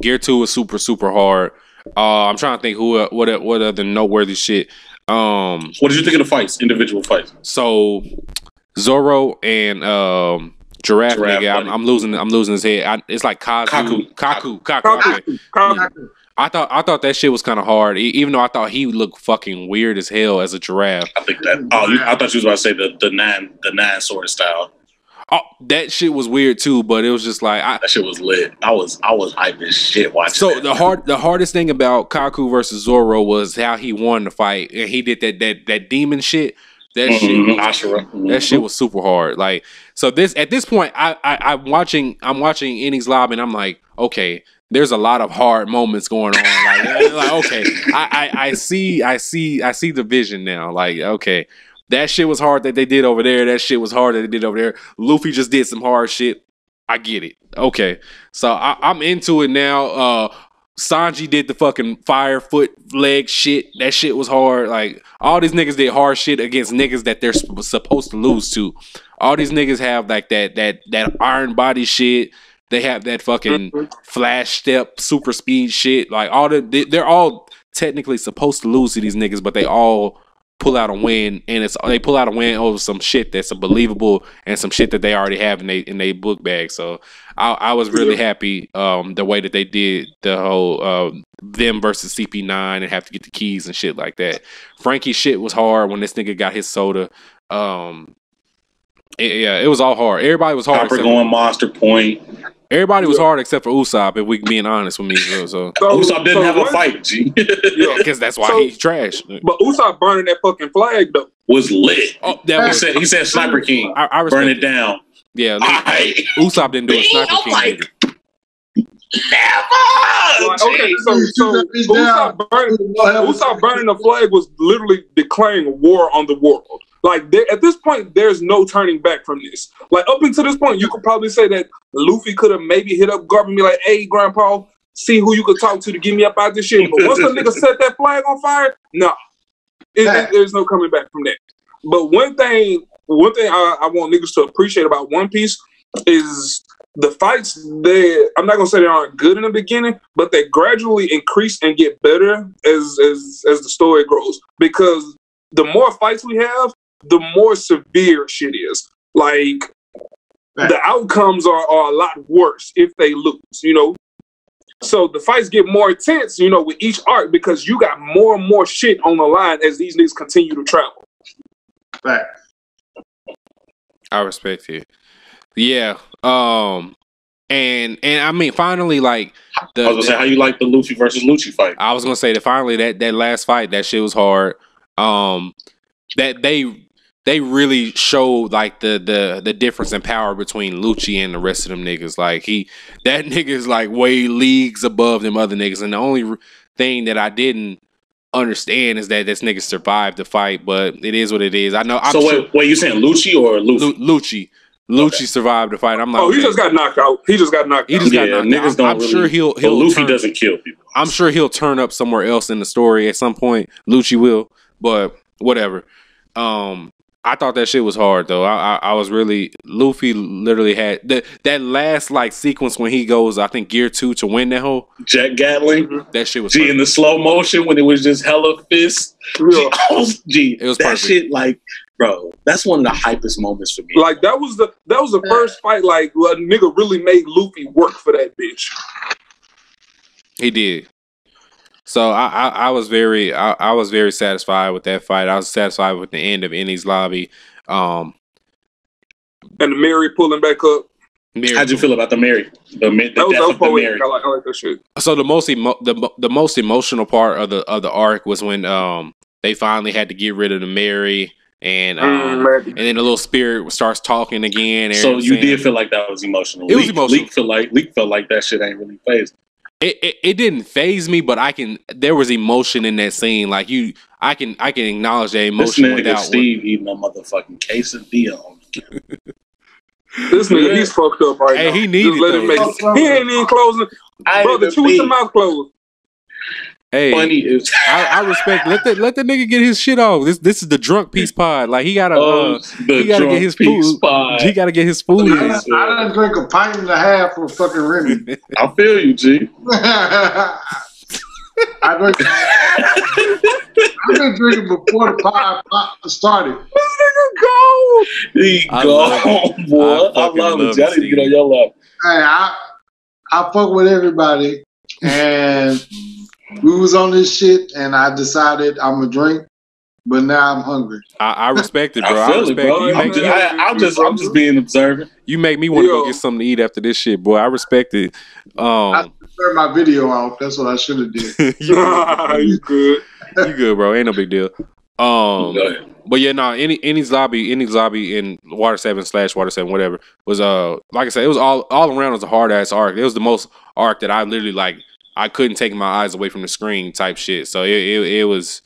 Gear 2 was super, super hard. I'm trying to think what other noteworthy shit. What did you think of the fights? Individual fights. So Zoro and Giraffe nigga, I'm losing his head. It's like Kaku. I thought that shit was kind of hard, even though I thought he looked fucking weird as hell as a giraffe. I think that. I thought you was about to say the nine sword style. Oh, that shit was weird too, but it was just like that shit was lit. I was hyped as shit watching. So the hardest thing about Kaku versus Zoro was how he won the fight, and he did that demon shit. That shit, Ashura. That shit was super hard. Like, so at this point, I'm watching Enies Lobby, and I'm like, okay, there's a lot of hard moments going on. Like okay, I see the vision now. Like, okay. That shit was hard that they did over there. That shit was hard that they did over there. Luffy just did some hard shit. I get it. Okay. So I'm into it now. Sanji did the fucking fire foot leg shit. That shit was hard. Like, all these niggas did hard shit against niggas that they're supposed to lose to. All these niggas have like that iron body shit. They have that fucking flash step super speed shit. Like, they're all technically supposed to lose to these niggas, but they all pull out a win, and they pull out a win over some shit that's believable and some shit that they already have in they book bag. So I was really happy the way that they did the whole them versus CP9 and have to get the keys and shit like that. Frankie's shit was hard when this nigga got his soda. It was all hard. Everybody was hard. Copper going Monster Point. Everybody was hard except for Usopp, if we being honest with me. So Usopp didn't have a fight, G. Because that's why he's trash. But Usopp burning that fucking flag though was lit. Oh, that was, he said Sniper King. I burn it down. Yeah, Usopp didn't do a Sniper King like, either. Never. Okay, so Usopp burning the flag was literally declaring war on the world. Like at this point, there's no turning back from this. Like up until this point, you could probably say that Luffy could have maybe hit up Garp and be like, "Hey, Grandpa, see who you could talk to get me up out this shit." But once the nigga set that flag on fire, nah, there's no coming back from that. But one thing I want niggas to appreciate about One Piece is the fights. I'm not gonna say they aren't good in the beginning, but they gradually increase and get better as the story grows. Because the more fights we have, the more severe shit is. Like the outcomes are a lot worse if they lose, you know. So the fights get more intense, you know, with each arc because you got more and more shit on the line as these niggas continue to travel. Right. I respect it. Yeah. And I mean, finally, like I was gonna say, how you like the Luffy versus Lucci fight? I was gonna say that finally that last fight, that shit was hard. That they really showed like the difference in power between Lucci and the rest of them niggas. Like that nigga is like way leagues above them other niggas. And the only thing that I didn't understand is that this nigga survived the fight, but it is what it is. I know. Wait, you saying Lucci or Luffy? Lucci survived the fight. I'm like, he just got knocked out. He just got knocked out. I'm sure he'll Luffy doesn't kill people. I'm sure he'll turn up somewhere else in the story at some point. Lucci will, but whatever. I thought that shit was hard though. I was really, Luffy literally had that last like sequence when he goes, I think Gear 2 to win that whole Jet Gatling. That shit was perfect. In the slow motion when it was just hella fists. It was that perfect. Shit like, bro, that's one of the hypest moments for me. Like that was the first fight like a nigga really made Luffy work for that bitch. He did. So I was very satisfied with that fight. I was satisfied with the end of Enies Lobby. And the Mary pulling back up. How'd you feel about the Mary? The was poetic. I like that shit. So the most emotional part of the arc was when they finally had to get rid of the Mary. And then the little spirit starts talking again. So you did feel like that was emotional. It was emotional. Leak felt like that shit ain't really phased. It didn't phase me, but there was emotion in that scene. Like I can acknowledge that emotion. This nigga Steve eating a motherfucking quesadilla. This nigga, he's fucked up right now. He needed He ain't even closing. Brother, chew with your mouth closed. Hey, funny is I respect. Let the nigga get his shit off. This is the drunk peace pod. Like he gotta get his food. He gotta get his food. I done drink a pint and a half for fucking Remy. I feel you, G. I've been drinking before the pod started. He gone, boy. I love it. I need to get on your lap. Hey, I fuck with everybody, and we was on this shit, and I decided I'm gonna drink, but now I'm hungry. I respect it, bro. I respect it. I'm just being observant. You make me want to go get something to eat after this shit, boy. I respect it. I turned my video off. That's what I should have did. You good? You good, bro? Ain't no big deal. But yeah, no. Enies Lobby, in Water 7/Water 7, whatever was like I said, it was all around was a hard ass arc. It was the most arc that I literally like. I couldn't take my eyes away from the screen type shit. So it was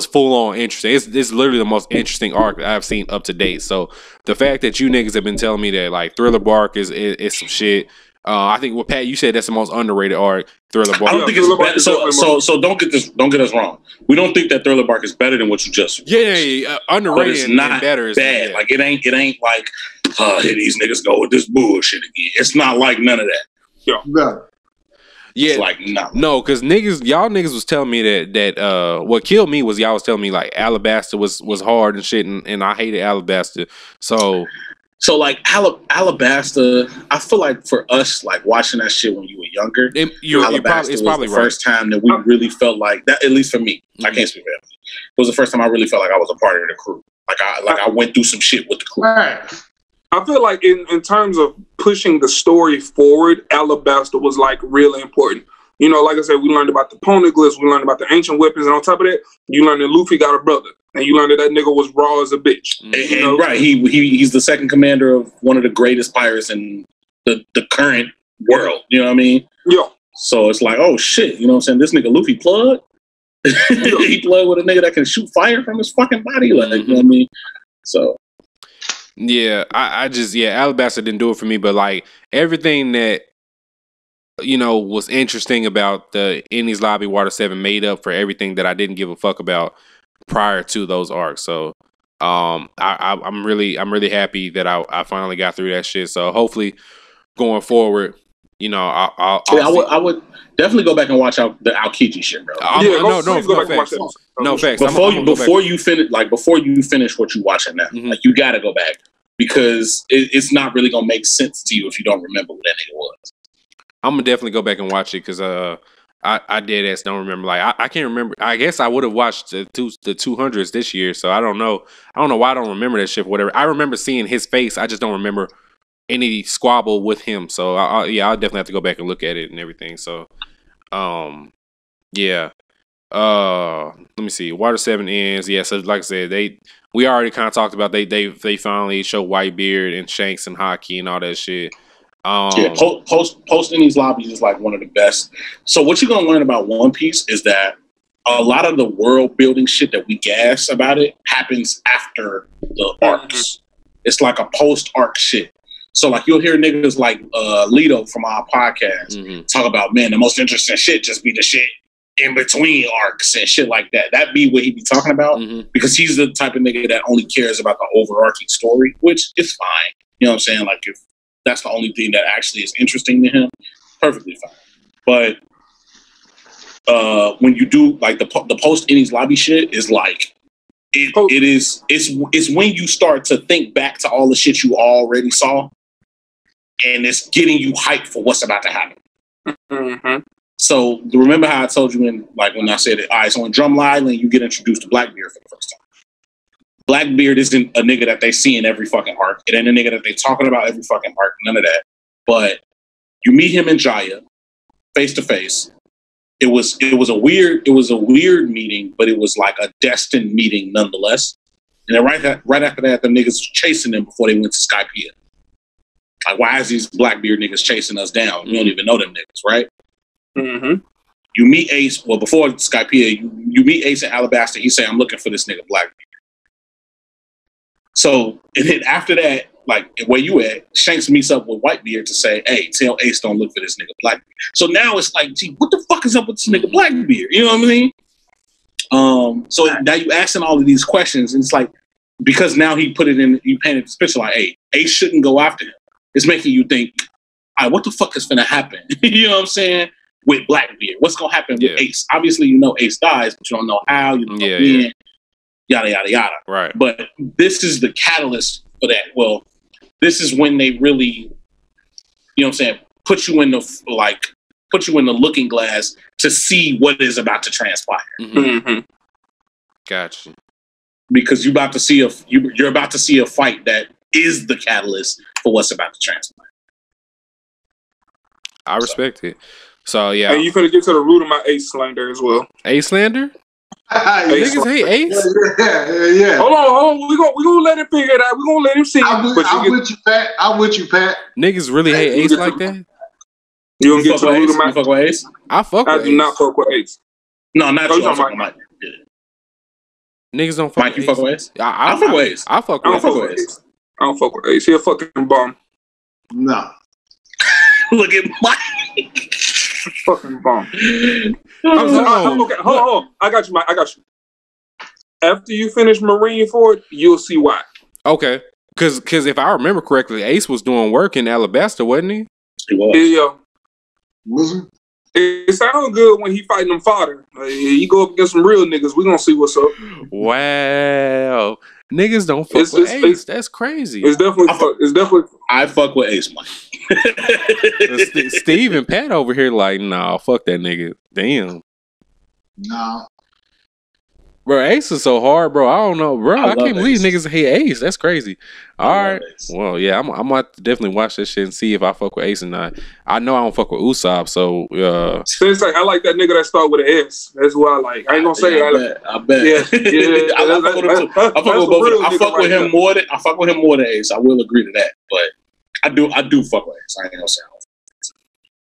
full on interesting. It's literally the most interesting arc that I've seen up to date. So the fact that you niggas have been telling me that like Thriller Bark is some shit. I think what Pat you said, that's the most underrated arc. Thriller Bark. I don't think it's better. So don't get us wrong. We don't think that Thriller Bark is better than what you just underrated. But it's not and better. Bad. Yeah. Like it ain't like here these niggas go with this bullshit again. It's not like none of that. Yeah. Yeah, It's like, no, because y'all niggas was telling me that what killed me was y'all was telling me like Alabasta was hard and shit, and I hated Alabasta. So like Alabasta, I feel like for us, like watching that shit when you were younger, Alabasta was the first time that we really felt like that. At least for me, I can't speak for everyone. It was the first time I really felt like I was a part of the crew. Like I went through some shit with the crew. Right. I feel like in terms of pushing the story forward, Alabasta was like really important. You know, like I said, we learned about the poneglyphs, we learned about the ancient weapons, and on top of that, you learned that Luffy got a brother, and you learned that nigga was raw as a bitch. And right, he's the second commander of one of the greatest pirates in the current world. You know what I mean? Yeah. So it's like, oh shit, you know what I'm saying? This nigga Luffy plugged. He plugged with a nigga that can shoot fire from his fucking body, like you know what I mean? So. Yeah, I just Alabasta didn't do it for me, but like everything that was interesting about the Enies Lobby Water 7 made up for everything that I didn't give a fuck about prior to those arcs. So I'm really happy that I finally got through that shit. So hopefully going forward, I would definitely go back and watch out the Aokiji shit, bro. No facts. Before you finish what you watching now, like you gotta go back because it's not really gonna make sense to you if you don't remember what that nigga was. I'm gonna definitely go back and watch it because I dead ass don't remember. Like I can't remember. I guess I would have watched the 200s this year, so I don't know. I don't know why I don't remember that shit. Whatever. I remember seeing his face. I just don't remember any squabble with him. So I'll definitely have to go back and look at it and everything. So yeah. Let me see. Water 7 ends. Yeah. So like I said, we already kind of talked about they finally show Whitebeard and Shanks and Haki and all that shit. Post Enies Lobbies is like one of the best. So what you're gonna learn about One Piece is that a lot of the world building shit that we gas about it happens after the arcs. It's like a post arc shit. So like you'll hear niggas like Lito from our podcast talk about, man, the most interesting shit just be the shit in between arcs and shit like that. That be what he be talking about because he's the type of nigga that only cares about the overarching story, which is fine. You know what I'm saying? Like if that's the only thing that actually is interesting to him, perfectly fine. But when you do like the post Enies Lobby shit is like it's when you start to think back to all the shit you already saw, and it's getting you hyped for what's about to happen. So remember how I told you when I said it, all right, so on Drumline Island you get introduced to Blackbeard for the first time. Blackbeard isn't a nigga that they see in every fucking arc. It ain't a nigga that they talking about every fucking arc. None of that. But you meet him in Jaya, face to face. It was a weird meeting, but it was like a destined meeting nonetheless. And then right after that, the niggas was chasing them before they went to Skypiea. Like, why is these Blackbeard niggas chasing us down? We don't even know them niggas, right? You meet Ace. Well, before Skypiea, you meet Ace in Alabasta. He say, "I'm looking for this nigga Blackbeard." So, and then after that, like where you at, Shanks meets up with Whitebeard to say, hey, tell Ace don't look for this nigga Blackbeard. So now it's like, gee, what the fuck is up with this nigga Blackbeard? You know what I mean? So now you asking all of these questions, and it's like, because now he painted this picture like, hey, Ace shouldn't go after him. It's making you think, all right, what the fuck is gonna happen? You know what I'm saying? With Blackbeard. What's gonna happen with Ace? Obviously, you know Ace dies, but you don't know how, you don't know when. Yada, yada, yada. Right. But this is the catalyst for that. Well, this is when they really, you know what I'm saying, put you in the looking glass to see what is about to transpire. Gotcha. Because you're about to see a fight that is the catalyst for what's about to transpire. I respect it. So yeah. Hey, you finna get to the root of my Ace slander as well. Ace slander? Niggas hate Ace? Yeah. Hold on. We gonna let him figure it out. We gonna let him see. I'm with you, Pat. Niggas really hate Ace like that? You gonna get to the root of my... You fuck with Ace? I fuck with Ace. I do not fuck with Ace. No, not you. Mike. Niggas don't fuck Mike, with you fuck with Ace? I fuck with Ace. I fuck with Ace. I don't fuck with Ace. He a fucking bum. No. Look at Mike. Fucking bum. Hold on. I got you, Mike. I got you. After you finish Marineford, you'll see why. Okay. Because if I remember correctly, Ace was doing work in Alabasta, wasn't he? He was. Yeah. Was he? It sounds good when he fighting them fodder. Like, he go up against some real niggas. We gonna see what's up. Wow. Niggas don't fuck with Ace. That's crazy. It's definitely. I fuck with Ace, man. Steve and Pat over here like, nah, fuck that nigga. Damn. Nah. Bro, Ace is so hard, bro. I don't know, bro. I can't believe niggas hate Ace. That's crazy. All right. Well, yeah, I'm gonna definitely watch that shit and see if I fuck with Ace or not. I know I don't fuck with Usopp, so it's like I like that nigga that start with an S. That's what I like. I ain't gonna say I bet. Yeah. I fuck with him more than Ace. I will agree to that, but I do fuck with Ace. I ain't gonna say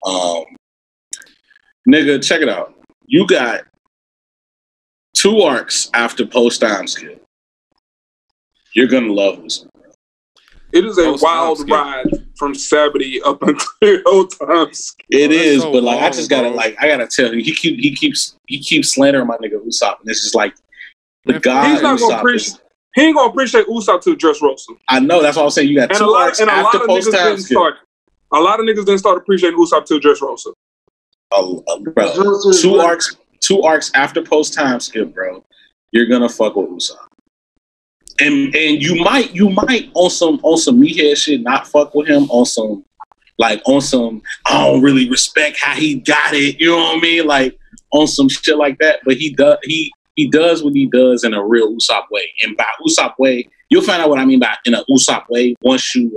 I don't. Nigga, check it out. You got 2 arcs after post time skip. You're gonna love this. It is a wild ride from Saturday up until time skip. It is, so but like long, I just gotta I gotta tell you, he keeps slandering my nigga Usopp, and it's just like the guy. He's not gonna appreciate. He ain't gonna appreciate Usopp till Dressrosa. I know, that's what I'm saying. You got 2 arcs after post time skip. A lot of niggas didn't start appreciating Usopp till Dressrosa. Bro, 2 arcs after post time skip, bro. You're gonna fuck with Usopp, and you might on some meathead shit not fuck with him on some I don't really respect how he got it. You know what I mean? Like on some shit like that. But he does what he does in a real Usopp way, and by Usopp way, you'll find out what I mean by in a Usopp way once you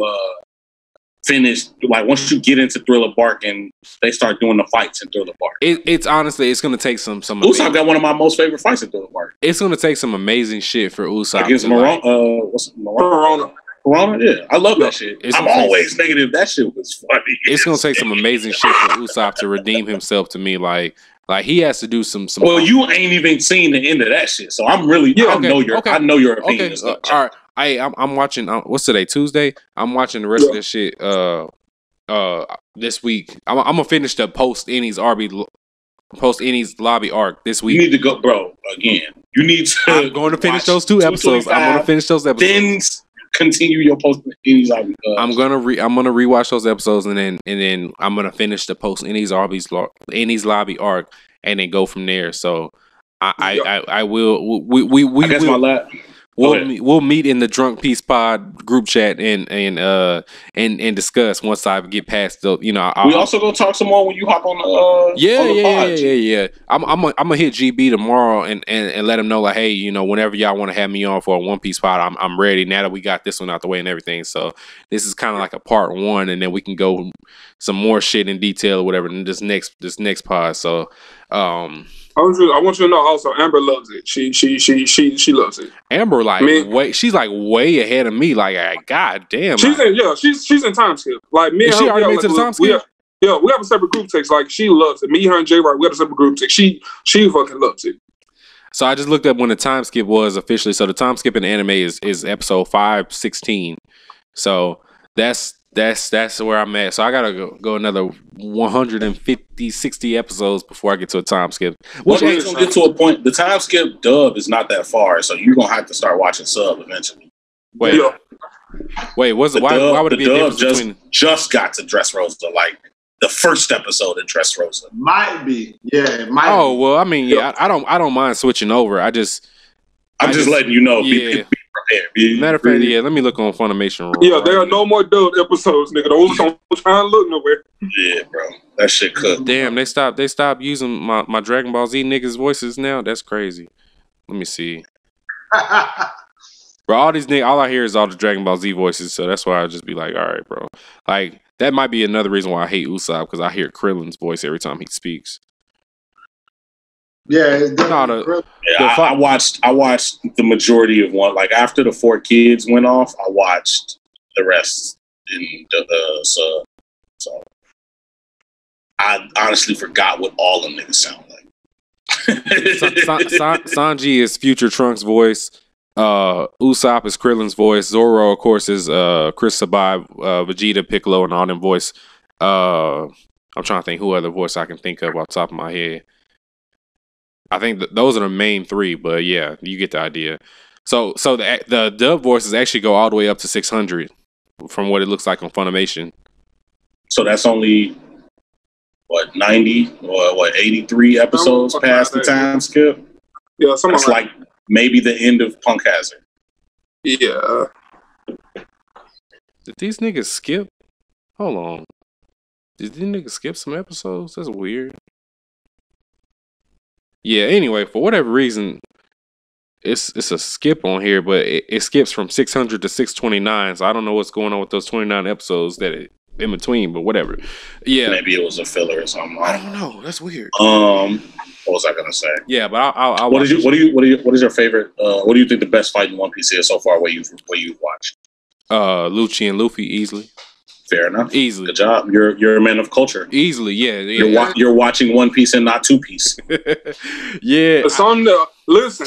finish, like once you get into Thriller Bark and they start doing the fights in Thriller Bark. It's honestly, it's gonna take some. Usopp got one of my most favorite fights in Thriller Bark. It's gonna take some amazing shit for Usopp against Morona. Yeah, I love that shit. I'm always negative. That shit was funny. It's gonna take some amazing shit for Usopp to redeem himself to me. Like he has to do some. Well, you ain't even seen the end of that shit, so I'm really. I know your opinion. All right. I'm watching. What's today? Tuesday. I'm watching the rest of this shit. This week. I'm gonna finish the post Ennie's lobby arc this week. You need to go, bro. Again, you need to. I'm going to finish those 2 episodes. I'm going to finish those episodes. Then continue your post Ennie's lobby. I'm gonna rewatch those episodes and then I'm gonna finish the post Ennie's lobby arc and then go from there. So I will. We I guess will. My last. We'll meet in the Drunk Peace Pod group chat and discuss once I get past the we also gonna talk some more when you hop on the yeah. I'm gonna hit GB tomorrow and let him know like, hey, whenever y'all want to have me on for a One Piece pod, I'm ready now that we got this one out the way and everything. So this is kind of like a part 1, and then we can go some more shit in detail or whatever in this next pod. So I want you to know also Amber loves it. She loves it. Amber she's like way ahead of me. Like god damn. She's in time skip. Like me and her, she already made to the time skip. We have a separate group text. Like she loves it. Me, her, and J Rock, we have a separate group text. She fucking loves it. So I just looked up when the time skip was officially. So the time skip in the anime is episode 516. So that's where I'm at. So I gotta go another 150, 60 episodes before I get to a time skip. Which is gonna get to a point. The time skip dub is not that far, so you're gonna have to start watching sub eventually. Wait, why would it be a difference between? Just got to Dressrosa, like the first episode of Dressrosa. Might be, yeah. It might. Oh well, I mean, yeah. I don't mind switching over. I'm just letting you know. Yeah. Matter of fact, let me look on Funimation. There are no more dub episodes, nigga. Those don't try and look nowhere. Yeah, bro, that shit cooked. Damn, they stopped using my Dragon Ball Z niggas' voices now. That's crazy. Let me see. Bro, all these niggas, all I hear is all the Dragon Ball Z voices, so that's why I just be like, all right, bro. Like that might be another reason why I hate Usopp, because I hear Krillin's voice every time he speaks. Yeah, I watched the majority of one. Like after the 4 kids went off, I watched the rest in the sub. So I honestly forgot what all them niggas sound like. Sanji is Future Trunks' voice. Usopp is Krillin's voice. Zoro, of course, is Chris Sabai, Vegeta, Piccolo, and all them voice. I'm trying to think who other voice I can think of off the top of my head. I think those are the main 3, but yeah, you get the idea. So the dub voices actually go all the way up to 600 from what it looks like on Funimation. So that's only what 90 or what 83 episodes past the time skip. Yeah, something It's like maybe the end of Punk Hazard. Yeah. Did these niggas skip? Hold on. Did these niggas skip some episodes? That's weird. Yeah, anyway, for whatever reason, it's a skip on here, but it skips from 600 to 629, so I don't know what's going on with those 29 episodes that in between, but whatever. Yeah. Maybe it was a filler or something. I don't know. That's weird. What was I gonna say? Yeah, but I'll what is your favorite? What do you think the best fight in One Piece is so far? What you've watched? Lucci and Luffy easily. Fair enough. Easily. Good job. You're a man of culture. Easily, yeah. You're watching One Piece and not Two Piece. Yeah. It's on the listen.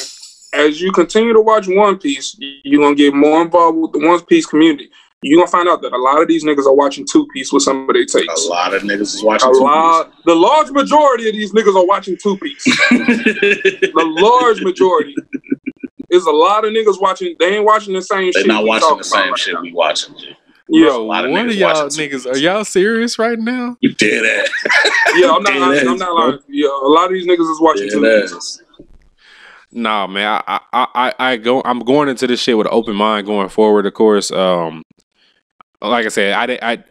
As you continue to watch One Piece, you're gonna get more involved with the One Piece community. You're gonna find out that a lot of these niggas are watching Two Piece with some of their takes. A lot of niggas is watching Two Piece. The large majority of these niggas are watching Two Piece. The large majority. There's a lot of niggas watching. They ain't watching the same shit. They're not watching the same shit we watching. Yeah, bro, what are y'all niggas? Are y'all serious right now? You did that. Yeah, I'm not lying. Yeah, a lot of these niggas is watching Two Piece. Nah, man, I'm going into this shit with an open mind going forward. Of course, like I said,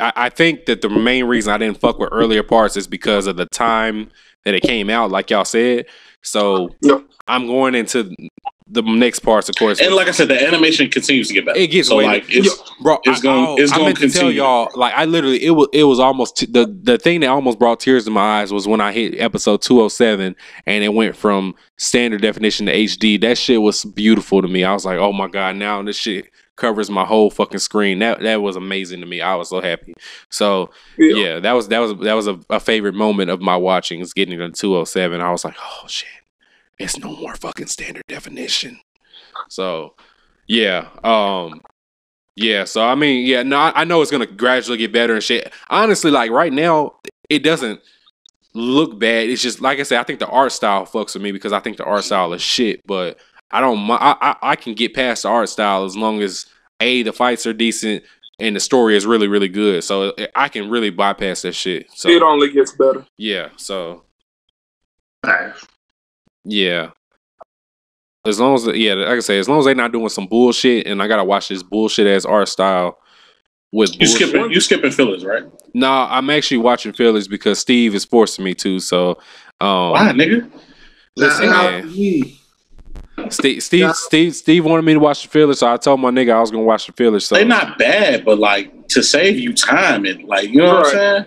I think that the main reason I didn't fuck with earlier parts is because of the time that it came out, like y'all said. So I'm going into the next parts, of course. And like I said, the animation continues to get better. It gets so way like it's going to continue. Tell y'all, like I literally, it was almost the thing that almost brought tears to my eyes was when I hit episode 207 and it went from standard definition to HD. That shit was beautiful to me. I was like, oh my god, now this shit covers my whole fucking screen. That was amazing to me. I was so happy. So yeah, that was a favorite moment of my watching, is getting to 207. I was like, oh shit, it's no more fucking standard definition. So yeah, so I mean, yeah, no, I know it's gonna gradually get better and shit. Honestly, like right now, it doesn't look bad. It's just like I said, I think the art style fucks with me because I think the art style is shit, but I can get past the art style as long as the fights are decent and the story is really, really good. So I can really bypass that shit. So it only gets better. Yeah. So yeah. As long as like I say, as long as they're not doing some bullshit and I gotta watch this bullshit ass art style with you skipping fillers, right? No, I'm actually watching fillers because Steve is forcing me to. So why, nigga? Listen, man. Steve wanted me to watch the fillers, so I told my nigga I was gonna watch the fillers. So they're not bad, but like to save you time and like you know what I'm saying.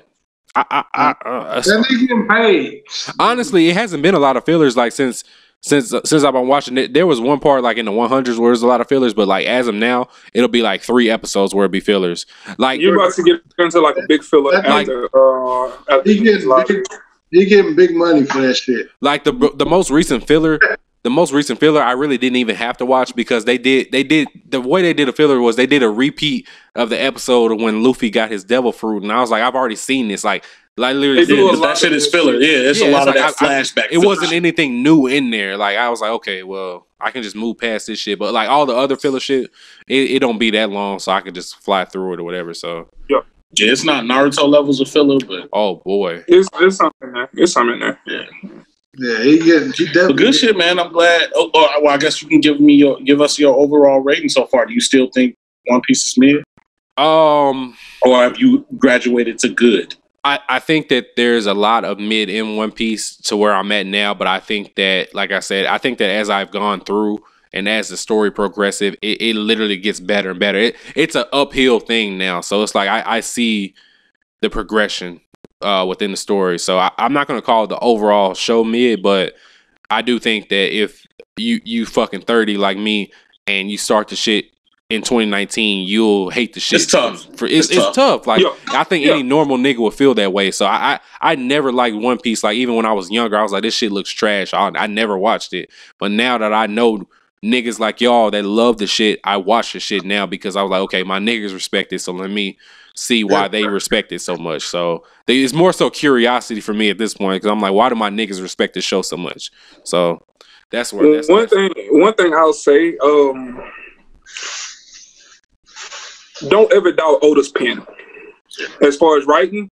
That nigga getting paid. Honestly, it hasn't been a lot of fillers like since I've been watching it. There was one part like in the 100s where there's a lot of fillers, but like as of now, it'll be like 3 episodes where it'll be fillers. Like you're about to get into like a big filler after he getting big money for that shit. Like the most recent filler. The most recent filler, I really didn't even have to watch because they did the way they did a filler was they did a repeat of the episode of when Luffy got his devil fruit, and I was like, I've already seen this. Like literally, that shit is filler. Yeah, it's a lot of that flashback. It wasn't anything new in there. Like I was like, okay, well, I can just move past this shit. But like all the other filler shit, it don't be that long, so I can just fly through it or whatever. So yeah, it's not Naruto levels of filler, but oh boy, it's something there. It's something there. Yeah. Yeah, he definitely good shit, man. I'm glad. Well, I guess you can give us your overall rating so far. Do you still think One Piece is mid? Or have you graduated to good? I think that there's a lot of mid in One Piece to where I'm at now, but I think that, like I said, I think that as I've gone through and as the story progressive, it literally gets better and better. It's an uphill thing now, so it's like I see the progression within the story. So I'm not going to call it the overall show mid, but I do think that if you fucking 30 like me and you start the shit in 2019, you'll hate the shit. It's tough. It's tough. Like I think any normal nigga would feel that way. So I never liked One Piece. Like even when I was younger, I was like, this shit looks trash. I never watched it. But now that I know niggas like y'all that love the shit, I watch the shit now because I was like, okay, my niggas respect it, so let me see why they respect it so much. So it's more so curiosity for me at this point because I'm like, why do my niggas respect this show so much? So that's where one thing I'll say, don't ever doubt Oda's pen. As far as writing,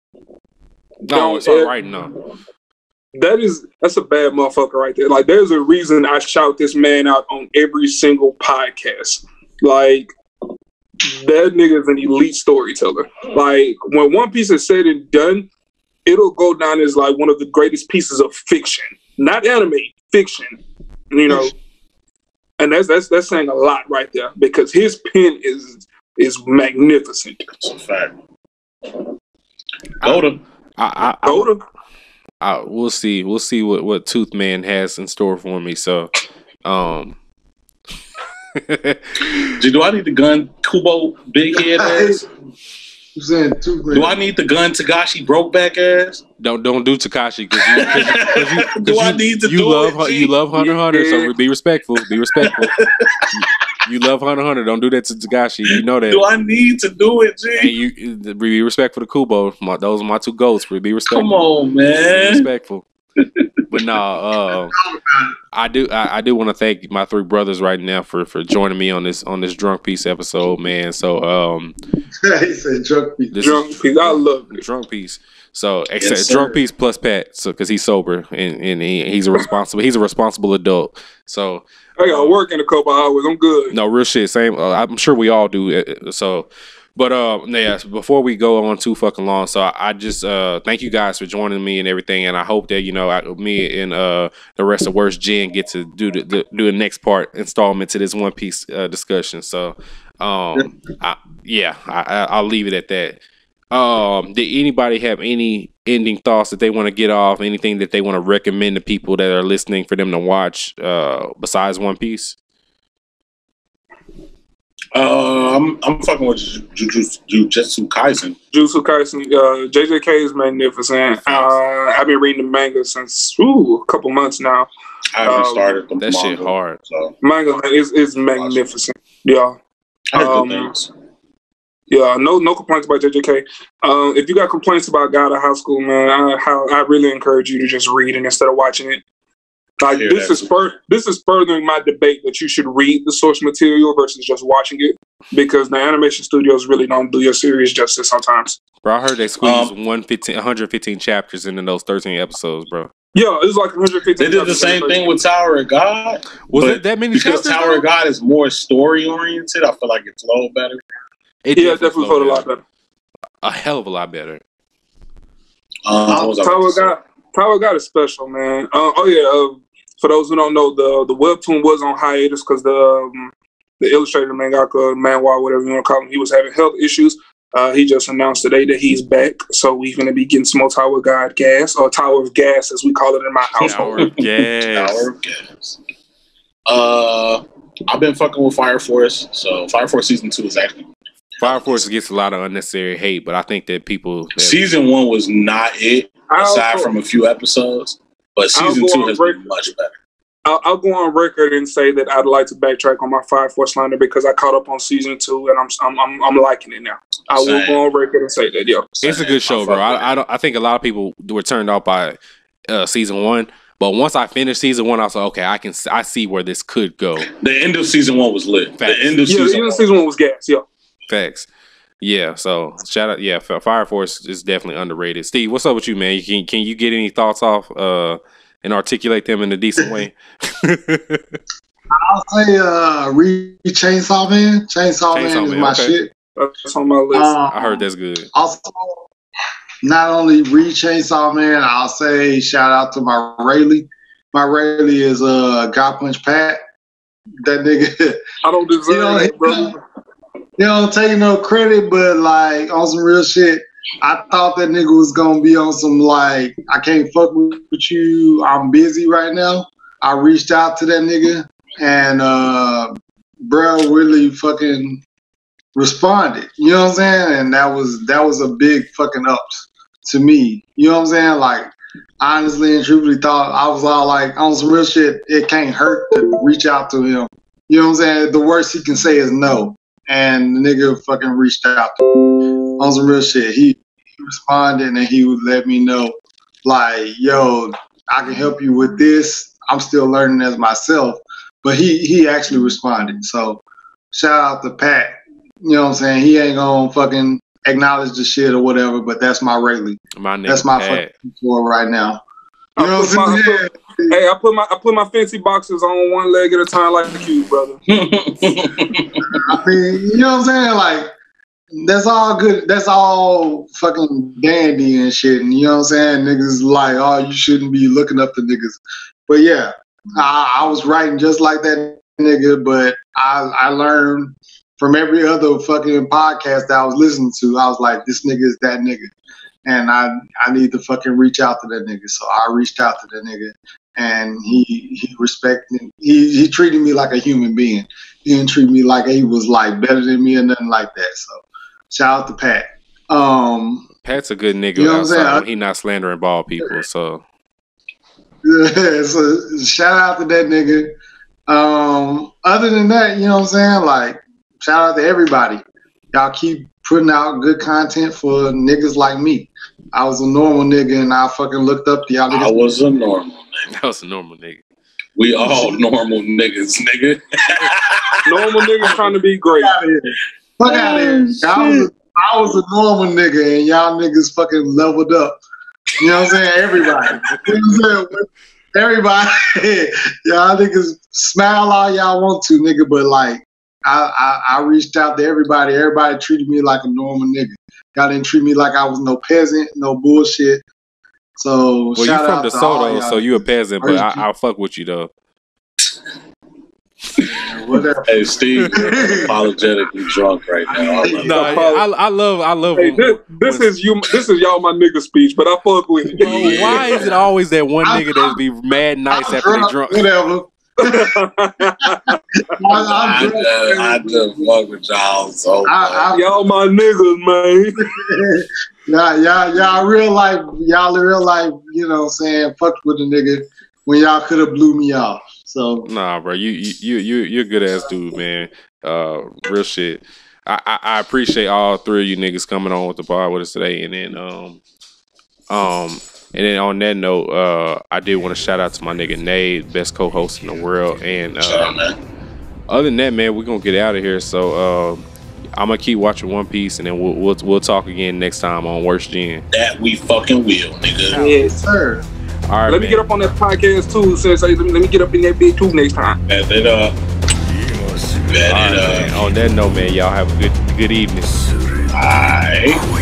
No, it's all right. No. That's a bad motherfucker right there. Like, there's a reason I shout this man out on every single podcast. Like, that nigga is an elite storyteller. Like, when One Piece is said and done, it'll go down as like one of the greatest pieces of fiction, not anime, fiction. You know, and that's saying a lot right there, because his pen is magnificent. It's a fact. Go to. We'll see what Tooth Man has in store for me. So, do I need the gun Kubo big head ass? Do I need the gun Tagashi Brokeback ass? Don't do Takashi because you love Hunter x Hunter, so be respectful. Be respectful. You love Hunter x Hunter. Don't do that to Tagashi. You know that. Do I need to do it, G? And you be respectful to Kubo. Those are my two goats. Be respectful. Come on, man. Be respectful. But no, I do want to thank my three brothers right now for joining me on this Drunk Piece episode, man. So he said Drunk Piece. Drunk Piece. I love it. Drunk Piece. So except Drunk Piece plus Pat, so because he's sober and he's a responsible adult. So I got to work in a couple hours. I'm good. No, real shit. Same. I'm sure we all do. So. But yeah, before we go on too fucking long, so I just thank you guys for joining me and everything, and I hope that me and the rest of Worst Gen get to do the next part installment to this One Piece discussion. So I'll leave it at that. Did anybody have any ending thoughts that they want to get off? Anything that they want to recommend to people that are listening for them to watch besides One Piece? I'm fucking with Jujutsu Kaisen. Jujutsu Kaisen. JJK is magnificent. I've been reading the manga since a couple months now. I haven't started the that manga, shit hard. So. Manga is magnificent. Yeah. I heard good things. Yeah, no complaints about JJK. If you got complaints about God of High School, man, I really encourage you to just read it instead of watching it. Like, this is furthering my debate that you should read the source material versus just watching it, because the animation studios really don't do your series justice sometimes. Bro, I heard they squeezed 115 chapters into those 13 episodes, bro. Yeah, it's like 115. They did the same thing with Tower of God. Was it that many because chapters? Tower of God is more story oriented, I feel like it flowed better. It definitely flowed a lot better. A hell of a lot better. Tower of God is special, man. For those who don't know, the webtoon was on hiatus because the illustrator, mangaka, manhwa, whatever you want to call him, he was having health issues. He just announced today that he's back, so we're going to be getting some more Tower of God gas, or Tower of Gas, as we call it in my household. Tower of Gas. Tower of Gas. I've been fucking with Fire Force, so Fire Force Season 2 is actually... Fire Force gets a lot of unnecessary hate, but I think that people... Season 1 was not it, aside from a few episodes. But Season 2 has been much better. I'll go on record and say that I'd like to backtrack on my Fire Force liner because I caught up on Season 2 and I'm liking it now. I will go on record and say that, It's a good show, bro. I think a lot of people were turned off by Season 1, but once I finished Season 1, I was like, okay, I see where this could go. The end of Season 1 was lit. Facts. The end of Season 1 was gas, yeah. Facts. Yeah, so shout out. Yeah, Fire Force is definitely underrated. Steve, what's up with you, man? Can you get any thoughts off and articulate them in a decent way? I'll say read Chainsaw Man. Chainsaw Man is my shit. That's on my list. I heard that's good. Also, not only read Chainsaw Man, I'll say shout out to my Rayleigh. My Rayleigh is God Punch Pat. That nigga. I don't deserve it, bro. You don't take no credit, but like on some real shit, I thought that nigga was gonna be on some like, I can't fuck with you, I'm busy right now. I reached out to that nigga and bro really fucking responded. You know what I'm saying? And that was a big fucking ups to me. You know what I'm saying? Like, honestly and truthfully thought I was all like on some real shit, it can't hurt to reach out to him. You know what I'm saying? The worst he can say is no. And the nigga fucking reached out to me on some real shit. He responded and he would let me know, like, yo, I can help you with this. I'm still learning as myself. But he actually responded. So shout out to Pat. You know what I'm saying? He ain't gonna fucking acknowledge the shit or whatever, but that's my Rayleigh. My nigga That's my Pat. fucking floor right now. You know what I'm saying? Hey, I put my fancy boxes on one leg at a time like you, brother. I mean, you know what I'm saying? Like, that's all good. That's all fucking dandy and shit. And you know what I'm saying? Niggas like, oh, you shouldn't be looking up to niggas. But yeah, I was writing just like that nigga, but I learned from every other fucking podcast that I was listening to. I was like, this nigga is that nigga. And I need to fucking reach out to that nigga. So I reached out to that nigga. And he respected me. He treated me like a human being. He didn't treat me like he was like better than me or nothing like that. So shout out to Pat. Pat's a good nigga. You know what I'm saying? He not slandering bald people. So yeah, so shout out to that nigga. Other than that, you know what I'm saying? Like, shout out to everybody. Y'all keep putting out good content for niggas like me. I was a normal nigga and I fucking looked up to y'all niggas. I was a normal nigga. that was a normal nigga. We all normal niggas, nigga. Normal niggas trying to be great. Fuck out of here. I was a normal nigga and y'all niggas fucking leveled up. You know what I'm saying? Everybody. You know what I'm saying? Everybody. Y'all niggas smile all y'all want to, nigga, but like, I reached out to everybody. Everybody treated me like a normal nigga. Y'all didn't treat me like I was no peasant, no bullshit. So Well, you shout from out to DeSoto, all so y'all. you a peasant, but I'll fuck with you though. Whatever. Hey, Steve, you're apologetically drunk right now. I love. Hey, this is y'all my nigga speech, but I fuck with you. Bro, why is it always that one nigga that be mad nice I'm after they drunk? Whatever. I just fuck with y'all so much. Y'all my niggas, man. Y'all real life, you know what I'm saying, fucked with a nigga when y'all could have blew me off. So Nah, bro, you're a good ass dude, man. Real shit. I appreciate all three of you niggas coming on with the bar with us today, and then on that note, I did want to shout out to my nigga Nate, best co-host in the world, and other than that, man, we're gonna get out of here. So I'm gonna keep watching One Piece, and then we'll talk again next time on Worst Gen. That we fucking will, nigga. Yes, sir. All right, let me get up on that podcast too. Since let me get up in that big too next time. Bet it up. On that note, man, y'all have a good evening. Bye.